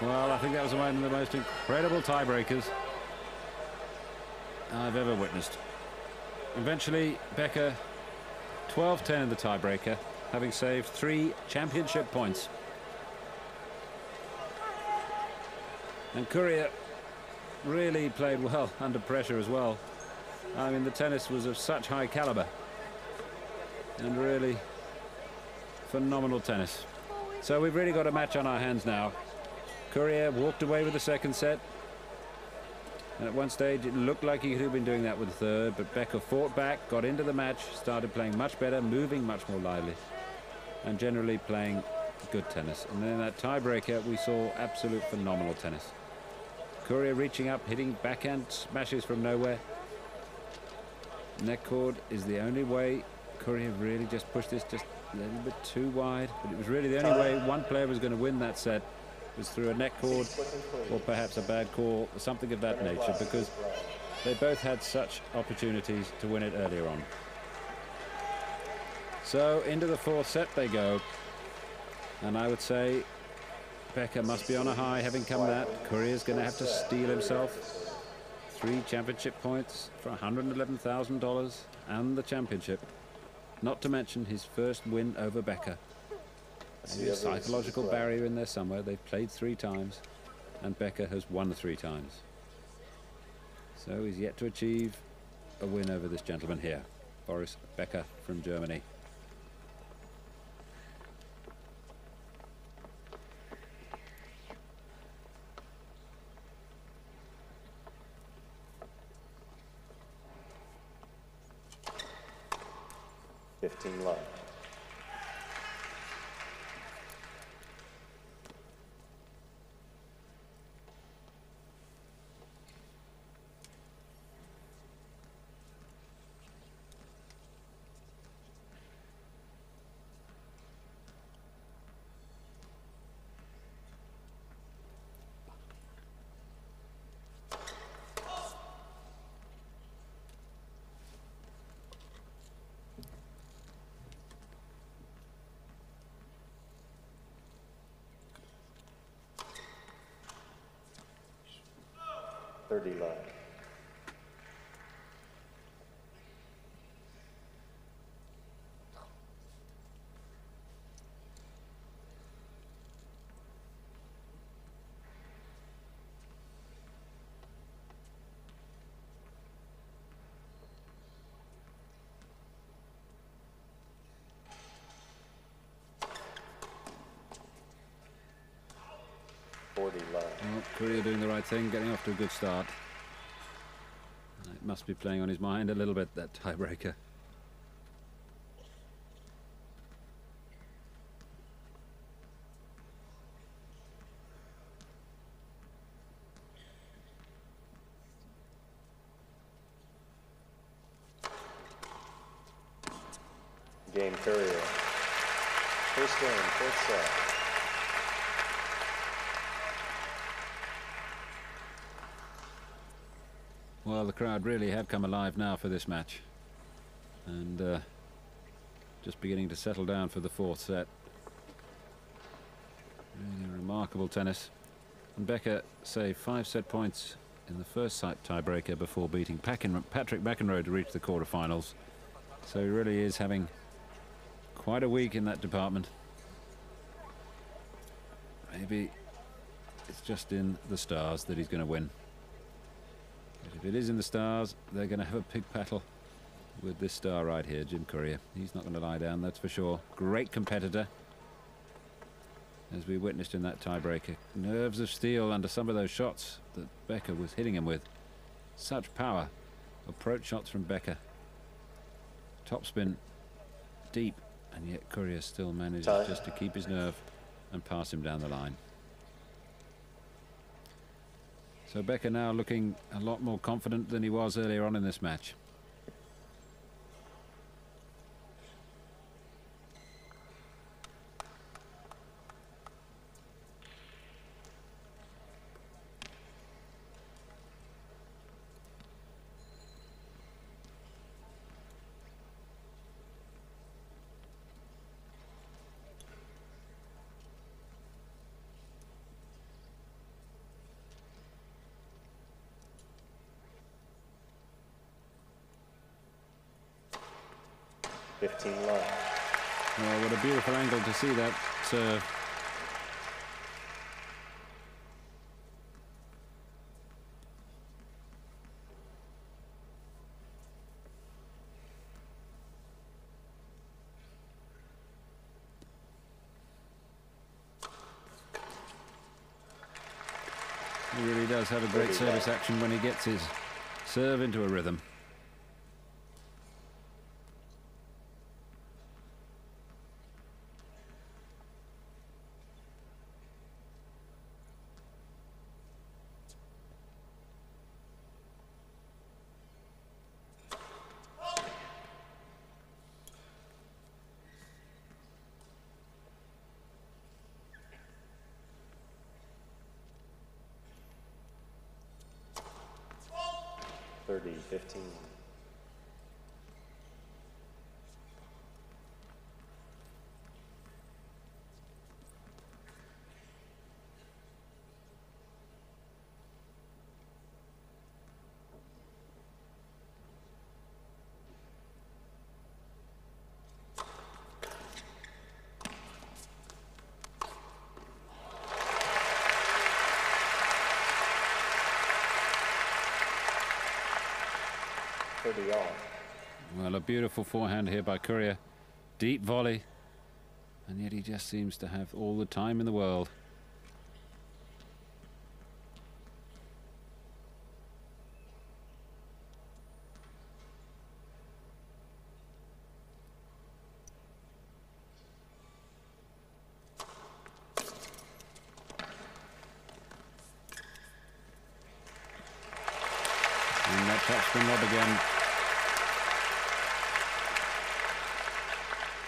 Well, I think that was one of the most incredible tiebreakers I've ever witnessed. Eventually, Becker 12-10 in the tiebreaker, having saved 3 championship points. And Courier really played well under pressure as well. I mean, the tennis was of such high caliber and really phenomenal tennis. So we've really got a match on our hands now. Courier walked away with the second set. And at one stage, it looked like he could have been doing that with the third, but Becker fought back, got into the match, started playing much better, moving much more lively, and generally playing good tennis. And then in that tiebreaker, we saw absolute phenomenal tennis. Courier reaching up, hitting backhand smashes from nowhere. Neck cord is the only way. Courier really just pushed this just a little bit too wide, but it was really the only way one player was going to win that set. Was through a neck cord or perhaps a bad call or something of that nature, because they both had such opportunities to win it earlier on. So into the 4th set they go, and I would say Becker must be on a high having come that. Courier's going to have to steel himself 3 championship points for $111,000 and the championship, not to mention his first win over Becker. Maybe a psychological barrier in there somewhere. They've played 3 times and Becker has won 3 times. So he's yet to achieve a win over this gentleman here, Boris Becker from Germany. 15 love. $30 love. $40 love. Well, Courier doing the right thing, getting off to a good start. It must be playing on his mind a little bit, that tiebreaker. Game Courier. First game, fourth set. Well, the crowd really have come alive now for this match. And just beginning to settle down for the fourth set. Really remarkable tennis. And Becker saved 5 set points in the first set tiebreaker before beating Patrick McEnroe to reach the quarterfinals. So he really is having quite a week in that department. Maybe it's just in the stars that he's going to win. But if it is in the stars, they're going to have a big battle with this star right here, Jim Courier. He's not going to lie down, that's for sure. Great competitor, as we witnessed in that tiebreaker. Nerves of steel under some of those shots that Becker was hitting him with. Such power. Approach shots from Becker. Topspin deep, and yet Courier still manages just to keep his nerve and pass him down the line. So Becker now looking a lot more confident than he was earlier on in this match. $15 love. Oh, what a beautiful angle to see that serve. He really does have a great service action when he gets his serve into a rhythm. $15. Well, a beautiful forehand here by Courier. Deep volley. And yet he just seems to have all the time in the world. Top spin lob again.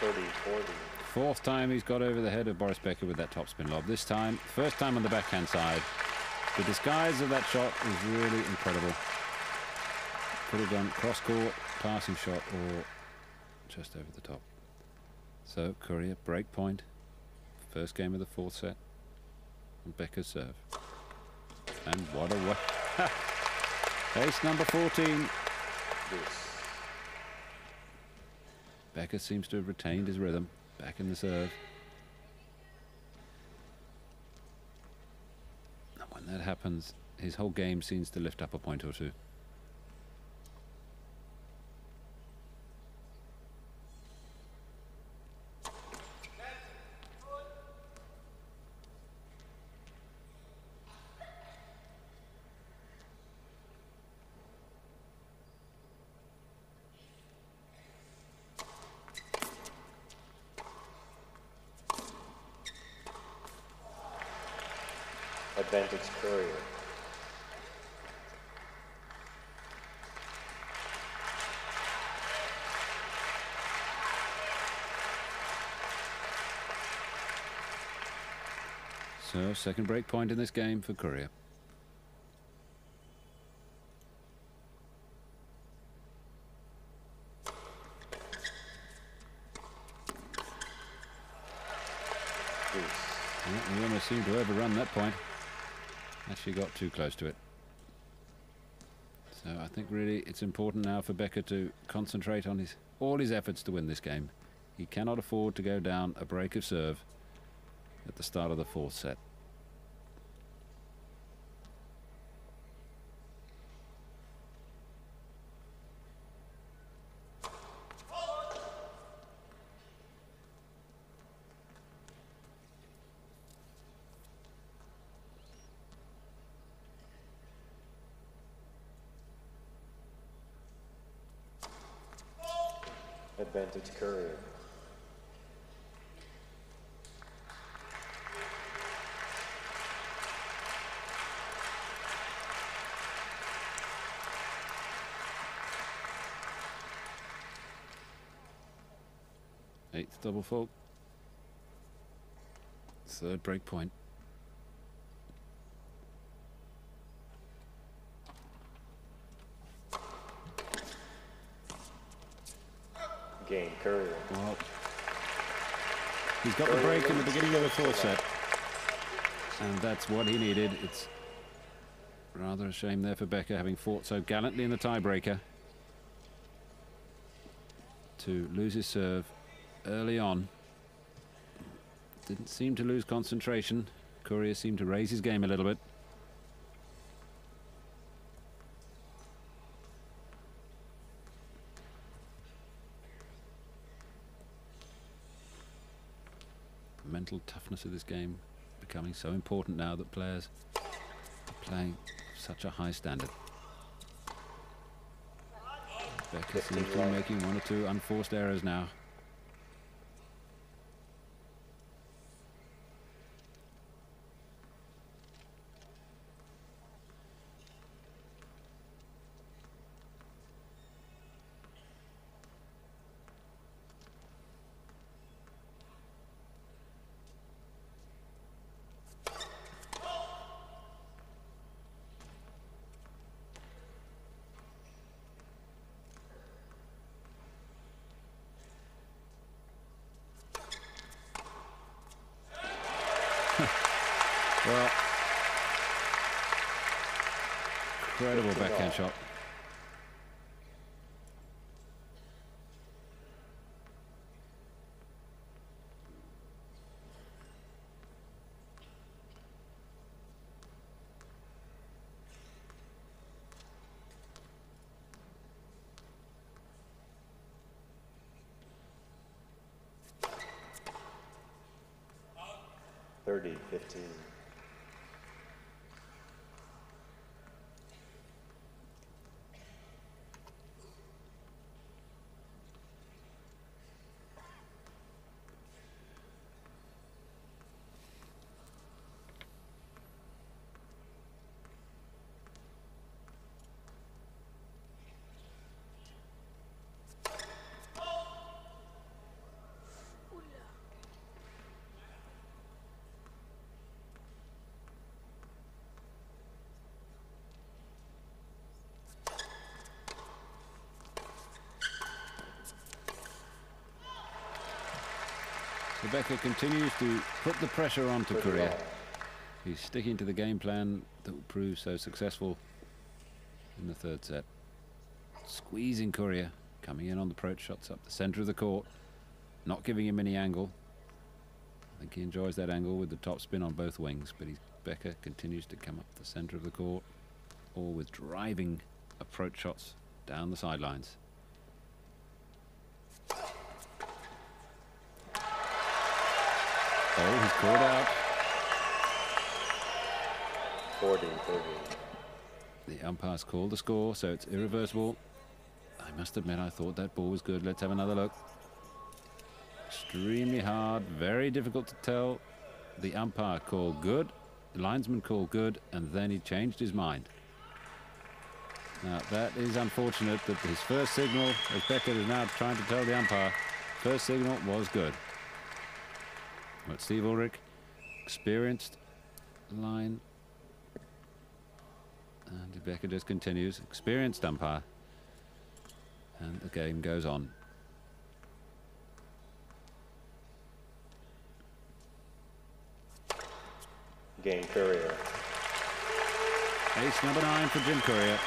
30, 40. Fourth time he's got over the head of Boris Becker with that topspin lob. This time, first time on the backhand side. The disguise of that shot was really incredible. Could have gone cross-court, passing shot, or just over the top. So, Courier, break point. First game of the fourth set. And Becker's serve. And what a way. Ace number 14. Deuce. Becker seems to have retained his rhythm. Back in the serve. And when that happens, his whole game seems to lift up a point or two. Advantage Courier. So, second break point in this game for Courier. Deuce. Well, he almost seemed to overrun that point. Actually got too close to it. So I think really it's important now for Becker to concentrate on all his efforts to win this game. He cannot afford to go down a break of serve at the start of the fourth set. Advantage Courier. Eighth double fault. Third break point. Game Courier. Well, he's got the break in the beginning of the fourth set, and that's what he needed. It's rather a shame there for Becker, having fought so gallantly in the tiebreaker, to lose his serve early on. Didn't seem to lose concentration. Courier seemed to raise his game a little bit. The mental toughness of this game becoming so important now that players are playing such a high standard. Becker seems to be making one or two unforced errors now. Well, incredible backhand shot. Thirty, 15. Becker continues to put the pressure onto Pretty Courier. well. He's sticking to the game plan that will prove so successful in the third set. Squeezing Courier, coming in on the approach shots up the centre of the court, not giving him any angle. I think he enjoys that angle with the top spin on both wings, but Becker continues to come up the centre of the court, all with driving approach shots down the sidelines. Oh, he's called out. 40-30. The umpire's called the score, so it's irreversible. I must admit, I thought that ball was good. Let's have another look. Extremely hard, very difficult to tell. The umpire called good, the linesman called good, and then he changed his mind. Now, that is unfortunate that his first signal, as Becker is now trying to tell the umpire, first signal was good. But Steve Ulrich, experienced line. And Becker just continues, experienced umpire. And the game goes on. Game Courier. Ace number 9 for Jim Courier.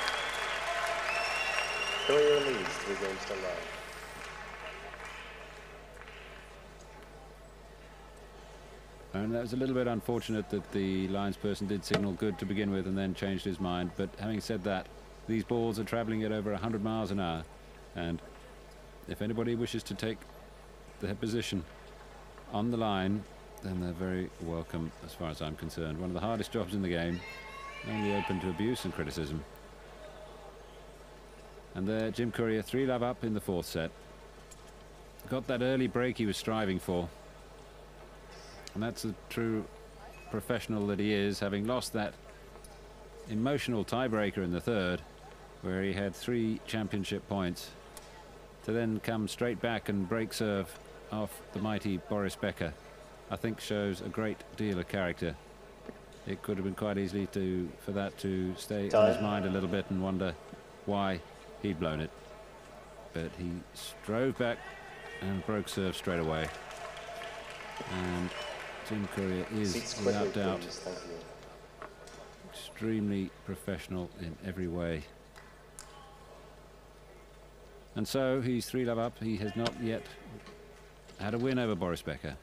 Courier leads 3 games to love. And that was a little bit unfortunate that the linesperson did signal good to begin with and then changed his mind. But having said that, these balls are travelling at over 100 miles an hour. And if anybody wishes to take their position on the line, then they're very welcome as far as I'm concerned. One of the hardest jobs in the game, only open to abuse and criticism. And there, Jim Courier 3-love up in the fourth set. Got that early break he was striving for. And that's a true professional that he is, having lost that emotional tiebreaker in the third, where he had 3 championship points, to then come straight back and break serve off the mighty Boris Becker, I think shows a great deal of character. It could have been quite easily for that to stay on his mind a little bit and wonder why he'd blown it. But he strove back and broke serve straight away. And Jim Courier is, without doubt, extremely professional in every way. And so he's 3-love up. He has not yet had a win over Boris Becker.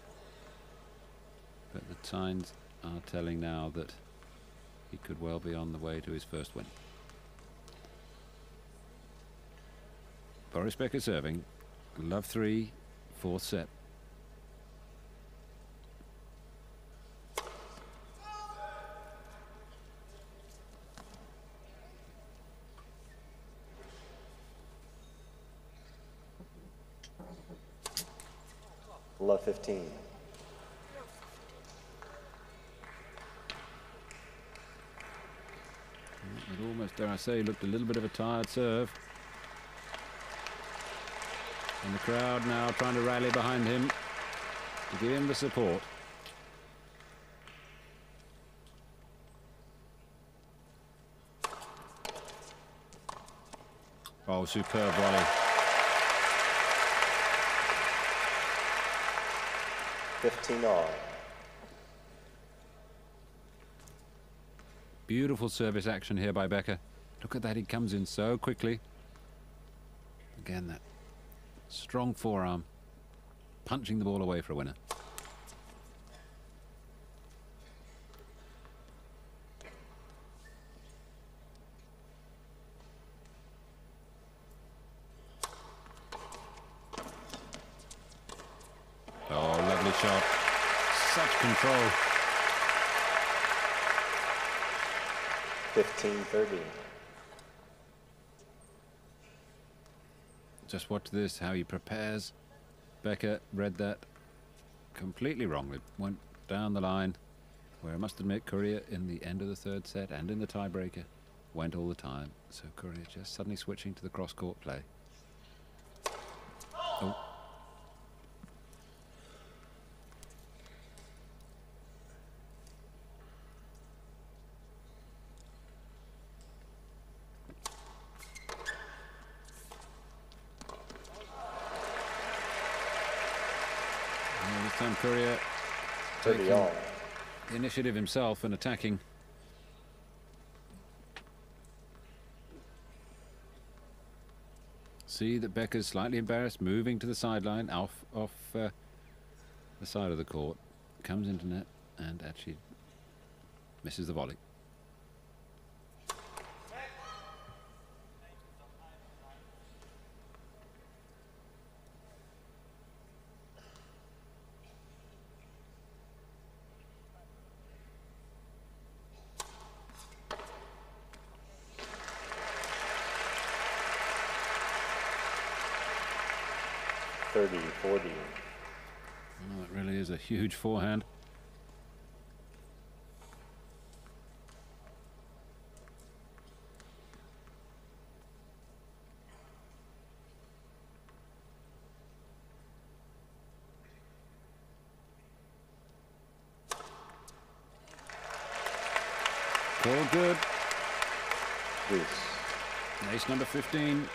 But the signs are telling now that he could well be on the way to his first win. Boris Becker serving. Love 3, fourth set. Love 15. It almost, dare I say, looked a little bit of a tired serve. And the crowd now trying to rally behind him to give him the support. Oh, superb volley. 15 all. Beautiful service action here by Becker. Look at that, he comes in so quickly. Again, that strong forearm, punching the ball away for a winner. Oh, lovely shot. Such control. 15-30. Just watch this, how he prepares. Becker read that completely wrongly. Went down the line, where I must admit Courier in the end of the third set and in the tiebreaker went all the time. So Courier just suddenly switching to the cross-court play. Oh. time Courier 30 taking all. the initiative himself and attacking. See that Becker's slightly embarrassed, moving to the sideline, off the side of the court, comes into net and actually misses the volley. Oh, it really is a huge forehand. All good. Deuce. Ace number 15.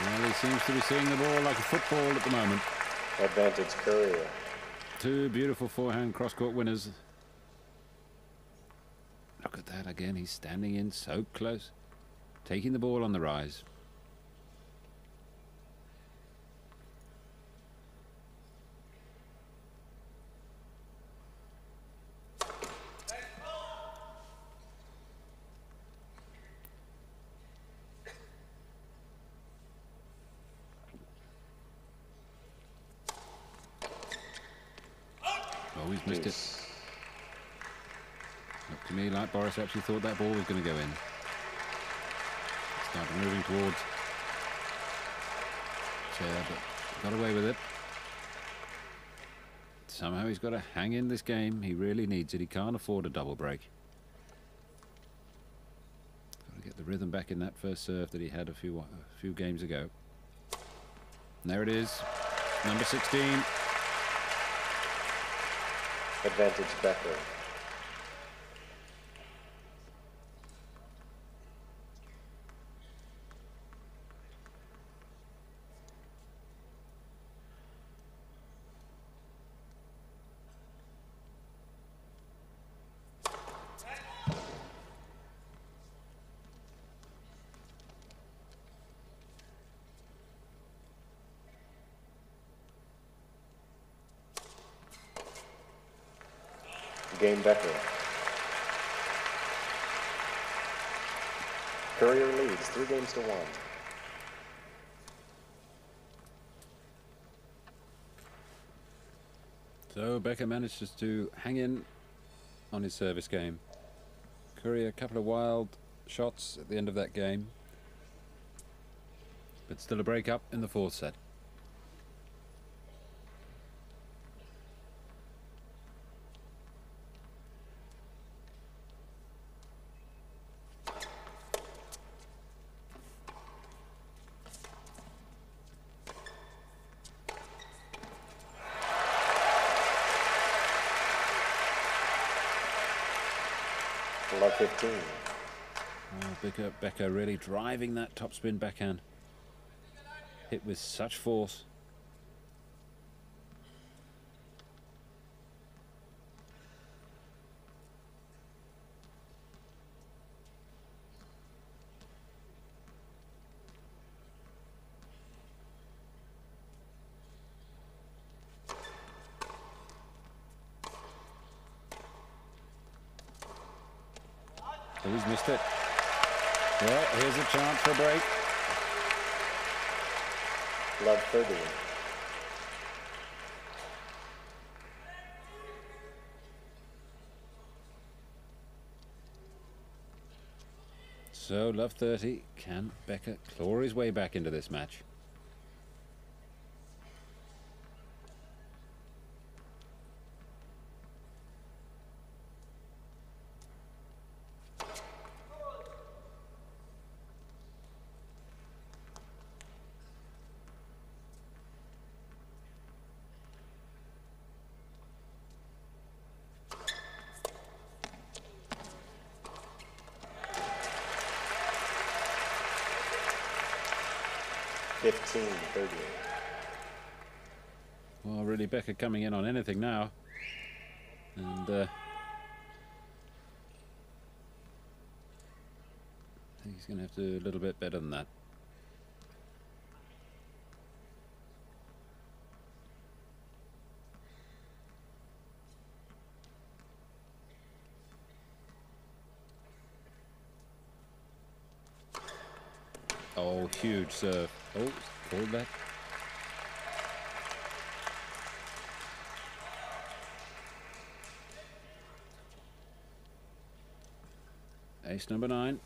Well, he seems to be seeing the ball like a football at the moment. Advantage Courier. Two beautiful forehand cross-court winners. Look at that again. He's standing in so close, taking the ball on the rise. Oh, he's missed it. Looked to me like Boris actually thought that ball was going to go in. Started moving towards chair, but got away with it. Somehow he's got to hang in this game. He really needs it. He can't afford a double break. Got to get the rhythm back in that first serve that he had a few games ago. And there it is, number 16. Advantage Becker. Game Becker. Courier leads 3-1. So Becker manages to hang in on his service game. Courier, a couple of wild shots at the end of that game, but still a break up in the fourth set. Love 15. Oh, Becker really driving that topspin backhand. Hit with such force. Oh, he's missed it. Well, here's a chance for a break. Love 30. So, love 30. Can Becker claw his way back into this match? 15-30. Well, really, Becker coming in on anything now. And I think he's going to have to do a little bit better than that. Oh, huge serve. Oh, called that. Ace number 9.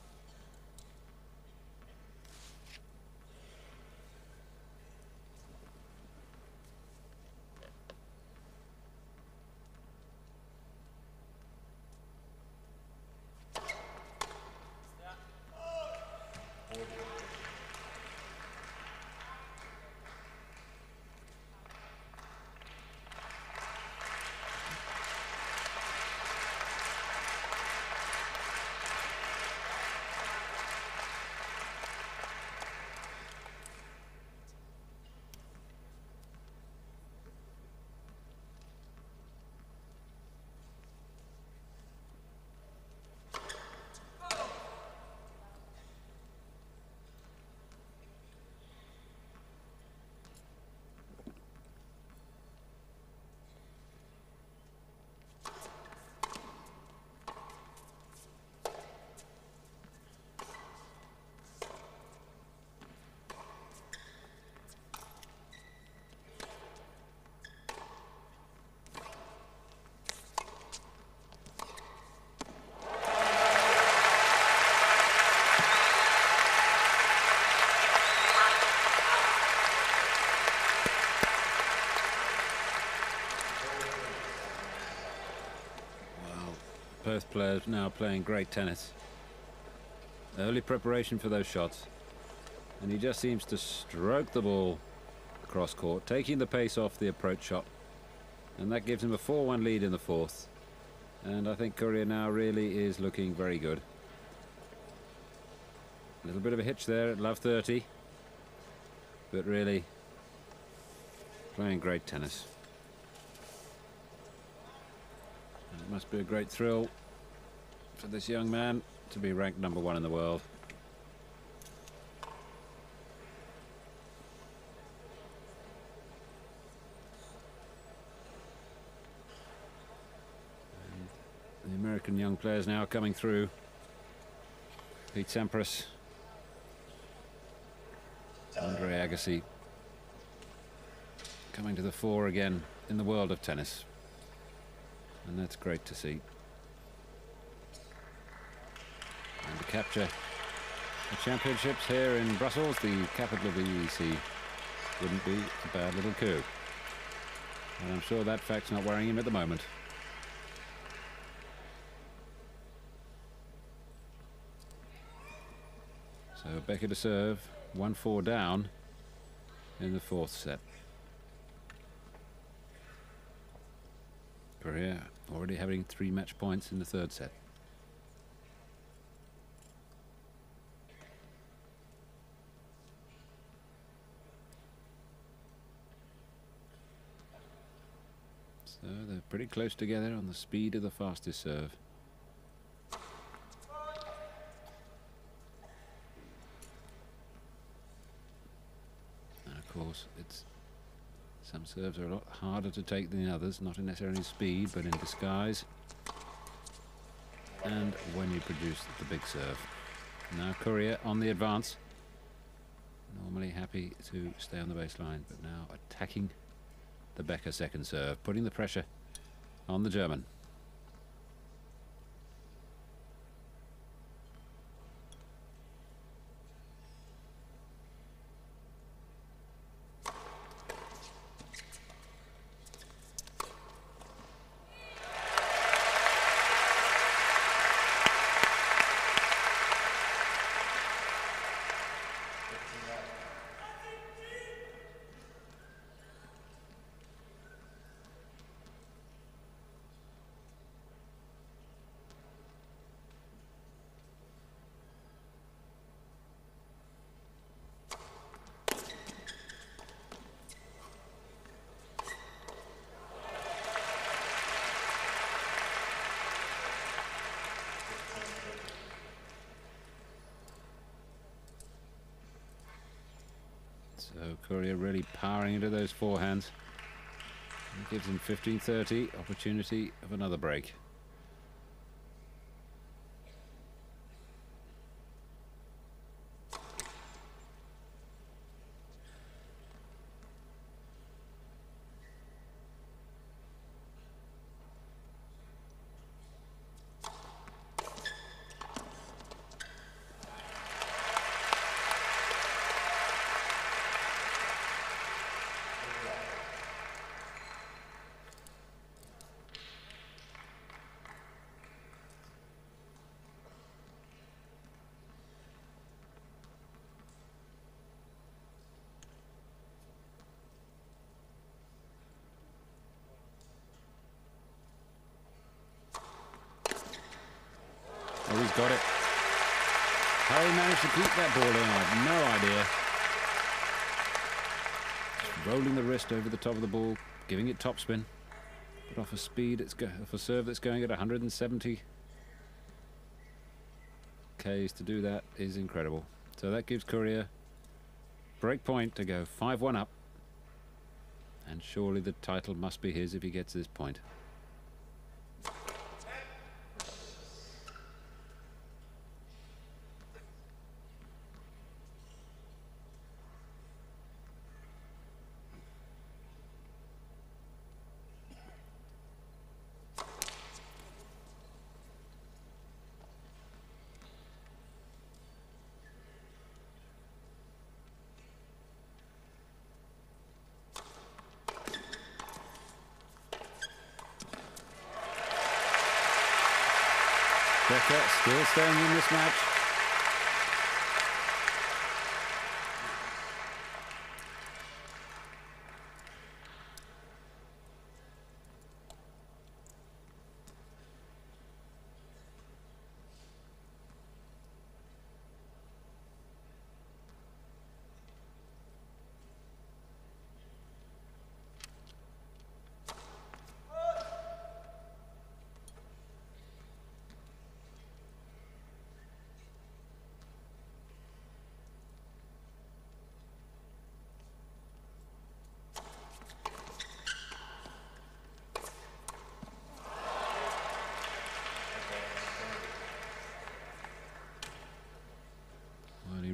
Both players now playing great tennis. Early preparation for those shots. And he just seems to stroke the ball across court, taking the pace off the approach shot. And that gives him a 4-1 lead in the 4th. And I think Courier now really is looking very good. A little bit of a hitch there at love 30. But really playing great tennis. It must be a great thrill for this young man to be ranked number 1 in the world. And the American young players now coming through. Pete Sampras, Andre Agassi, coming to the fore again in the world of tennis. And that's great to see. And to capture the championships here in Brussels, the capital of the EEC, wouldn't be a bad little coup. And I'm sure that fact's not worrying him at the moment. So Becker to serve, 1-4 down in the 4th set. Courier already having 3 match points in the 3rd set. So they're pretty close together on the speed of the fastest serve. And of course, some serves are a lot harder to take than others, not necessarily in speed, but in disguise. And when you produce the big serve. Now Courier on the advance. Normally happy to stay on the baseline, but now attacking the Becker second serve, putting the pressure on the German. So Courier really powering into those forehands. It gives him 15-30, opportunity of another break. Oh, he's got it. How he managed to keep that ball in, I have no idea. Just rolling the wrist over the top of the ball, giving it topspin, but off a speed, off a serve that's going at 170 k's to do that is incredible. So that gives Courier break point to go 5-1 up, and surely the title must be his if he gets this point. Becker still staying in this match.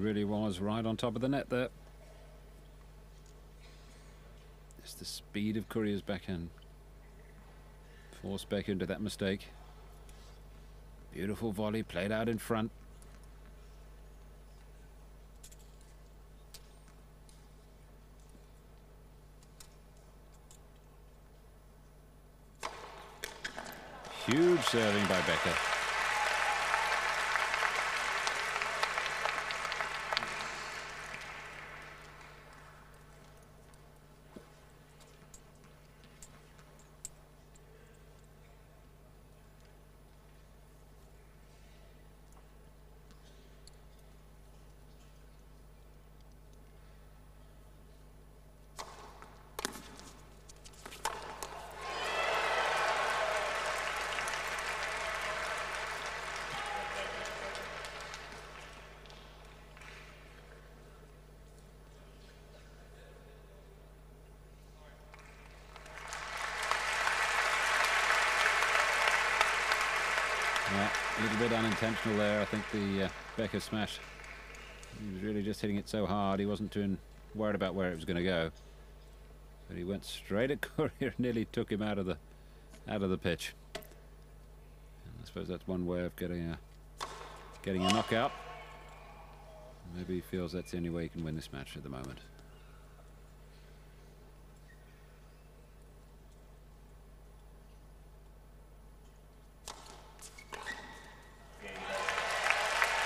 Really was right on top of the net there. It's the speed of Courier's backhand. Forced Becker into that mistake. Beautiful volley played out in front. Huge serving by Becker. A little bit unintentional there. I think the Becker smash, he was really just hitting it so hard he wasn't too worried about where it was going to go, but he went straight at Courier, nearly took him out of the pitch. And I suppose that's one way of getting a knockout. Maybe he feels that's the only way he can win this match at the moment.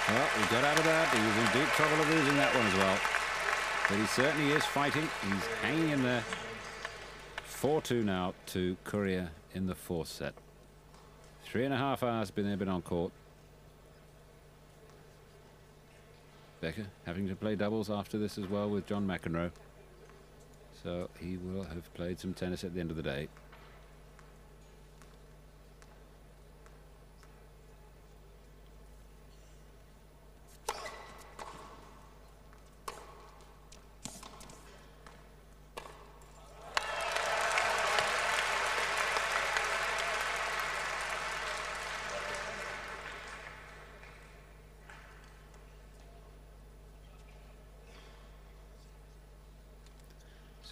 Well, he got out of that. He was in deep trouble of losing that one as well. But he certainly is fighting. He's hanging in there. 4-2 now to Courier in the fourth set. 3.5 hours been on court. Becker having to play doubles after this as well with John McEnroe. So he will have played some tennis at the end of the day.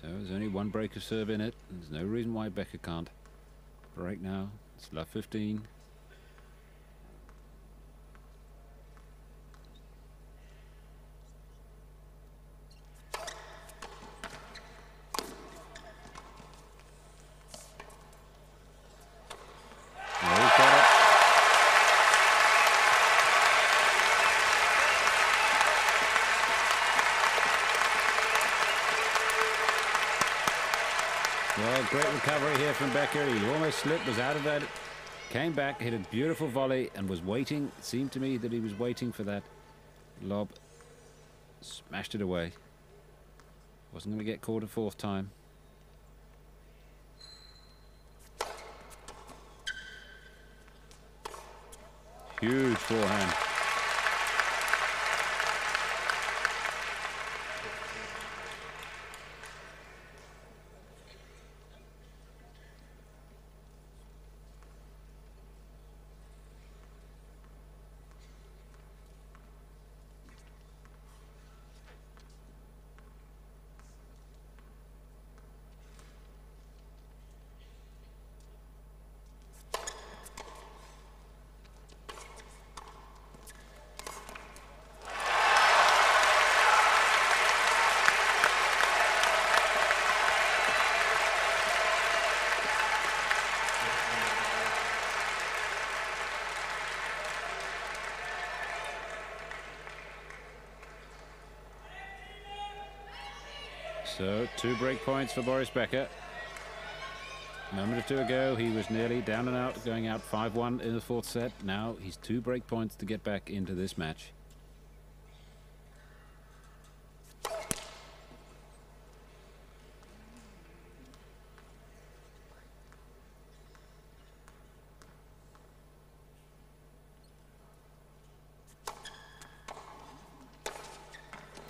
So there's only one break of serve in it, and there's no reason why Becker can't break now. It's love 15. Well, great recovery here from Becker. He almost slipped, was out of that, came back, hit a beautiful volley and was waiting. It seemed to me that he was waiting for that lob. Smashed it away. Wasn't going to get caught a fourth time. Huge forehand. So 2 break points for Boris Becker. A moment or two ago he was nearly down and out, going out 5-1 in the 4th set. Now he's 2 break points to get back into this match.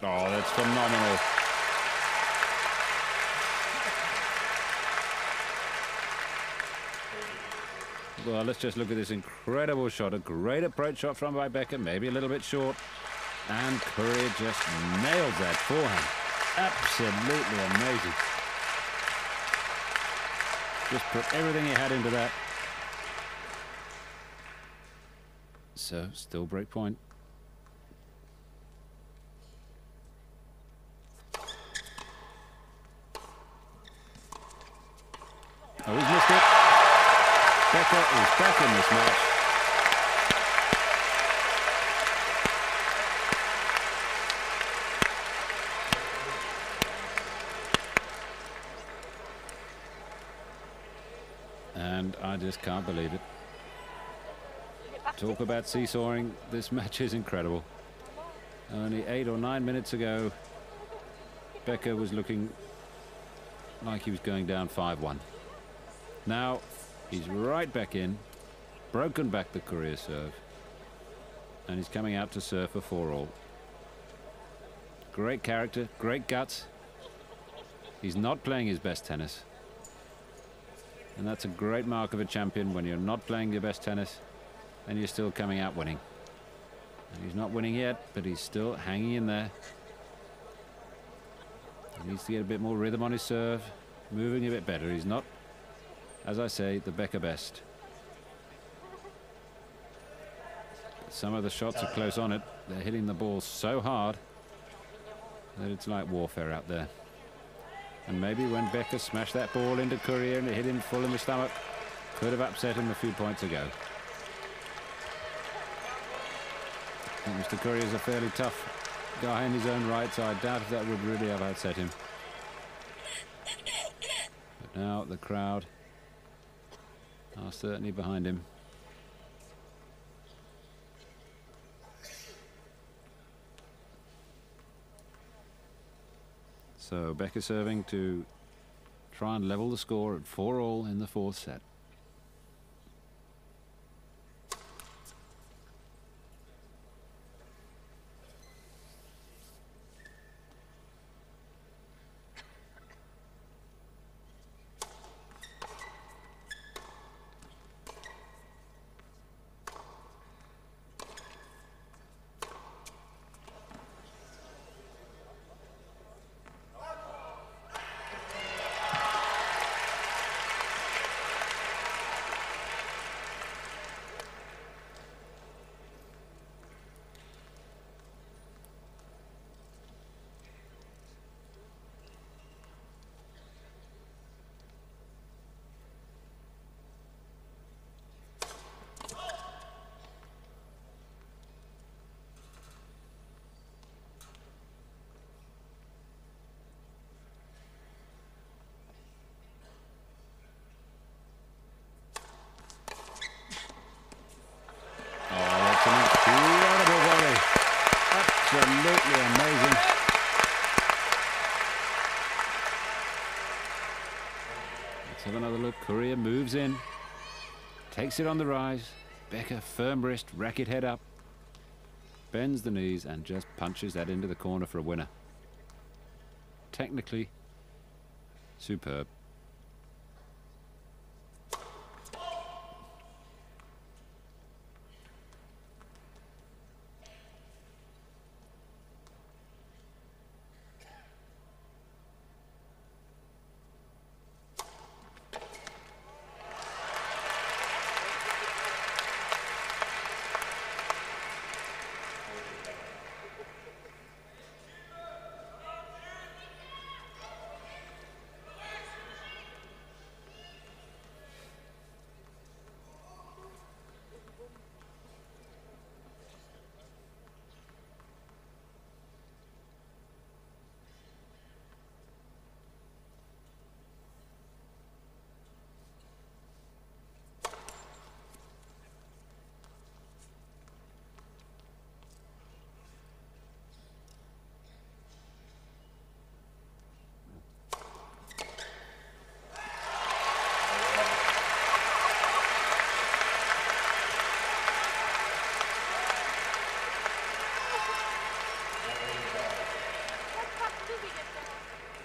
Oh, that's phenomenal. Well, let's just look at this incredible shot. A great approach shot from by Becker, maybe a little bit short. And Courier just nails that forehand. Absolutely amazing. Just put everything he had into that. So, still break point. Oh, he's missed it. Becker is back in this match. And I just can't believe it. Talk about seesawing. This match is incredible. Only 8 or 9 minutes ago, Becker was looking like he was going down 5-1. Now, he's right back in, broken back the Courier serve, and he's coming out to serve for 4-all. Great character, great guts. He's not playing his best tennis. And that's a great mark of a champion, when you're not playing your best tennis and you're still coming out winning. And he's not winning yet, but he's still hanging in there. He needs to get a bit more rhythm on his serve, moving a bit better. He's not, as I say, the Becker best. Some of the shots are close on it. They're hitting the ball so hard that it's like warfare out there. And maybe when Becker smashed that ball into Courier and it hit him full in the stomach, could have upset him a few points ago. I think Mr. Courier is a fairly tough guy in his own right, so I doubt if that would really have upset him. But now the crowd are certainly behind him. So Becker serving to try and level the score at 4-all in the 4th set. Absolutely amazing. Let's have another look. Courier moves in, takes it on the rise. Becker, firm wrist, racket head up, bends the knees and just punches that into the corner for a winner. Technically superb.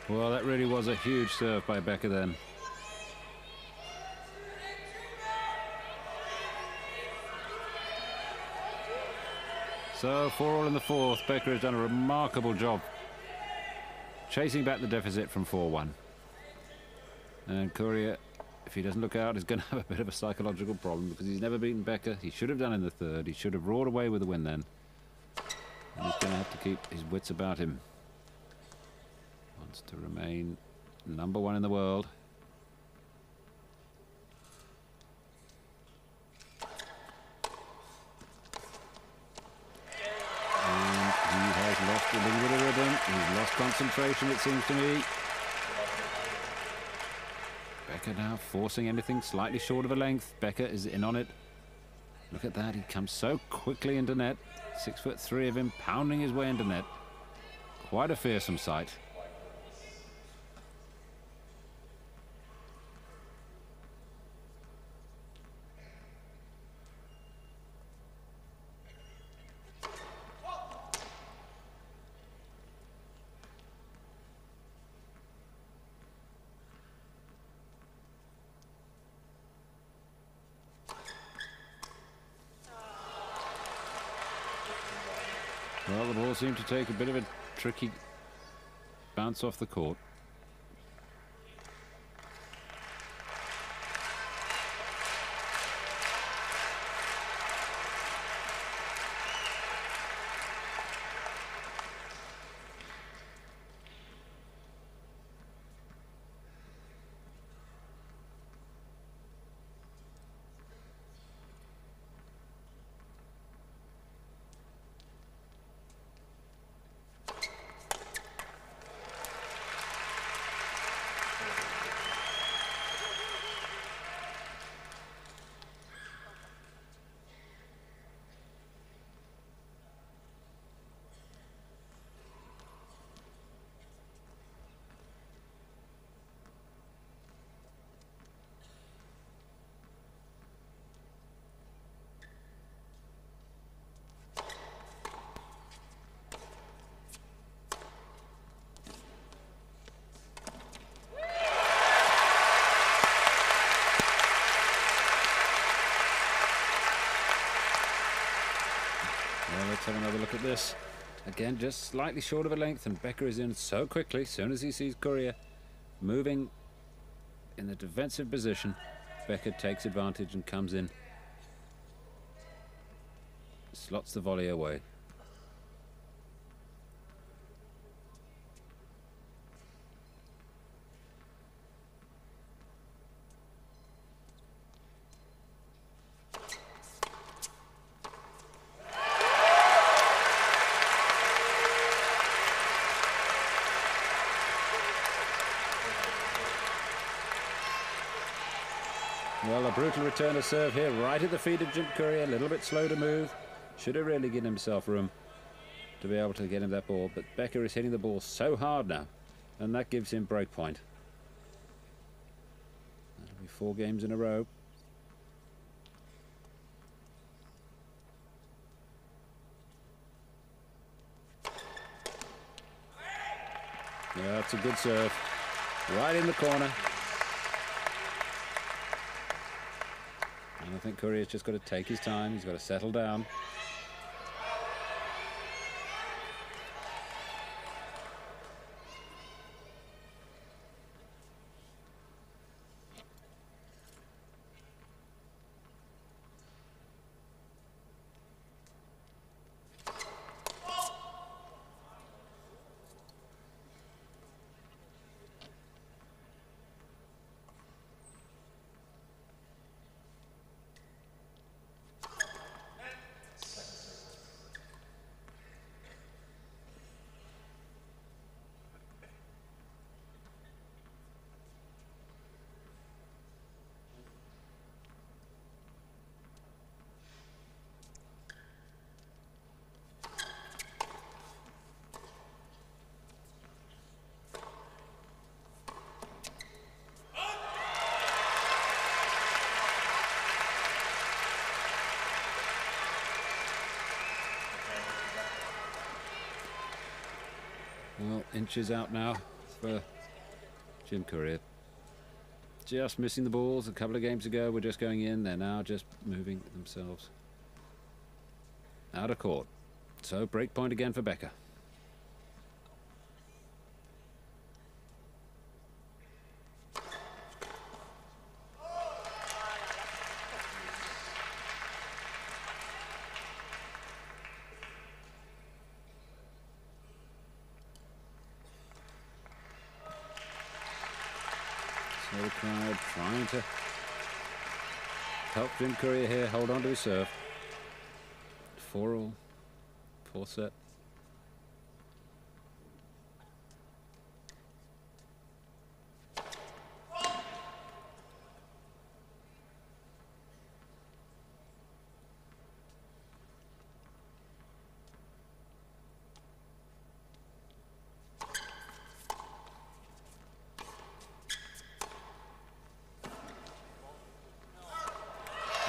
Well, that really was a huge serve by Becker then. So 4-all in the fourth. Becker has done a remarkable job chasing back the deficit from 4-1. And Courier, if he doesn't look out, is going to have a bit of a psychological problem because he's never beaten Becker. He should have done in the third. He should have roared away with the win then. And he's going to have to keep his wits about him. Wants to remain #1 in the world. And he has lost a little bit of rhythm. He's lost concentration, it seems to me. Becker now forcing anything slightly short of a length. Becker is in on it. Look at that, he comes so quickly into net. 6'3" of him pounding his way into net. Quite a fearsome sight. Well, the ball seemed to take a bit of a tricky bounce off the court. Well, let's have another look at this. Again, just slightly short of a length, and Becker is in so quickly. As soon as he sees Courier moving in the defensive position, Becker takes advantage and comes in. Slots the volley away. Well, a brutal return of serve here, right at the feet of Jim Courier, a little bit slow to move. Should have really given himself room. to be able to get him that ball, but Becker is hitting the ball so hard now, and that gives him break point. That'll be 4 games in a row. Yeah, that's a good serve. Right in the corner. And I think Courier's just got to take his time. He's got to settle down. Well, inches out now for Jim Courier. Just missing the balls a couple of games ago. We're just going in. They're now just moving themselves out of court. So break point again for Becker. So the crowd trying to help Jim Courier here hold on to his serve. 4-all, 4 set.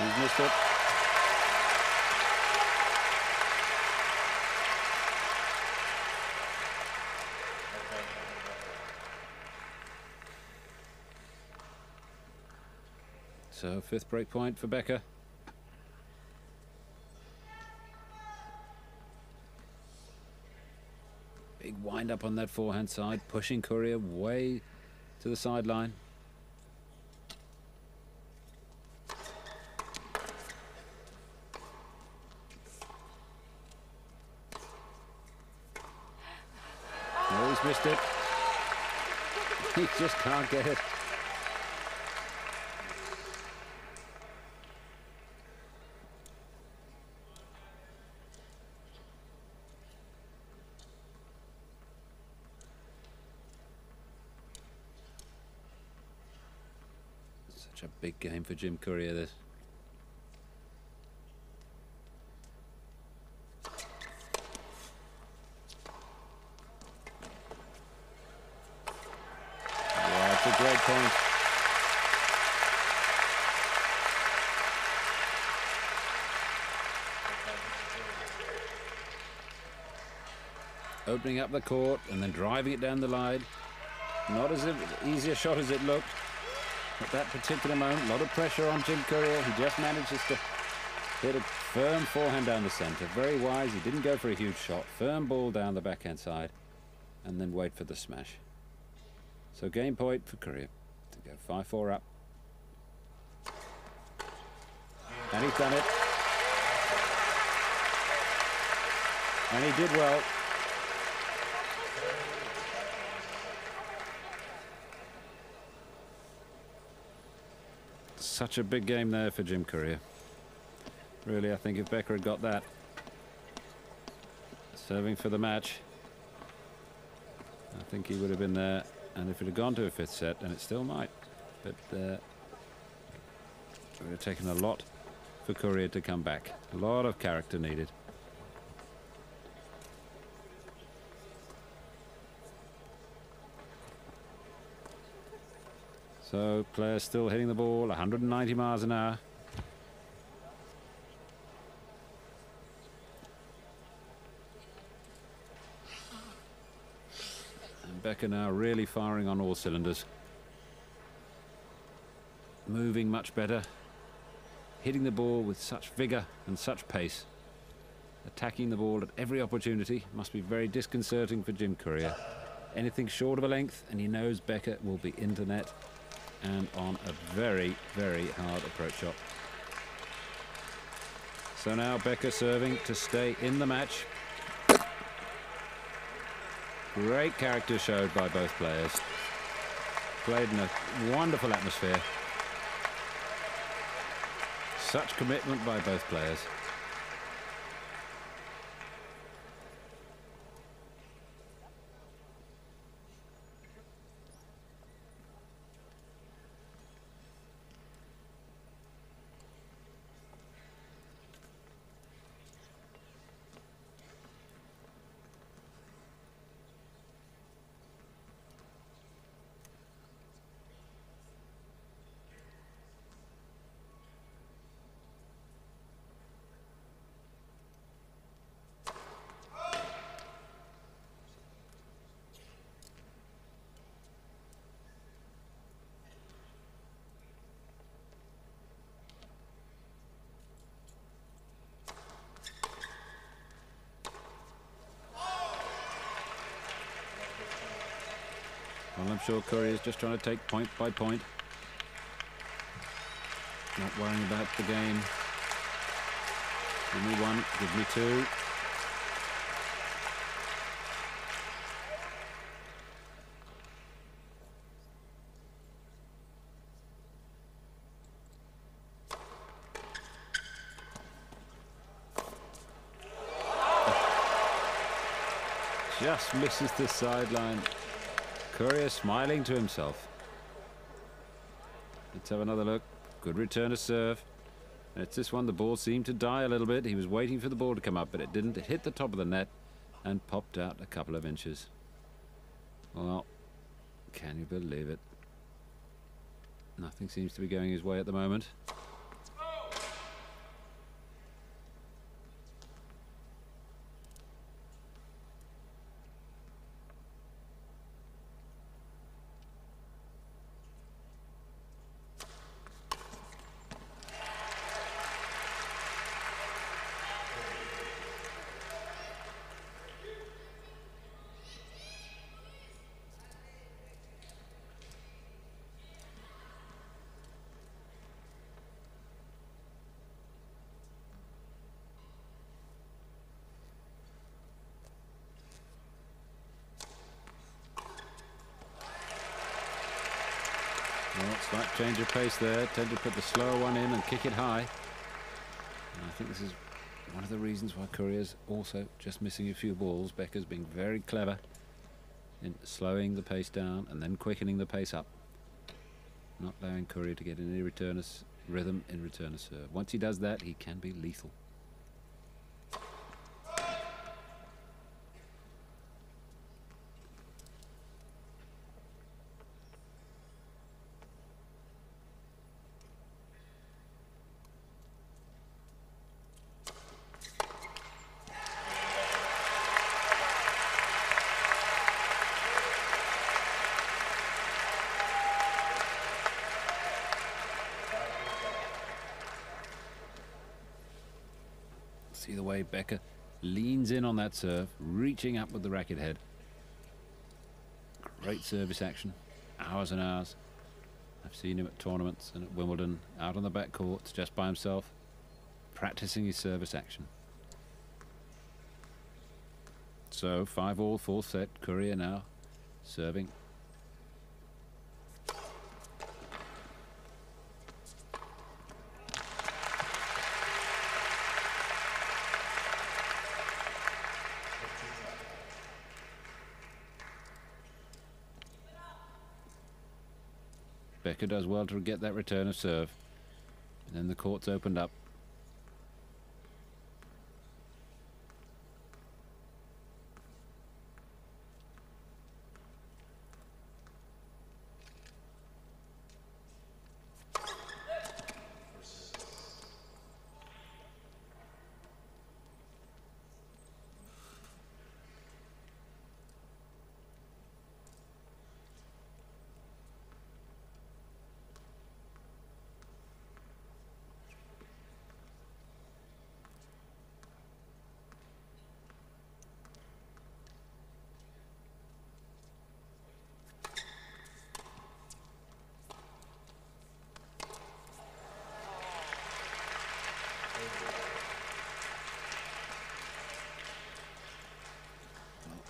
He's missed it. So 5th break point for Becker. Big wind up on that forehand side, pushing Courier way to the sideline. Oh, he's missed it. He just can't get it. Such a big game for Jim Courier, this. Yeah, it's a great point. Opening up the court and then driving it down the line. Not as easy a shot as it looked. At that particular moment, a lot of pressure on Jim Courier. He just manages to hit a firm forehand down the centre. Very wise. He didn't go for a huge shot. Firm ball down the backhand side and then wait for the smash. So game point for Courier to go 5-4 up. And he's done it. And he did well. Such a big game there for Jim Courier. Really, I think if Becker had got that, serving for the match, I think he would have been there. And if it had gone to a 5th set, then it still might. But it would have taken a lot for Courier to come back. A lot of character needed. So players still hitting the ball 190 miles an hour. And Becker now really firing on all cylinders. Moving much better. Hitting the ball with such vigour and such pace. Attacking the ball at every opportunity. Must be very disconcerting for Jim Courier. Anything short of a length and he knows Becker will be into net and on a very, very hard approach shot. So now Becker serving to stay in the match. Great character showed by both players. Played in a wonderful atmosphere. Such commitment by both players. Well, I'm sure Courier is just trying to take point by point. Not worrying about the game. Give me one, give me two. Just misses the sideline. Courier smiling to himself. Let's have another look. Good return to serve. And it's this one, the ball seemed to die a little bit. He was waiting for the ball to come up, but it didn't. It hit the top of the net and popped out a couple of inches. Well, can you believe it? Nothing seems to be going his way at the moment. Well, slight change of pace there. Tend to put the slower one in and kick it high. And I think this is one of the reasons why Courier's also just missing a few balls. Becker's being very clever in slowing the pace down and then quickening the pace up. Not allowing Courier to get any rhythm in return to serve. Once he does that, he can be lethal. See the way Becker leans in on that serve, reaching up with the racket head. Great service action, hours and hours. I've seen him at tournaments and at Wimbledon, out on the back courts, just by himself, practicing his service action. So 5-all, fourth set, Courier now serving. Becker does well to get that return of serve. And then the court's opened up.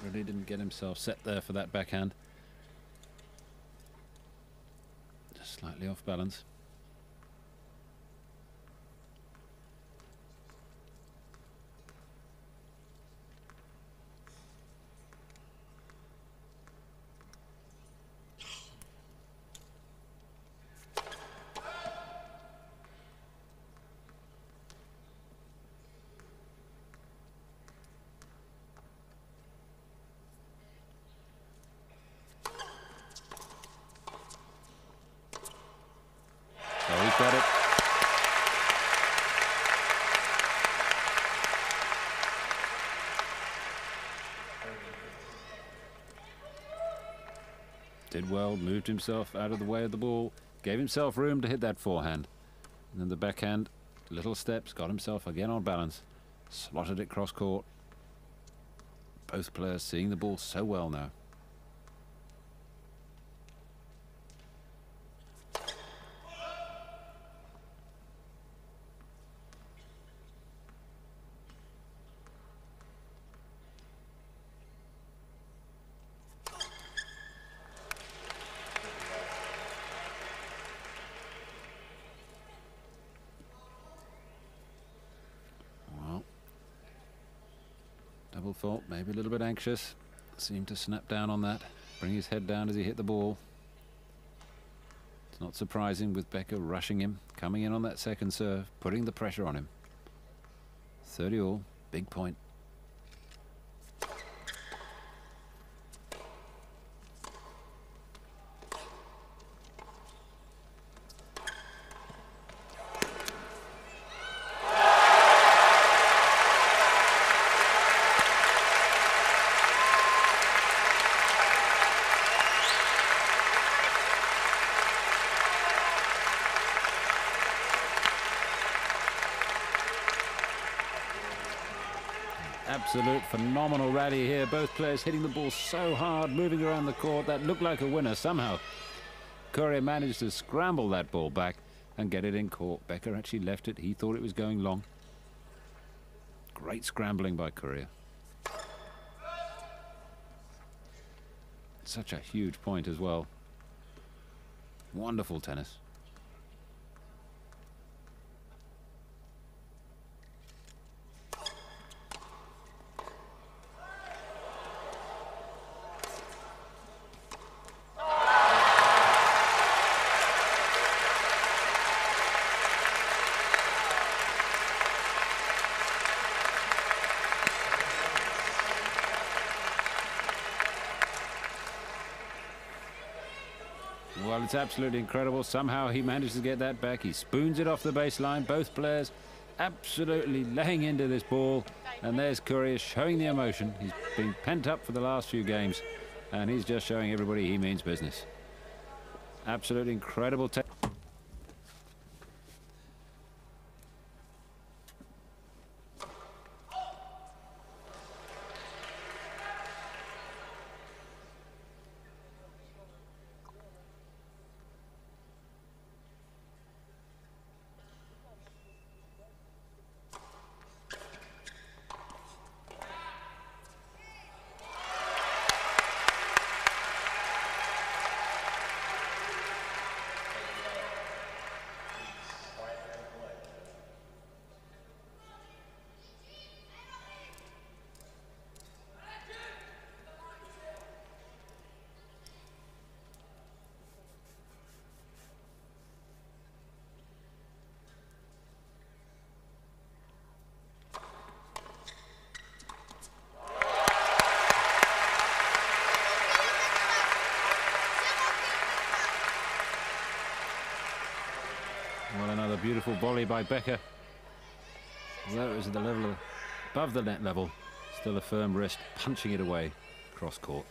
Really didn't get himself set there for that backhand. Just slightly off balance. Oh, he's got it. Did well, moved himself out of the way of the ball, gave himself room to hit that forehand. And then the backhand, little steps, got himself again on balance, slotted it cross court. Both players seeing the ball so well now. Double fault, maybe a little bit anxious. Seemed to snap down on that, bring his head down as he hit the ball. It's not surprising with Becker rushing him, coming in on that second serve, putting the pressure on him. 30 all, big point. Absolute phenomenal rally here. Both players hitting the ball so hard, moving around the court. That looked like a winner somehow. Courier managed to scramble that ball back and get it in court. Becker actually left it. He thought it was going long. Great scrambling by Courier. Such a huge point as well. Wonderful tennis. Well, it's absolutely incredible. Somehow he managed to get that back. He spoons it off the baseline. Both players absolutely laying into this ball. And there's Courier showing the emotion. He's been pent up for the last few games. And he's just showing everybody he means business. Absolutely incredible. Well, another beautiful volley by Becker. Although it was at the level of, above the net level, still a firm wrist, punching it away cross court.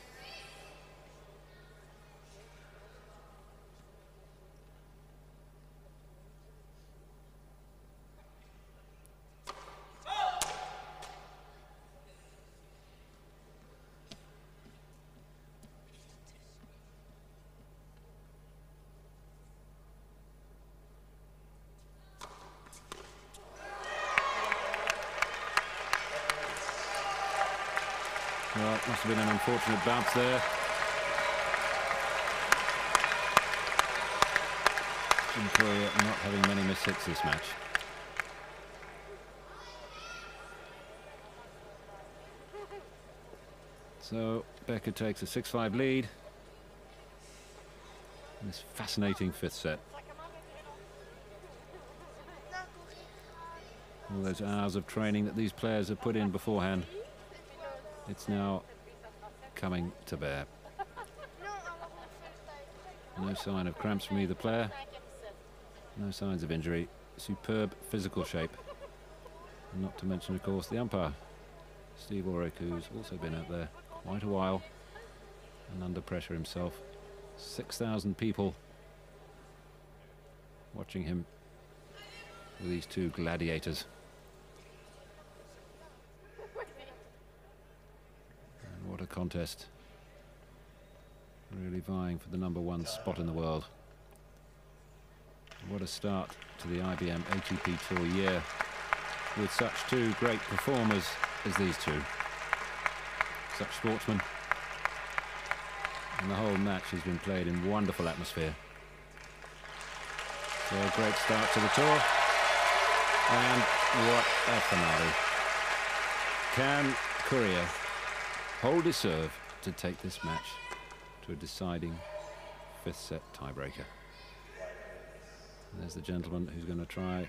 Well, it must have been an unfortunate bounce there. Jim Courier not having many missed hits this match. So Becker takes a 6-5 lead in this fascinating fifth set. All those hours of training that these players have put in beforehand, it's now coming to bear. No sign of cramps from either player. No signs of injury. Superb physical shape. And not to mention, of course, the umpire, Steve Boris, who's also been out there quite a while and under pressure himself. 6,000 people watching him with these two gladiators. And what a contest. Really vying for the #1 spot in the world. What a start to the IBM ATP Tour year with such two great performers as these two. Such sportsmen. And the whole match has been played in wonderful atmosphere. So a great start to the tour. And what a finale. Can Courier hold his serve to take this match to a deciding fifth set tiebreaker? There's the gentleman who's going to try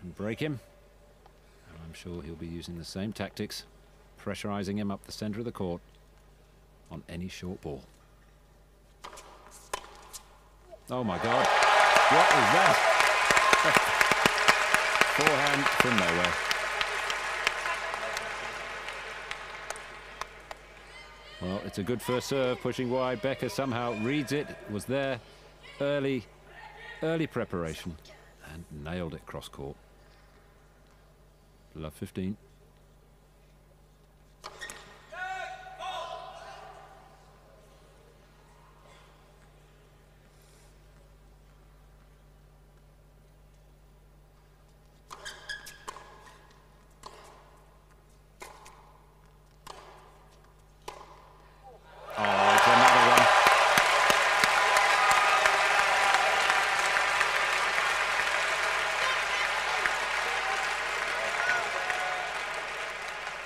and break him. And I'm sure he'll be using the same tactics, pressurizing him up the center of the court on any short ball. Oh my God, what is that? Forehand from nowhere. Well, it's a good first serve, pushing wide. Becker somehow reads it, was there, early preparation, and nailed it cross court. Love 15.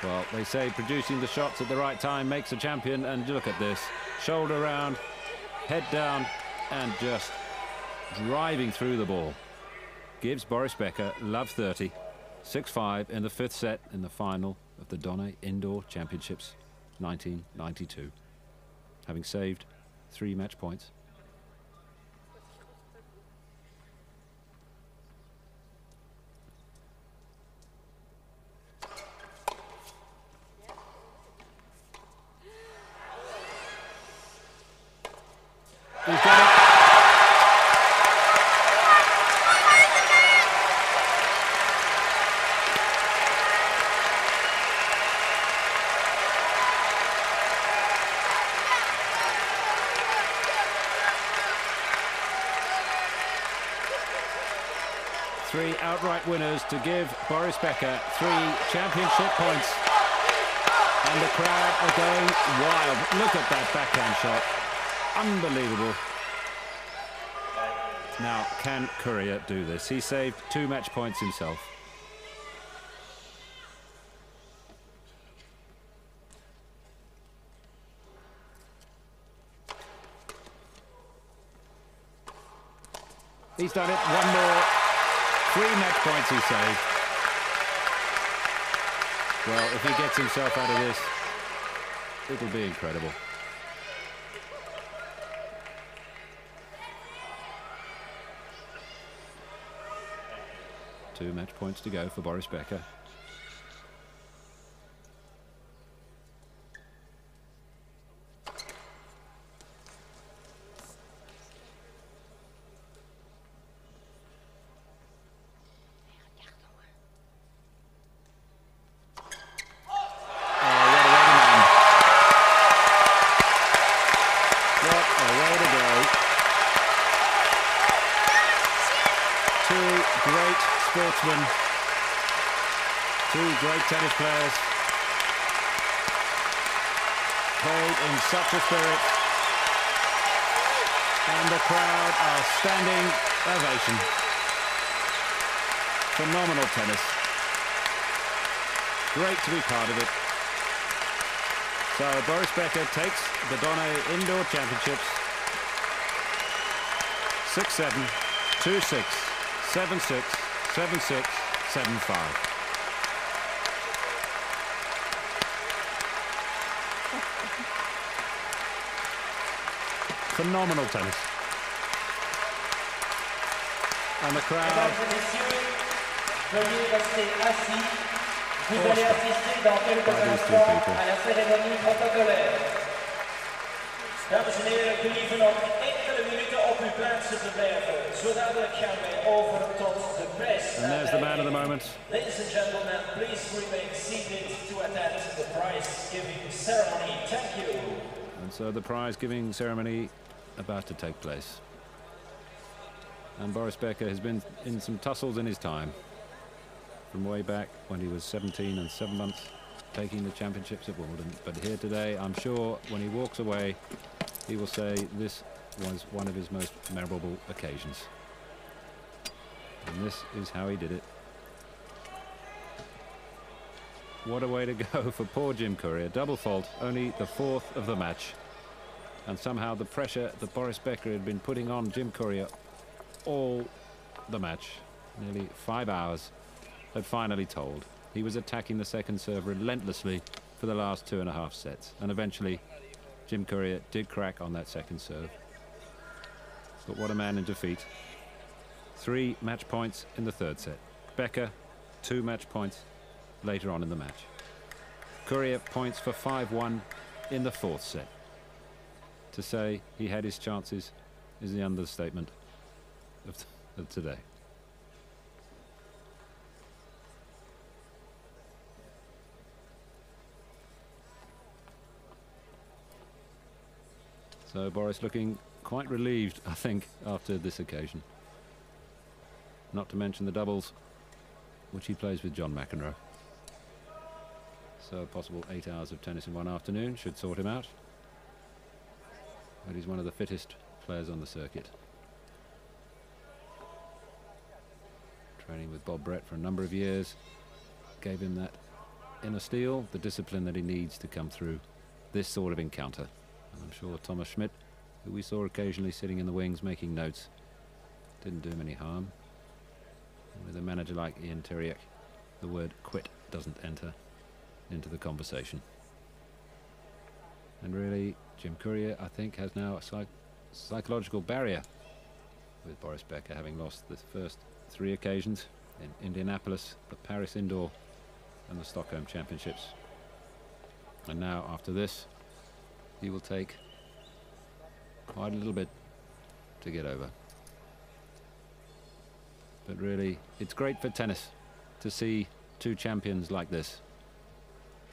Well, they say producing the shots at the right time makes a champion, and look at this. Shoulder round, head down, and just driving through the ball. Gives Boris Becker love 30, 6-5 in the fifth set in the final of the Donne Indoor Championships 1992. Having saved 3 match points. He's got it. Three outright winners to give Boris Becker 3 championship points. And the crowd are going wild. Look at that backhand shot. Unbelievable. Now, can Courier do this? He saved 2 match points himself. He's done it. 1 more. 3 match points he saved. Well, if he gets himself out of this, it'll be incredible. Two match points to go for Boris Becker. Sportsmen, 2 great tennis players. played in such a spirit. And the crowd are standing ovation. Phenomenal tennis. Great to be part of it. So Boris Becker takes the Donne Indoor Championships 6-7, 2-6, 7-6, 7-6, 7-5. Phenomenal tennis. And the crowd. Mesdames et messieurs, veuillez rester assis. Vous allez assister dans quelques instants à la cérémonie protocolaire. Dames en heren, gelieve nog enkele minuten op uw plaatsen te blijven. Zo dadelijk gaan wij over tot de prijs. And there's the man of the moment. Ladies and gentlemen, please remain seated to attend the prize-giving ceremony. Thank you. And so the prize-giving ceremony about to take place. And Boris Becker has been in some tussles in his time. From way back when he was 17 and 7 months, taking the championships at Wimbledon. But here today, I'm sure when he walks away, he will say this was one of his most memorable occasions. And this is how he did it. What a way to go for poor Jim Courier. Double fault, only the 4th of the match. And somehow the pressure that Boris Becker had been putting on Jim Courier all the match, nearly 5 hours, had finally told. He was attacking the second serve relentlessly for the last 2.5 sets. And eventually, Jim Courier did crack on that second serve. But what a man in defeat. 3 match points in the 3rd set. Becker, 2 match points later on in the match. Courier points for 5-1 in the 4th set. To say he had his chances is the understatement of today. So Boris looking quite relieved, I think, after this occasion. Not to mention the doubles, which he plays with John McEnroe. So a possible 8 hours of tennis in one afternoon should sort him out. But he's one of the fittest players on the circuit. Training with Bob Brett for a number of years gave him that inner steel, the discipline that he needs to come through this sort of encounter. And I'm sure Thomas Schmidt, who we saw occasionally sitting in the wings making notes, didn't do him any harm. And with a manager like Ian Terriek, the word quit doesn't enter into the conversation. And really, Jim Courier, I think, has now a psychological barrier with Boris Becker, having lost the first 3 occasions in Indianapolis, the Paris Indoor and the Stockholm Championships. And now, after this, he will take quite a little bit to get over. But really, it's great for tennis to see 2 champions like this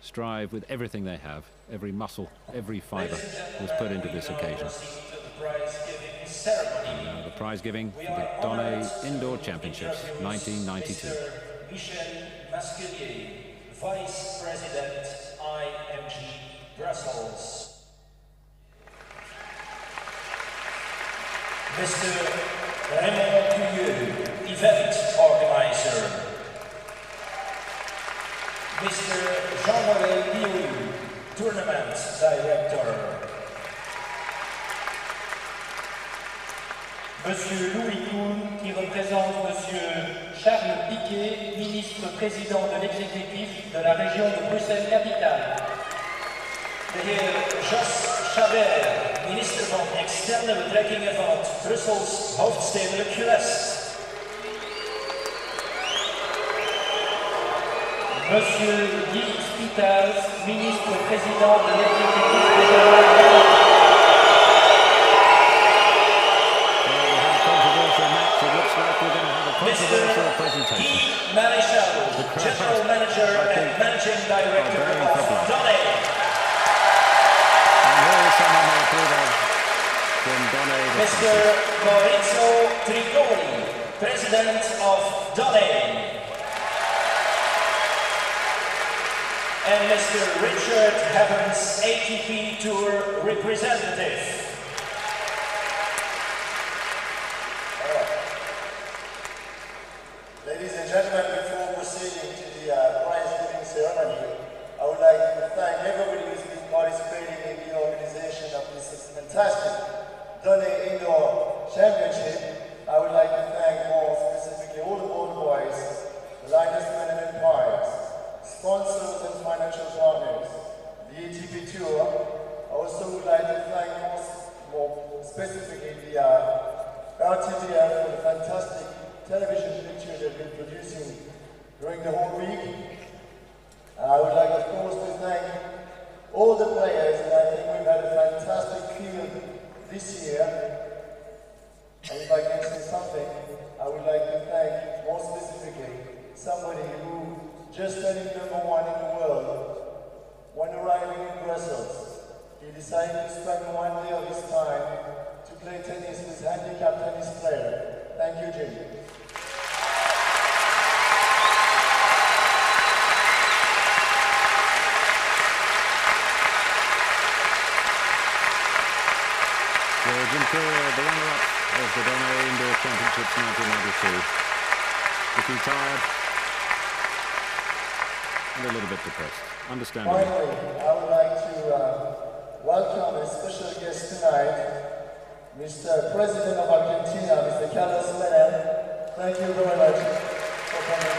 strive with everything they have. Every muscle, every fibre was put into this occasion. And now the prize giving for the Donne Indoor Championships 1992. Vice President, IMG Brussels. Mr. Raymond Courier, event organizer. Mr. Jean-Marie Liu, tournament director. Monsieur Louis Kuhn, qui représente Monsieur Charles Piquet, ministre-président de l'exécutif de la région de Bruxelles-Capitale. De heer Jos Chabert, minister van Externe Betrekkingen van het Brussels hoofdstedelijk gewest. Monsieur Guy Spitals, ministre-président de l'exécutif régional. Mr. Guy Maréchal, General Manager and Managing Director of Donne. Mr. Maurizio Trigoni, President of Donne. and Mr. Richard Evans, ATP Tour representative. Ladies and gentlemen, before proceeding to the prize-giving ceremony, I would like to thank everybody who's been participating in the organization of this fantastic Donny Indoor Championship. I would like to thank more specifically all the board boys, the Linus Men and Empires, sponsors and financial partners, the ATP Tour. I also would like to thank more specifically the RTBF for the fantastic television pictures they've been producing during the whole week. I would like, of course, to thank all the players, and I think we've had a fantastic field this year. And if I can say something, I would like to thank, more specifically, somebody who just turning #1 in the world. When arriving in Brussels, he decided to spend one day of his time to play tennis with handicapped tennis player. Thank you, Jim. Jim Courier, the runner-up of the Bono Indoor Championships 1992. Looking tired and a little bit depressed. Understandable. Finally, I would like to welcome a special guest tonight, Mr. President of Argentina, Mr. Carlos Menem. Thank you very much for coming.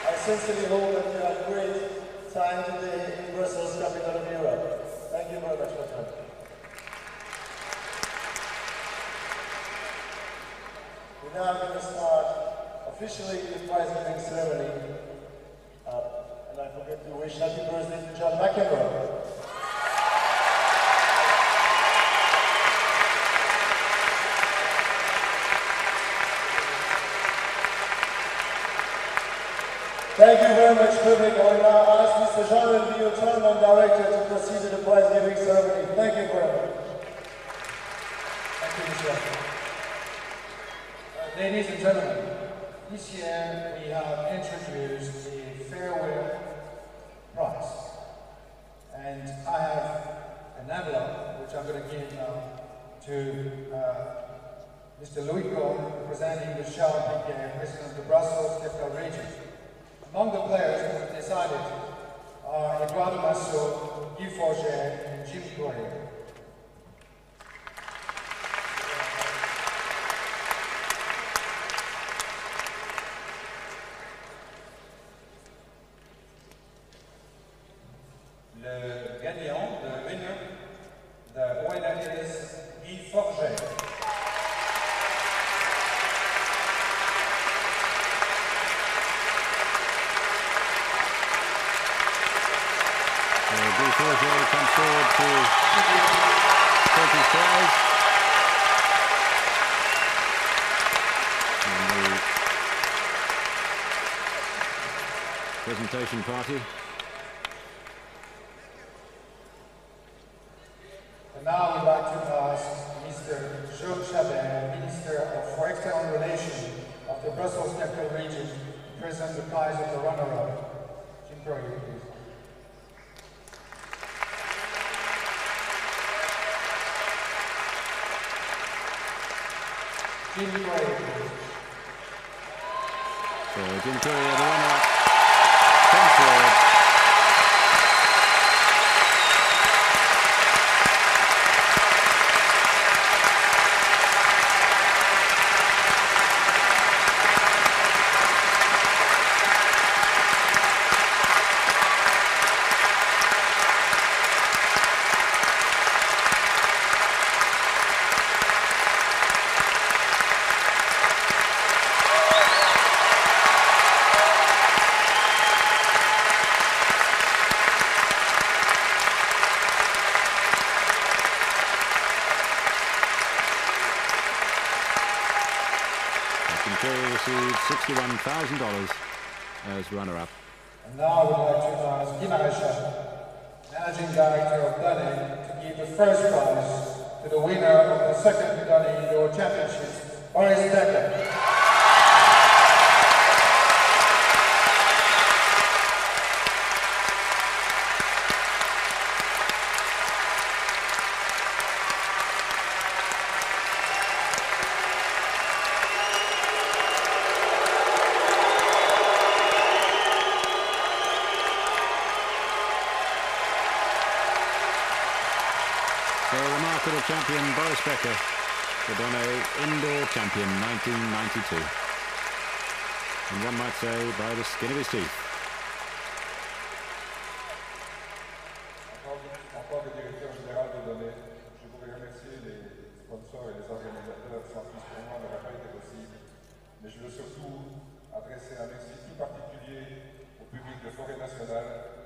I sincerely hope that you had a great time today in Brussels, capital of Europe. Thank you very much for coming. We're now going to start officially the prize-giving ceremony. And I forgot to wish happy birthday to John McEnroe. Thank you very much, public. I will now ask Mr. Jean-Renville, Tournament Director, to proceed to the prize-giving ceremony. Thank you very much. Thank you, Mr. Ladies and gentlemen, this year we have introduced the farewell prize. And I have an envelope, which I'm going to give now to Mr. Louis Cohn, representing the Charles Becker, President of the Brussels Capital Region. Among the players who have decided are Eduardo Massot, Guy Forget, and Jim Courier. Le gagnant, the winner is Guy Forget. Guy Forget comes forward to take his prize. And the presentation party. And now we'd like to ask Mr. Jean Chabert, Minister for External Relations of the Brussels Capital Region, to present the prize of the runner-up. Jim Courier, please. Jim Courier, please. So Jim Courier, the runner-up, comes forward. Courier received $61,000 as runner-up. And now I would like to ask Guy Maréchal, Managing Director of Dunning, to give the first prize to the winner of the second Dunning Indoor Championships, Boris Becker. So remarkable champion Boris Becker, the Donnay indoor champion 1992. And one might say by the skin of his teeth. En tant que directeur général de Donnay, je voudrais remercier les sponsors et les organisateurs sans qui pour moi n'aurait pas été possible. Mais je veux surtout adresser un merci tout particulier au public de Forêt Nationale